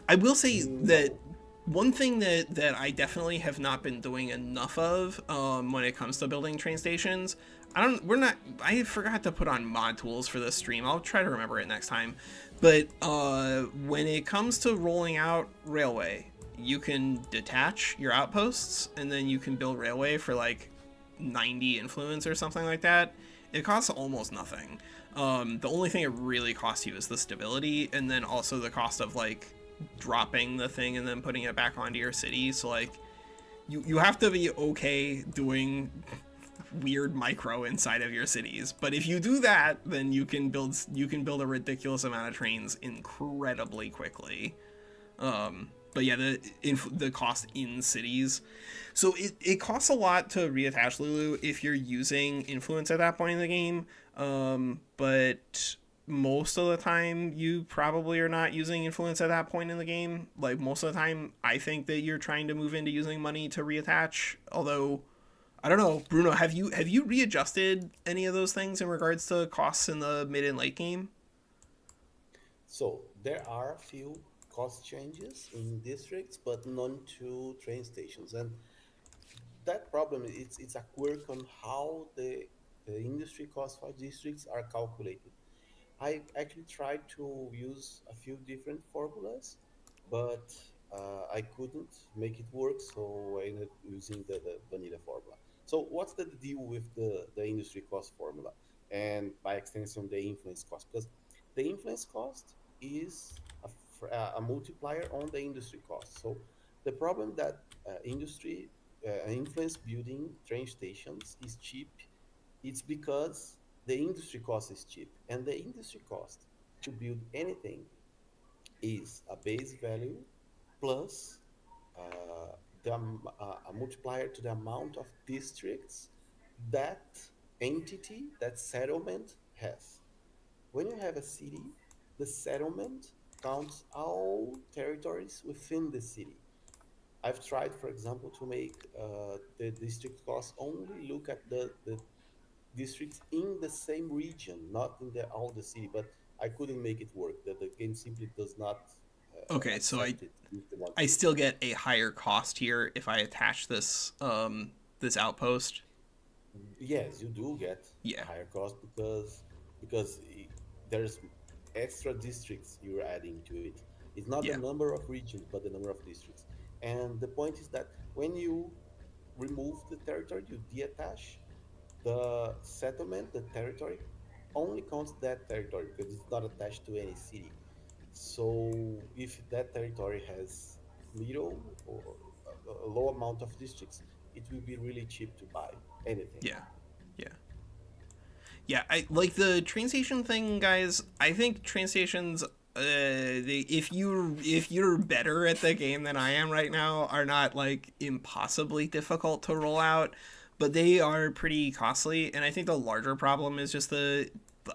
I will say that No. one thing that I definitely have not been doing enough of when it comes to building train stations. I forgot to put on mod tools for this stream. I'll try to remember it next time. But when it comes to rolling out railway, you can detach your outposts and then you can build railway for like 90 influence or something like that. It costs almost nothing. The only thing it really costs you is the stability, and then also the cost of like dropping the thing and then putting it back onto your city. So like you have to be okay doing weird micro inside of your cities. But if you do that, then you can build a ridiculous amount of trains incredibly quickly. But yeah, the cost in cities. So it costs a lot to reattach Lulu if you're using influence at that point in the game. But most of the time you probably are not using influence at that point in the game. Like most of the time, I think that you're trying to move into using money to reattach. Although I don't know, Bruno, have you readjusted any of those things in regards to costs in the mid and late game? So there are a few cost changes in districts, but none to train stations. And that problem, it's a quirk on how the industry costs for districts are calculated. I actually tried to use a few different formulas, but I couldn't make it work, so I ended up using the vanilla formula. So what's the deal with the industry cost formula, and by extension the influence cost? Because the influence cost is a multiplier on the industry cost. So the problem that industry influence building train stations is cheap, it's because the industry cost is cheap, and the industry cost to build anything is a base value plus a multiplier to the amount of districts that entity, that settlement has. When you have a city, the settlement counts all territories within the city. I've tried, for example, to make the district cost only look at the districts in the same region, not in all the city. But I couldn't make it work. That the game simply does not Okay, so I accept it if you want I to. still get a higher cost here if I attach this outpost. Yes, you do get a Yeah. higher cost because there's extra districts you're adding to it. It's not the Yeah. number of regions, but the number of districts. And the point is that when you remove the territory, you deattach the settlement, the territory only counts that territory because it's not attached to any city. So if that territory has little or a low amount of districts, it will be really cheap to buy anything. Yeah. Yeah. Yeah, I like the train station thing, guys. I think train stations, if you're better at the game than I am right now, are not like impossibly difficult to roll out, but they are pretty costly. And I think the larger problem is just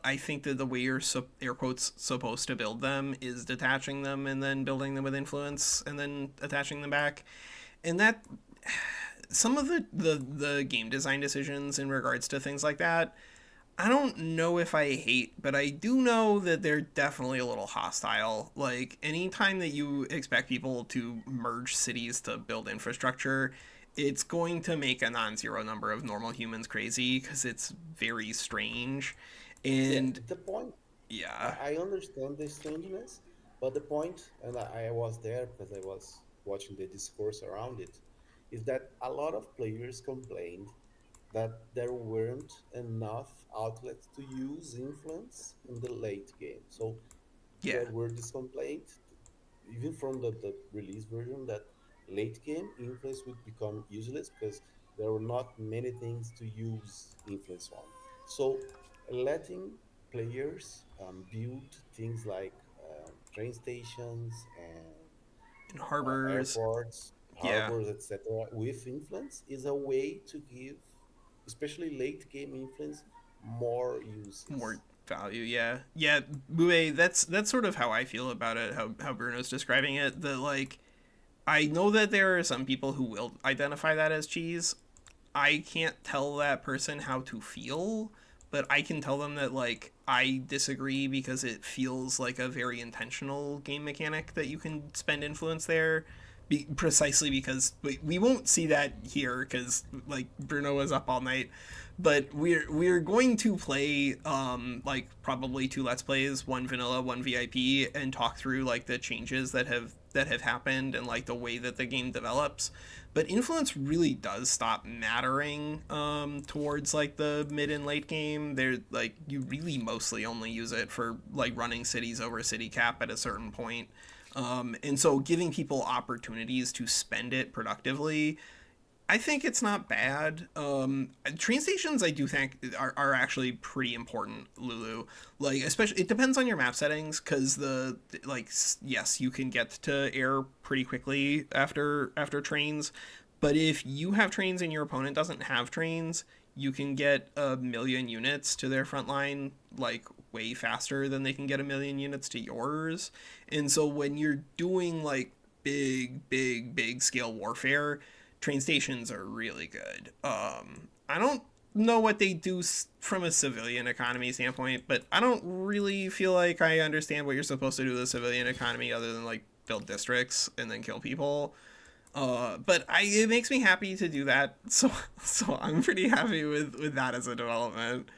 I think that the way you're air quotes supposed to build them is detaching them and then building them with influence and then attaching them back, and that some of the game design decisions in regards to things like that I don't know if I hate, but I do know that they're definitely a little hostile. Like, anytime that you expect people to merge cities to build infrastructure, it's going to make a non zero number of normal humans crazy because it's very strange. Yeah, And the point, yeah, I understand the strangeness, but the point, and I was there because I was watching the discourse around it, is that a lot of players complained that there weren't enough outlets to use influence in the late game. So yeah, there were this complaint, even from the release version, that late game influence would become useless because there were not many things to use influence on. So letting players build things like train stations and and harbors, airports, yeah, harbors, etc., with influence is a way to give, especially late game influence, more more uses. value, yeah. Yeah, Bue, that's sort of how I feel about it, how Bruno's describing it. That like I know that there are some people who will identify that as cheese. I can't tell that person how to feel, but I can tell them that like I disagree because it feels like a very intentional game mechanic that you can spend influence there. Precisely because we won't see that here because like Bruno was up all night, but we're going to play like probably two let's plays, one vanilla, one VIP, and talk through like the changes that have happened and like the way that the game develops. But influence really does stop mattering towards like the mid and late game. There like you really mostly only use it for like running cities over city cap at a certain point. And so giving people opportunities to spend it productively, I think it's not bad. Train stations, I do think, are actually pretty important, Lulu. Like, especially, it depends on your map settings, because like, yes, you can get to air pretty quickly after trains, but if you have trains and your opponent doesn't have trains, you can get a million units to their front line, like, way faster than they can get a million units to yours. And so when you're doing, like, big scale warfare, train stations are really good. I don't know what they do from a civilian economy standpoint, but I don't really feel like I understand what you're supposed to do with a civilian economy other than like build districts and then kill people. But it makes me happy to do that, so I'm pretty happy with that as a development.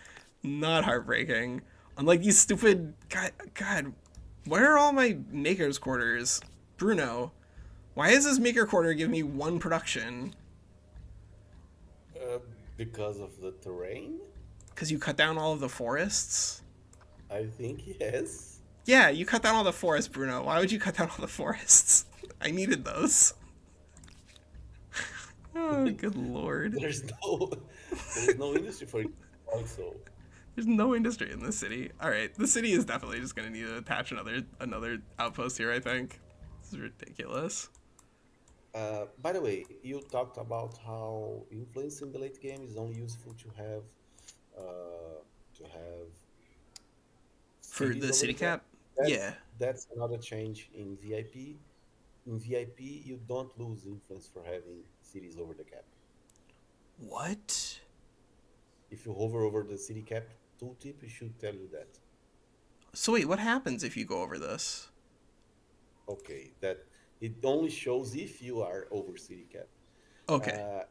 Not heartbreaking. Unlike these stupid God, where are all my makers quarters, Bruno? Why does this maker quarter give me one production? Uh, because of the terrain, Because you cut down all of the forests? I think yes. Yeah, you cut down all the forests, Bruno. Why would you cut down all the forests? I needed those. Oh, good lord. there's no there's no industry for it also. There's no industry in this city. All right, the city is definitely just gonna need to attach another outpost here. I think this is ridiculous. By the way, you talked about how influence in the late game is only useful to have For cities the over city the cap. cap, That's yeah. that's another change in VIP. In VIP, you don't lose influence for having cities over the cap. What? If you hover over the city cap tooltip, it should tell you that. So wait, what happens if you go over this? Okay, that it only shows if you are over city cap. Okay.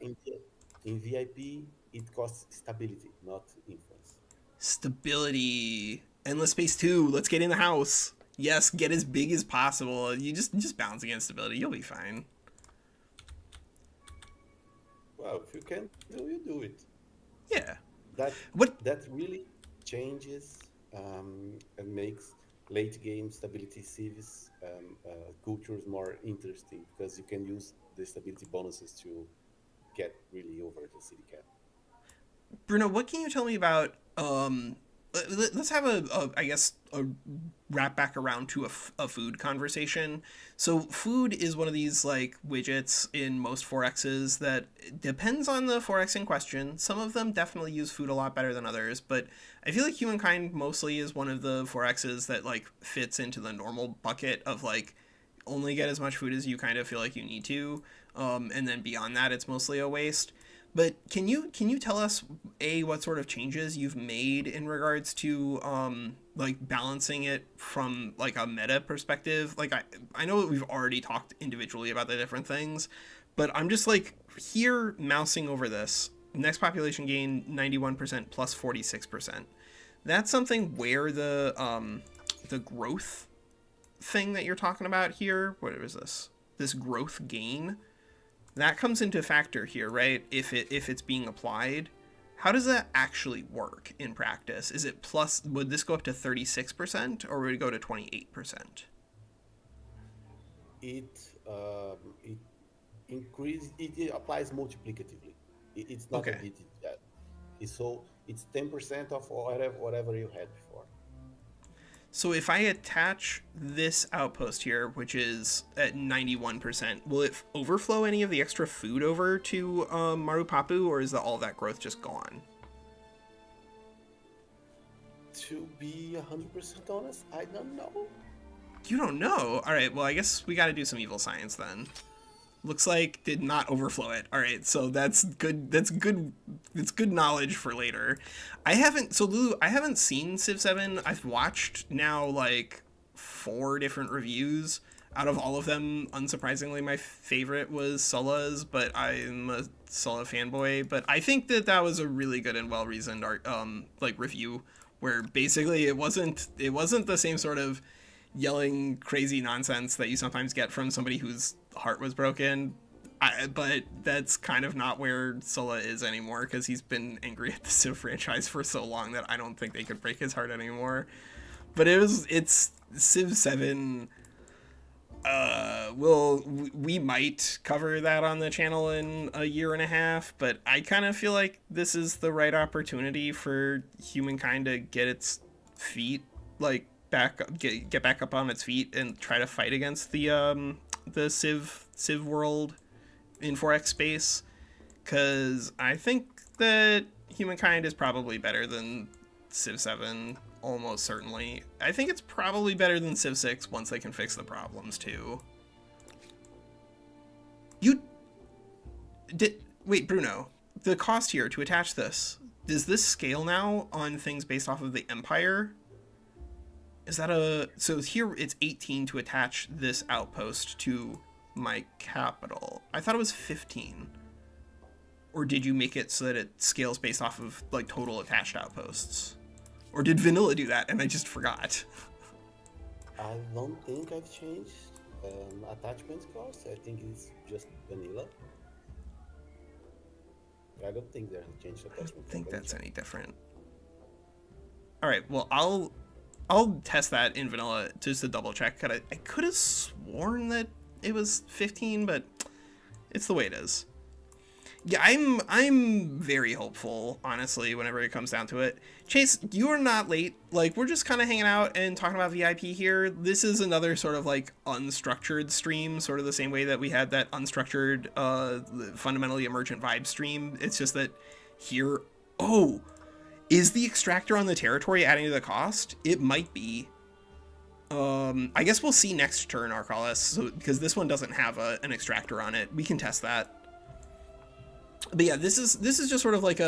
In VIP, it costs stability, not influence. Stability. Endless Space 2. Let's get in the house. Yes, get as big as possible. You just bounce against stability. You'll be fine. Well, if you can do, you do it. Yeah. That What? that really changes and makes late game stability civis cultures more interesting because you can use the stability bonuses to get really over the city cap. Bruno, what can you tell me about let's have I guess a wrap back around to a food conversation. So food is one of these like widgets in most 4x's that depends on the 4x in question. Some of them definitely use food a lot better than others, but I feel like Humankind mostly is one of the 4x's that like fits into the normal bucket of like only get as much food as you kind of feel like you need to, and then beyond that it's mostly a waste. But can you tell us what sort of changes you've made in regards to like balancing it from like a meta perspective? Like I know that we've already talked individually about the different things, but I'm just like here mousing over this. Next population gain 91% plus 46%. That's something where the growth thing that you're talking about here, what is this? This growth gain that comes into factor here, right? If it's being applied, how does that actually work in practice? Is it plus? Would this go up to 36% or would it go to 28%? It increase it applies multiplicatively. It's not a Okay. bit yet. It's 10% of whatever you had before. So if I attach this outpost here, which is at 91%, will it overflow any of the extra food over to Marupapu, or is all that growth just gone? To be 100% honest, I don't know. You don't know. All right. Well, I guess we got to do some evil science then. Looks like did not overflow it. All right, so that's good. That's good. It's good knowledge for later. I haven't. So Lulu, I haven't seen Civ 7. I've watched now like 4 different reviews. Out of all of them, unsurprisingly, my favorite was Sulla's, but I'm a Sulla fanboy. But I think that that was a really good and well reasoned art like review, where basically it wasn't the same sort of yelling crazy nonsense that you sometimes get from somebody whose heart was broken. But that's kind of not where Sulla is anymore because he's been angry at the Civ franchise for so long that I don't think they could break his heart anymore. But it's Civ 7. We might cover that on the channel in a year and a half, but I kind of feel like this is the right opportunity for Humankind to get its feet like get back up on its feet and try to fight against the Civ world in 4X space, because I think that Humankind is probably better than Civ 7, almost certainly. I think it's probably better than Civ 6 once they can fix the problems too. You did wait, Bruno. The cost here to attach this, does this scale now on things based off of the Empire? Is that so here it's 18 to attach this outpost to my capital. I thought it was 15. Or did you make it so that it scales based off of like total attached outposts? Or did vanilla do that and I just forgot? I don't think I've changed attachment cost. I think it's just vanilla. I don't think there's a change I attachment don't think cost. that's any different. All right, well I'll test that in vanilla just to double check. I could have sworn that it was 15, but it's the way it is. Yeah, I'm very hopeful, honestly, whenever it comes down to it. Chase, you are not late. Like, we're just kind of hanging out and talking about VIP here. This is another sort of like unstructured stream, sort of the same way that we had that unstructured, fundamentally emergent vibe stream. It's just that here, oh, is the extractor on the territory adding to the cost? It might be. I guess we'll see next turn, Arcalis, so, because this one doesn't have an extractor on it. We can test that. But yeah, this is just sort of like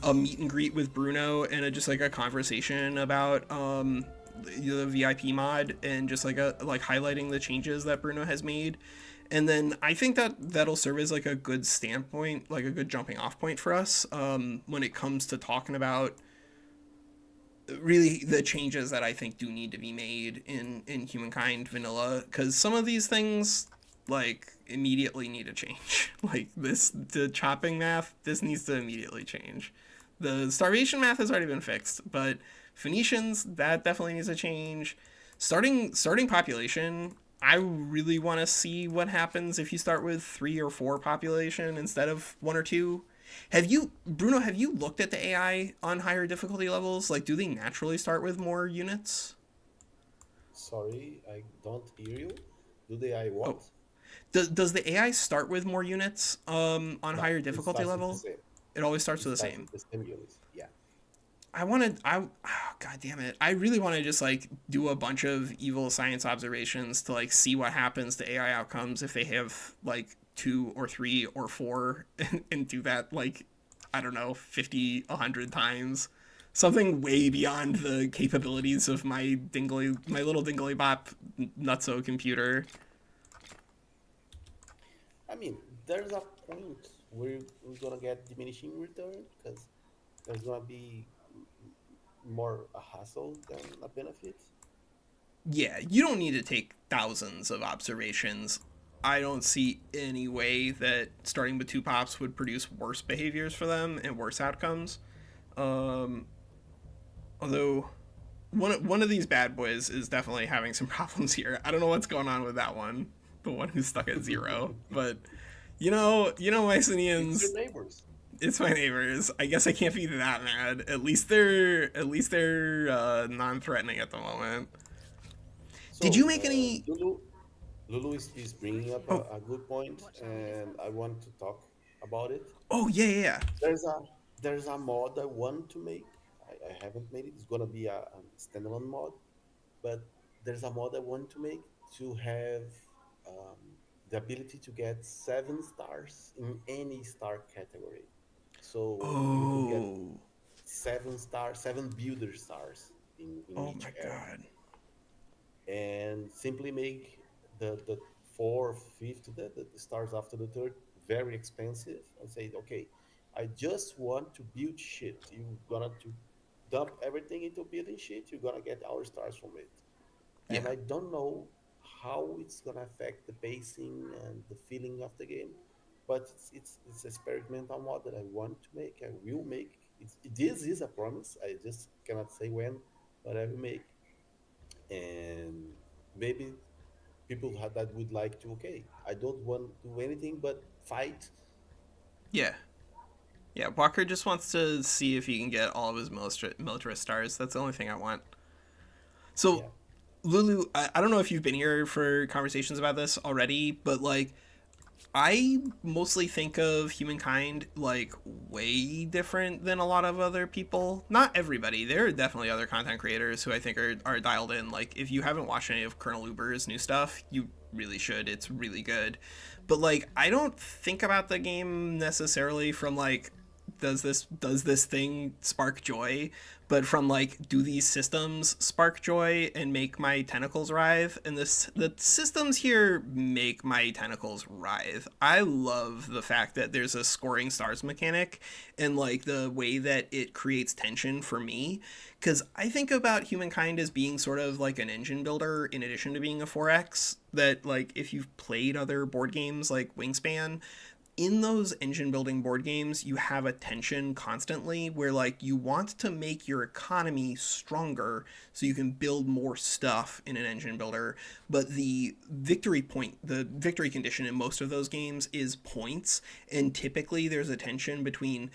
a meet and greet with Bruno and just like a conversation about the VIP mod and just like a like highlighting the changes that Bruno has made. And then I think that that'll serve as like a good standpoint, like a good jumping off point for us when it comes to talking about really the changes that I think do need to be made in Humankind vanilla, because some of these things like immediately need to change. Like this, the chopping math, this needs to immediately change. The starvation math has already been fixed, but Phoenicians, that definitely needs to change. Starting population, I really want to see what happens if you start with 3 or 4 population instead of 1 or 2. Have you, Bruno? Have you looked at the AI on higher difficulty levels? Like, do they naturally start with more units? Sorry, I don't hear you. Do they I Oh, what? does the AI start with more units on No, higher it difficulty starts with the level? same. It always It starts with the starts same. with the same units. Yeah. I wanted, oh, God damn it. I really want to just like do a bunch of evil science observations to like see what happens to AI outcomes if they have like 2 or 3 or 4 and do that like, I don't know, 50, 100 times. Something way beyond the capabilities of my little dingly bop nutso computer. I mean, there's a point where we're gonna get diminishing return because there's gonna be more a hassle than a benefit. Yeah, you don't need to take thousands of observations. I don't see any way that starting with 2 pops would produce worse behaviors for them and worse outcomes. Um, Although one of these bad boys is definitely having some problems here. I don't know what's going on with that one, the one who's stuck at 0. But It's your Mycenians, neighbors. it's my neighbors. I guess I can't be that mad. At least they're non-threatening at the moment. Did you So, make any? Lulu is bringing up Oh, a good point, and I want to talk about it. oh yeah, yeah, yeah. There's a there's a mod I want to make. I haven't made it. It's gonna be a standalone mod, but there's a mod I want to make to have um, the ability to get 7 stars in any star category. So you could get Oh, 7 stars, 7 builder stars in oh each my era, god. and simply make the fourth, fifth, the stars after the third very expensive, and say, okay, I just want to build shit. You're gonna to dump everything into building shit. You're gonna get our stars from it, and Yeah, I don't know how it's gonna affect the pacing and the feeling of the game, but it's experimental mod that I want to make. I will make. This is a promise. I just cannot say when, but I will make, and maybe people that would like to. Okay, I don't want to do anything but fight. yeah, yeah. Walker just wants to see if he can get all of his militarist stars. That's the only thing I want. So, Yeah, Lulu, I don't know if you've been here for conversations about this already, but like I mostly think of Humankind like way different than a lot of other people. Not everybody. There are definitely other content creators who I think are dialed in. Like if you haven't watched any of Colonel Uber's new stuff, you really should. It's really good. But like I don't think about the game necessarily from like does this thing spark joy, but from like do these systems spark joy and make my tentacles writhe, and the systems here make my tentacles writhe. I love the fact that there's a scoring stars mechanic and like the way that it creates tension for me, because I think about Humankind as being sort of like an engine builder in addition to being a 4X, that like if you've played other board games like Wingspan, in those engine building board games, you have a tension constantly where like you want to make your economy stronger so you can build more stuff in an engine builder, but the victory condition in most of those games is points, and typically there's a tension between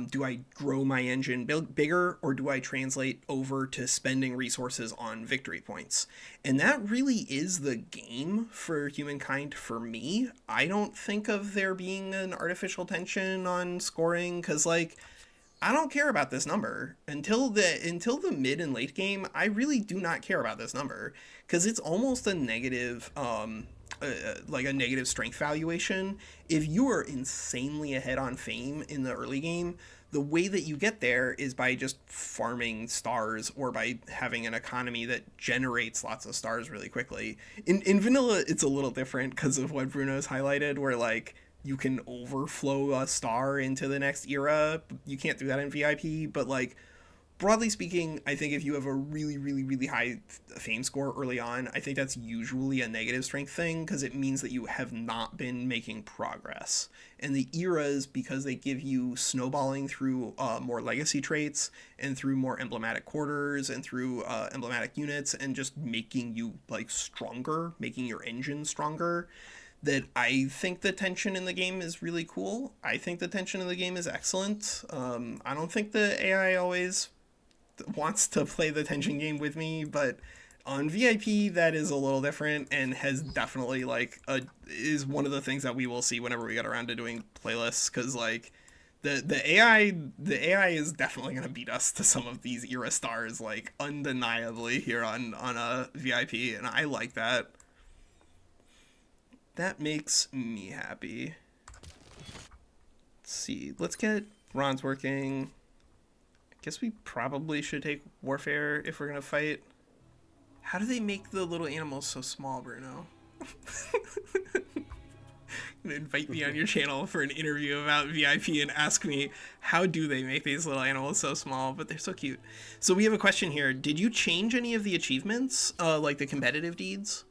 do I grow my engine bigger or do I translate over to spending resources on victory points? And that really is the game for Humankind for me. I don't think of there being an artificial tension on scoring because, like, I don't care about this number until the mid and late game. I really do not care about this number because it's almost a negative like a negative strength valuation. If you are insanely ahead on fame in the early game, The way that you get there is by just farming stars or by having an economy that generates lots of stars really quickly. In vanilla, it's a little different because of what Bruno's highlighted, where like you can overflow a star into the next era. You can't do that in VIP, but like broadly speaking, I think if you have a really, really, really high fame score early on, I think that's usually a negative strength thing because it means that you have not been making progress. And the eras, because they give you snowballing through more legacy traits and through more emblematic quarters and through emblematic units and just making you like stronger, making your engine stronger, that I think the tension in the game is really cool. I think the tension in the game is excellent. I don't think the AI always wants to play the tension game with me, but on VIP that is a little different and has definitely like a is one of the things that we will see whenever we get around to doing playlists because like the AI is definitely going to beat us to some of these era stars like undeniably here on a VIP and I like that. That makes me happy. Let's see. Let's get bronze working. Guess we probably should take warfare if we're gonna fight. How do they make the little animals so small, Bruno? Invite me on your channel for an interview about VIP and ask me how do they make these little animals so small, but they're so cute. So we have a question here. Did you change any of the achievements, like the competitive deeds?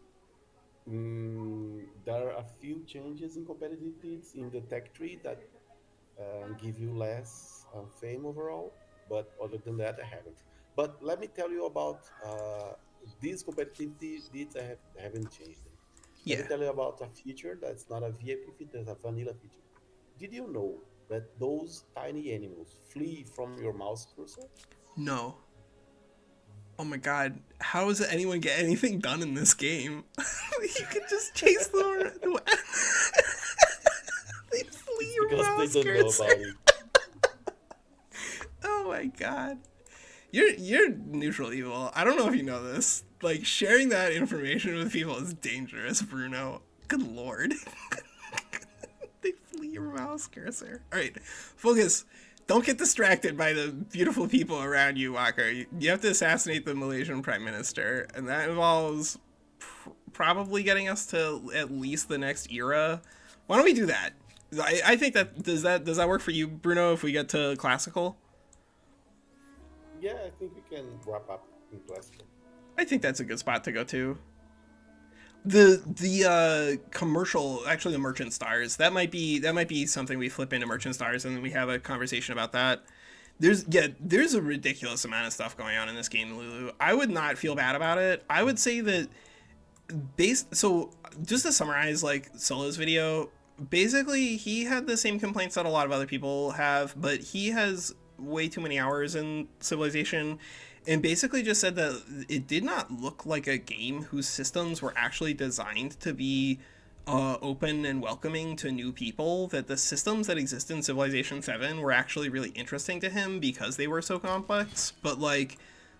There are a few changes in competitive deeds in the tech tree that give you less fame overall. But other than that, I haven't. But let me tell you about these competitive deeds. I haven't changed them. Let me Yeah. tell you about a feature that's not a VIP feature, that's a vanilla feature. Did you know that those tiny animals flee from your mouse cursor? No. Oh my god. How does anyone get anything done in this game? You can just chase them around. They flee It's your because they mouse don't know cursor. about it. Oh my god. You're neutral evil. I don't know if you know this. Like sharing that information with people is dangerous, Bruno. Good lord. They flee your mouse cursor. Alright, focus. Don't get distracted by the beautiful people around you, Walker. You have to assassinate the Malaysian Prime Minister, and that involves probably getting us to at least the next era. Why don't we do that? I think that work for you, Bruno, if we get to classical? Yeah, I think we can wrap up in classical. I think that's a good spot to go to. The commercial, actually the merchant stars, that might be something we flip into merchant stars and then we have a conversation about that. There's a ridiculous amount of stuff going on in this game, Lulu. I would not feel bad about it. I would say that based so just to summarize like Solo's video, basically he had the same complaints that a lot of other people have, but he has way too many hours in Civilization and basically just said that it did not look like a game whose systems were actually designed to be open and welcoming to new people, that the systems that exist in Civilization 7 were actually really interesting to him because they were so complex, but like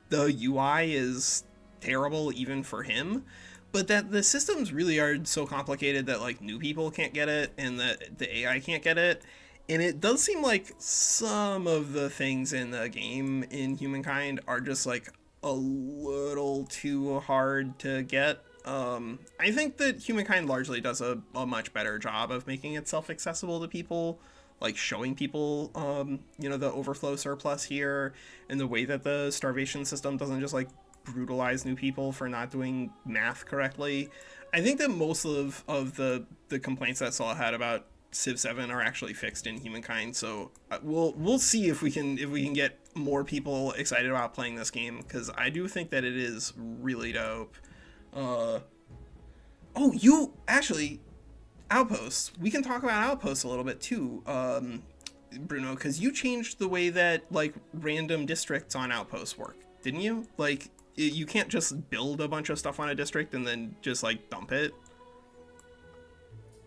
the UI is terrible even for him, but that the systems really are so complicated that like new people can't get it and that the AI can't get it. And it does seem like some of the things in the game in Humankind are just like a little too hard to get. I think that Humankind largely does a much better job of making itself accessible to people, like showing people, the overflow surplus here, and the way that the starvation system doesn't just like brutalize new people for not doing math correctly. I think that most of the complaints that Saul had about Civ 7 are actually fixed in Humankind. So we'll see if we can get more people excited about playing this game because I do think that it is really dope. Uh, oh, you actually Outposts. We can talk about Outposts a little bit too, Bruno, because you changed the way that like random districts on Outposts work, didn't you? Like you can't just build a bunch of stuff on a district and then just like dump it.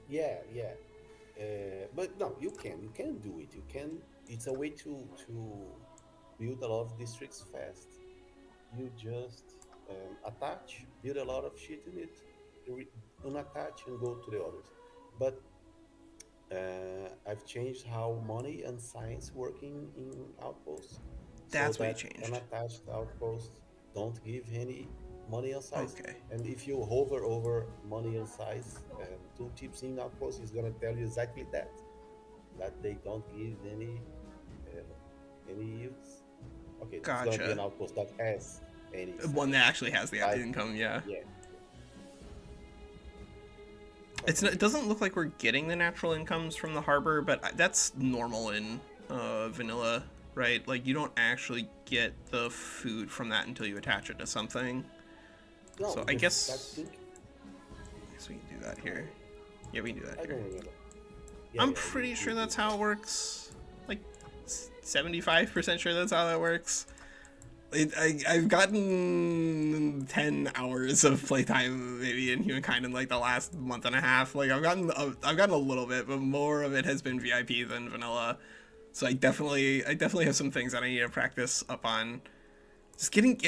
Yeah, yeah. But no, you can do it. You can. It's a way to build a lot of districts fast. You just attach, build a lot of shit in it, re- unattach, and go to the others. But I've changed how money and science working in outposts, so That's what you that changed. unattached outposts don't give any money and size. Okay. And if you hover over money and size and tooltips in outposts, it's gonna tell you exactly that they don't give any use. Okay, it's gonna be an Gotcha. outpost that has any One size. that actually has the Size, income, yeah. yeah. It doesn't look like we're getting the natural incomes from the harbor, but that's normal in vanilla, right? Like you don't actually get the food from that until you attach it to something. No, So I because I guess think we can do that here. Yeah, we can do that I here. don't remember. Yeah, I'm yeah, pretty sure you that's do. how it works. Like 75% sure that's how that works. I've gotten 10 hours of playtime maybe in Humankind in like the last month and a half. Like I've gotten a little bit, but more of it has been VIP than vanilla. So I definitely have some things that I need to practice up on. I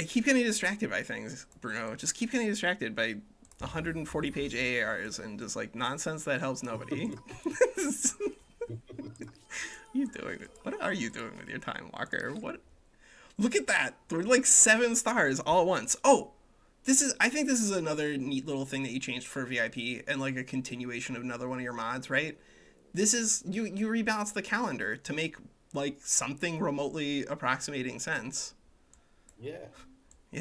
keep getting distracted by things, Bruno. Just keep getting distracted by 140-page AARs and just like nonsense that helps nobody. What are you doing? What are you doing with your time, Walker? What? Look at that. We're like 7 stars all at once. Oh, I think this is another neat little thing that you changed for VIP and like a continuation of another one of your mods, right? This is you rebalance the calendar to make like something remotely approximating sense. Yeah.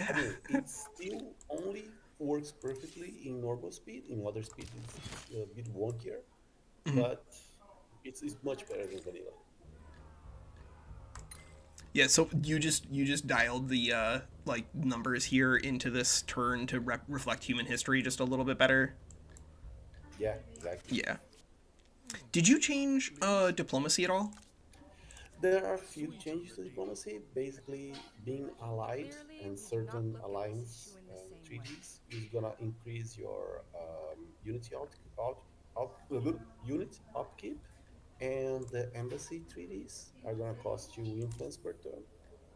I Yeah. mean, it still only works perfectly in normal speed. In other speed, it's a bit wonkier, but it's much better than vanilla. Yeah, so you just dialed the like numbers here into this turn to reflect human history just a little bit better. Yeah, exactly. Yeah. Did you change diplomacy at all? There are few changes to diplomacy. Basically, being allied and certain alliance treaties is gonna increase your unity unit upkeep, and the embassy treaties are gonna cost you influence per turn.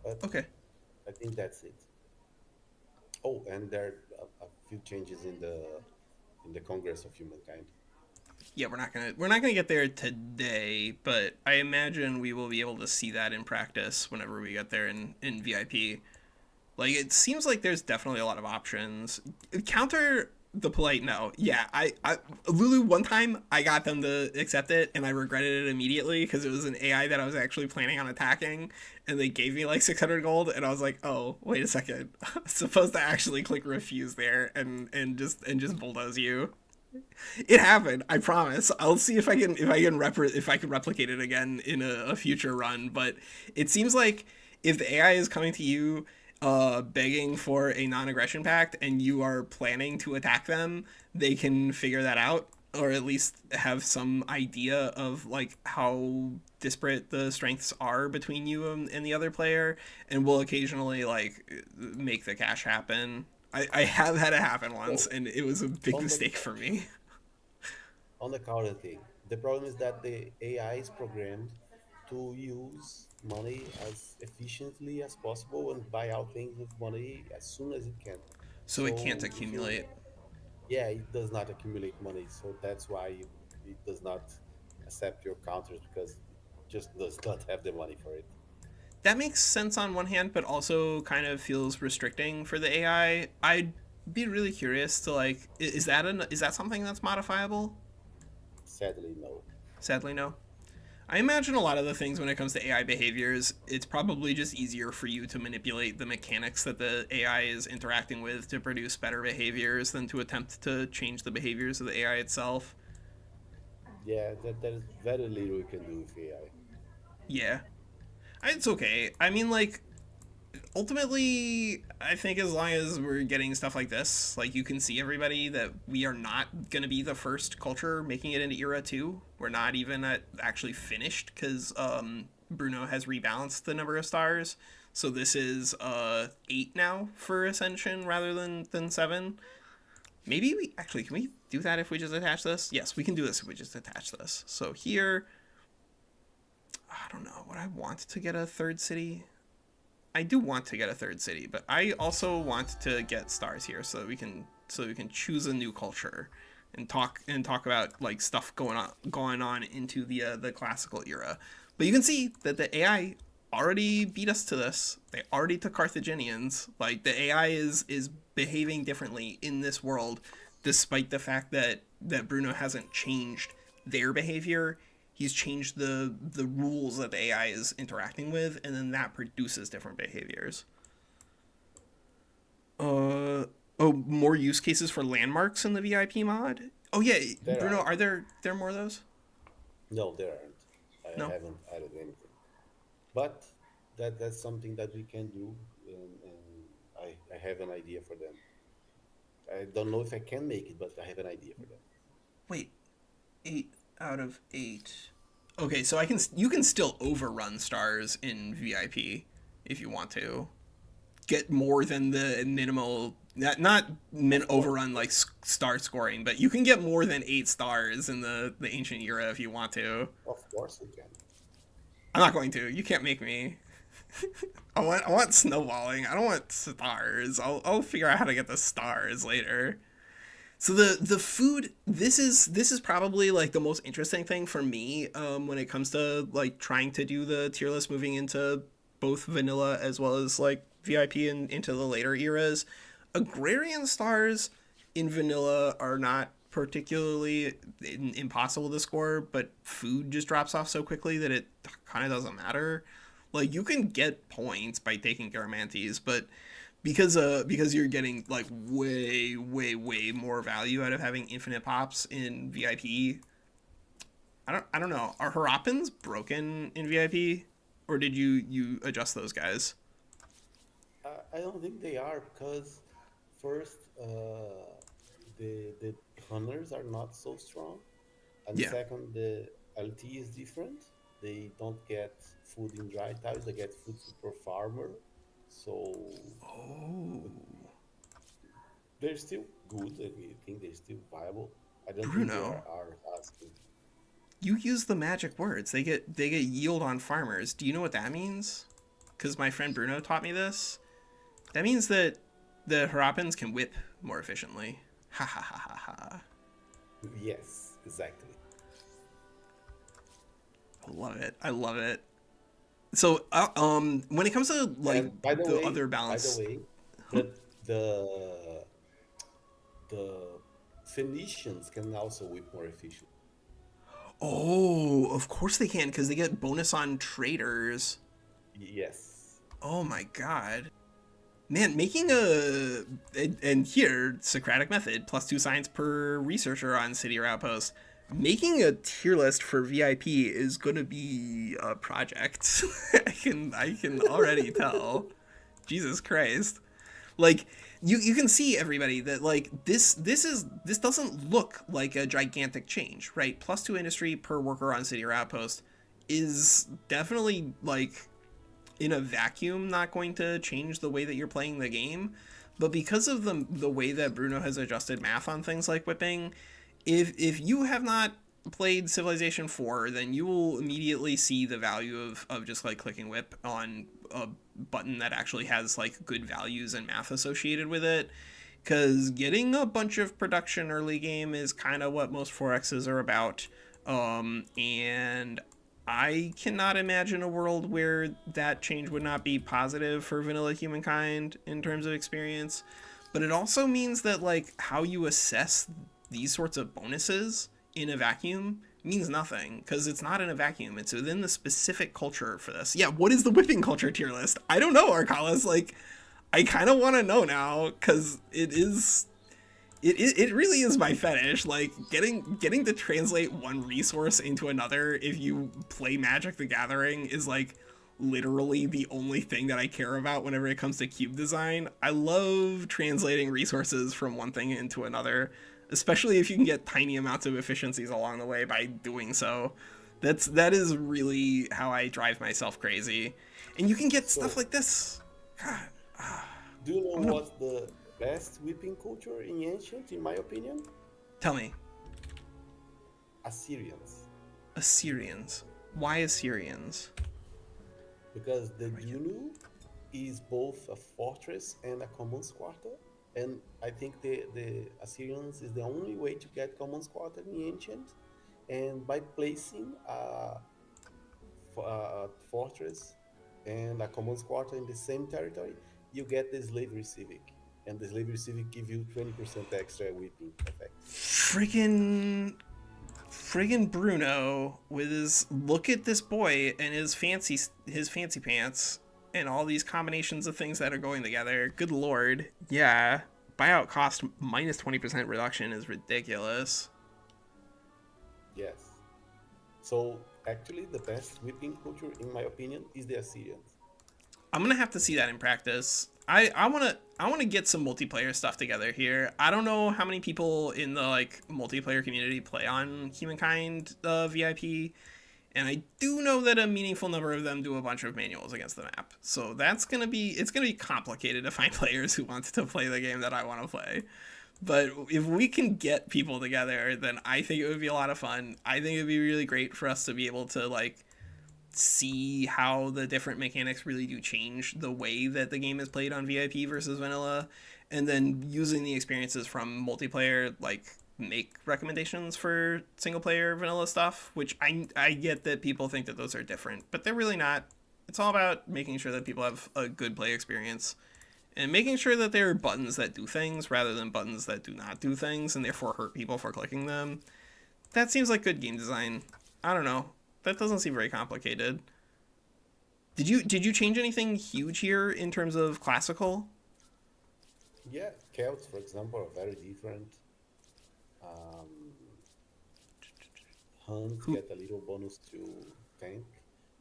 But Okay. I think that's it. Oh, and there are a few changes in the Congress of Humankind. Yeah, we're not gonna get there today, but I imagine we will be able to see that in practice whenever we get there in VIP. Like it seems like there's definitely a lot of options. Counter the polite no. Yeah, I Lulu one time I got them to accept it and I regretted it immediately because it was an AI that I was actually planning on attacking and they gave me like 600 gold and I was like, "Oh, wait a second. I'm supposed to actually click refuse there and just bulldoze you." It happened. I promise. I'll see if I can replicate it again in a future run. But it seems like if the AI is coming to you, begging for a non-aggression pact, and you are planning to attack them, they can figure that out, or at least have some idea of like how disparate the strengths are between you and the other player, and will occasionally like make the cash happen. I have had it happen once, So and it was a big on the mistake for me. on the counter thing, the problem is that the AI is programmed to use money as efficiently as possible and buy out things with money as soon as it can. So it can't So if you, accumulate. yeah, it does not accumulate money. So that's why it does not accept your counters because it just does not have the money for it. That makes sense on one hand, but also kind of feels restricting for the AI. I'd be really curious to like, is that something that's modifiable? Sadly, no. Sadly, no. I imagine a lot of the things when it comes to AI behaviors, it's probably just easier for you to manipulate the mechanics that the AI is interacting with to produce better behaviors than to attempt to change the behaviors of the AI itself. Yeah, there is very little you can do with AI. Yeah. It's okay. I mean, like, ultimately, I think as long as we're getting stuff like this, like you can see everybody that we are not going to be the first culture making it into Era 2. We're not even at actually finished because Bruno has rebalanced the number of stars. So this is 8 now for Ascension rather than 7. Maybe we actually can we do that if we just attach this? Yes, we can do this if we just attach this. So here, I don't know. Would I want to get a third city? I do want to get a third city, but I also want to get stars here so we can choose a new culture and talk about like stuff going on into the classical era. But you can see that the AI already beat us to this. They already took Carthaginians. Like the AI is behaving differently in this world, despite the fact that Bruno hasn't changed their behavior. He's changed the rules that the AI is interacting with, and then that produces different behaviors. Oh, more use cases for landmarks in the VIP mod. Oh yeah, There Bruno, are. are there more of those? No, there aren't. I No. haven't added anything. But that's something that we can do, and I have an idea for them. I don't know if I can make it, but I have an idea for them. Wait, 8 out of 8. Okay, so you can still overrun stars in VIP if you want to get more than the minimal. Not min Of course, overrun like star scoring, but you can get more than 8 stars in the ancient era if you want to. of course we can. I'm not going to. You can't make me. I want snowballing. I don't want stars. I'll figure out how to get the stars later. So the food, this is probably like the most interesting thing for me when it comes to like trying to do the tier list moving into both vanilla as well as like VIP and into the later eras. Agrarian stars in vanilla are not particularly impossible to score, but food just drops off so quickly that it kind of doesn't matter. Like you can get points by taking Garamantes, but because you're getting like way more value out of having infinite pops in VIP. I don't know. Are Harapins broken in VIP, or did you adjust those guys? I don't think they are because first, the hunters are not so strong, and Yeah. second, the LT is different. They don't get food in dry times; they get food super farmer. So Oh, they're still good. I think they're still viable. I don't think they Bruno, are asking. you use the magic words. They get yield on farmers. Do you know what that means? Because my friend Bruno taught me this. That means that the Harapins can whip more efficiently. Ha ha ha ha ha. Yes, exactly. I love it. I love it. So, when it comes to like And by the the way, other by the balance, way, the the the Phoenicians can also whip more efficient. oh, of course they can because they get bonus on traders. Yes. Oh my god, man, making and here Socratic method +2 science per researcher on city or outpost. Making a tier list for VIP is gonna be a project. I can already tell. Jesus Christ. Like you can see everybody that like this doesn't look like a gigantic change, right? +2 industry per worker on city or outpost is definitely like in a vacuum not going to change the way that you're playing the game, but because of the way that Bruno has adjusted math on things like whipping, if you have not played Civilization 4, then you will immediately see the value of just like clicking whip on a button that actually has like good values and math associated with it. Because getting a bunch of production early game is kind of what most 4Xs are about. And I cannot imagine a world where that change would not be positive for vanilla humankind in terms of experience. But it also means that like how you assess these sorts of bonuses in a vacuum means nothing because it's not in a vacuum. It's within the specific culture for this. Yeah, what is the whipping culture tier list? I don't know, Arcalis. Like, I kind of want to know now because it is it really is my fetish, like getting to translate one resource into another if you play Magic the Gathering is like literally the only thing that I care about whenever it comes to cube design. I love translating resources from one thing into another, especially if you can get tiny amounts of efficiencies along the way by doing so. That is really how I drive myself crazy. And you can get stuff So, like this. God, do you know I'm gonna what's the best whipping culture in ancient, in my opinion? tell me. Assyrians. Assyrians. Why Assyrians? Because the Dunu is both a fortress and a commons quarter. And I think the Assyrians is the only way to get common squatter in ancient, and by placing a fortress and a common squatter in the same territory, you get the slavery civic, and the slavery civic give you 20% extra whipping effect. Friggin' Bruno with his look at this boy and his fancy pants and all these combinations of things that are going together. Good lord. Yeah. Buyout cost minus 20% reduction is ridiculous. Yes. So actually, the best whipping culture, in my opinion, is the Assyrians. I'm gonna have to see that in practice. I wanna get some multiplayer stuff together here. I don't know how many people in the like multiplayer community play on Humankind VIP, and I do know that a meaningful number of them do a bunch of manuals against the map. So it's gonna be complicated to find players who want to play the game that I want to play. But if we can get people together, then I think it would be a lot of fun. I think it would be really great for us to be able to like see how the different mechanics really do change the way that the game is played on VIP versus vanilla, and then using the experiences from multiplayer, like make recommendations for single player vanilla stuff, which I get that people think that those are different, but they're really not. It's all about making sure that people have a good play experience and making sure that there are buttons that do things rather than buttons that do not do things and therefore hurt people for clicking them. That seems like good game design. I don't know. That doesn't seem very complicated. Did you change anything huge here in terms of classical? Yeah, Celts, for example, are very different. Um, Huns Who? get a little bonus to tank.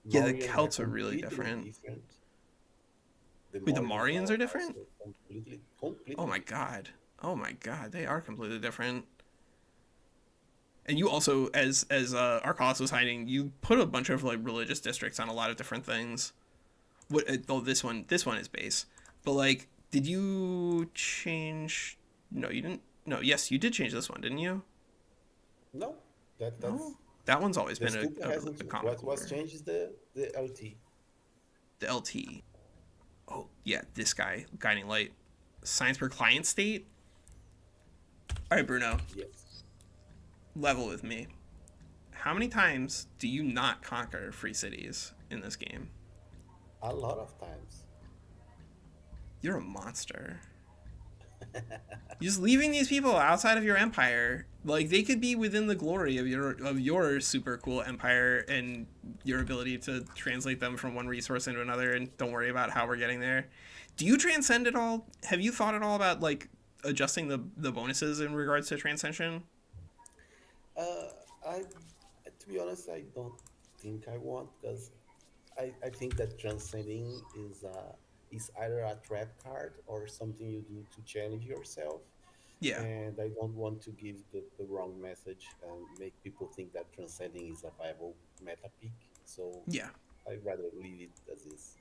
Yeah, the Morians are Celts are really completely different. different. The Wait, the Morians Marians are are different? also completely, Oh completely my different. god. Oh my god, they are completely different. And you also, as Arcalis was hiding, you put a bunch of like religious districts on a lot of different things. What? Oh, this one is base. But like, did you change? No, you didn't. No, yes, you did change this one, didn't you? No, that's No, that one's always the been stupa a hasn't. common What was cooler. changed is the LT. The LT. Oh yeah, this guy, guiding light, science per client state. All right, Bruno, Yes, level with me. How many times do you not conquer free cities in this game? a lot of times. You're a monster. Just leaving these people outside of your empire, like they could be within the glory of your super cool empire and your ability to translate them from one resource into another, and don't worry about how we're getting there. Do you transcend at all? Have you thought at all about like adjusting the bonuses in regards to transcension? Uh, I, to be honest, I don't think I want, because I think that transcending is either a trap card or something you do to challenge yourself, Yeah, and I don't want to give the wrong message and make people think that transcending is a viable meta pick. So yeah. I'd rather leave it as is.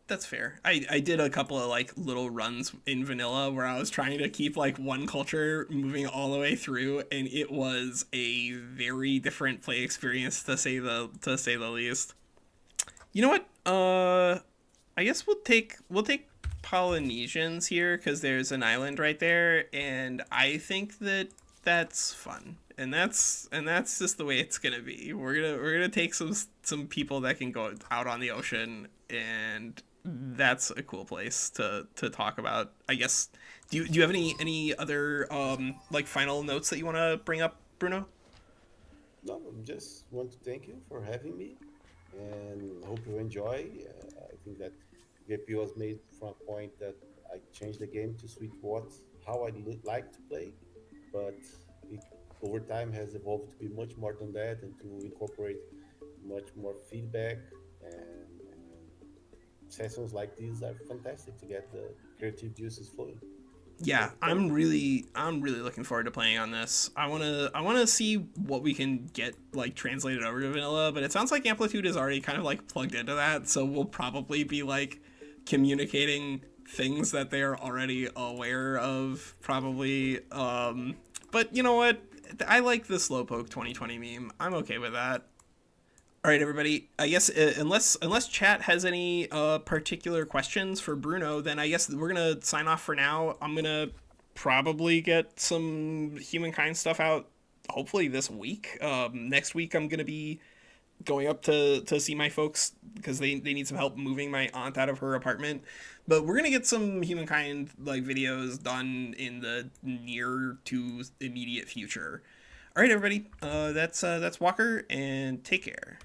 That's fair. I did a couple of like little runs in vanilla where I was trying to keep like one culture moving all the way through, and it was a very different play experience to say the least. You know what? I guess we'll take Polynesians here because there's an island right there, and I think that that's fun, and that's just the way it's gonna be. We're gonna take some people that can go out on the ocean, and that's a cool place to talk about. I guess. Do you have any other like final notes that you want to bring up, Bruno? No, I just want to thank you for having me, and hope you enjoy. I think that VP was made from a point that I changed the game to suit how I like to play, but it over time has evolved to be much more than that and to incorporate much more feedback, and sessions like these are fantastic to get the creative juices flowing. Yeah, So thank I'm you. really I'm really looking forward to playing on this. I wanna see what we can get like translated over to vanilla, but it sounds like Amplitude is already kind of like plugged into that, so we'll probably be like communicating things that they're already aware of, probably. But you know what? I like the Slowpoke 2020 meme. I'm okay with that. All right, everybody. I guess unless chat has any particular questions for Bruno, then I guess we're gonna sign off for now. I'm gonna probably get some Humankind stuff out hopefully this week. Next week I'm gonna be going up to see my folks because they need some help moving my aunt out of her apartment. But we're gonna get some Humankind like videos done in the near to immediate future. All right, everybody. That's Walker, and take care.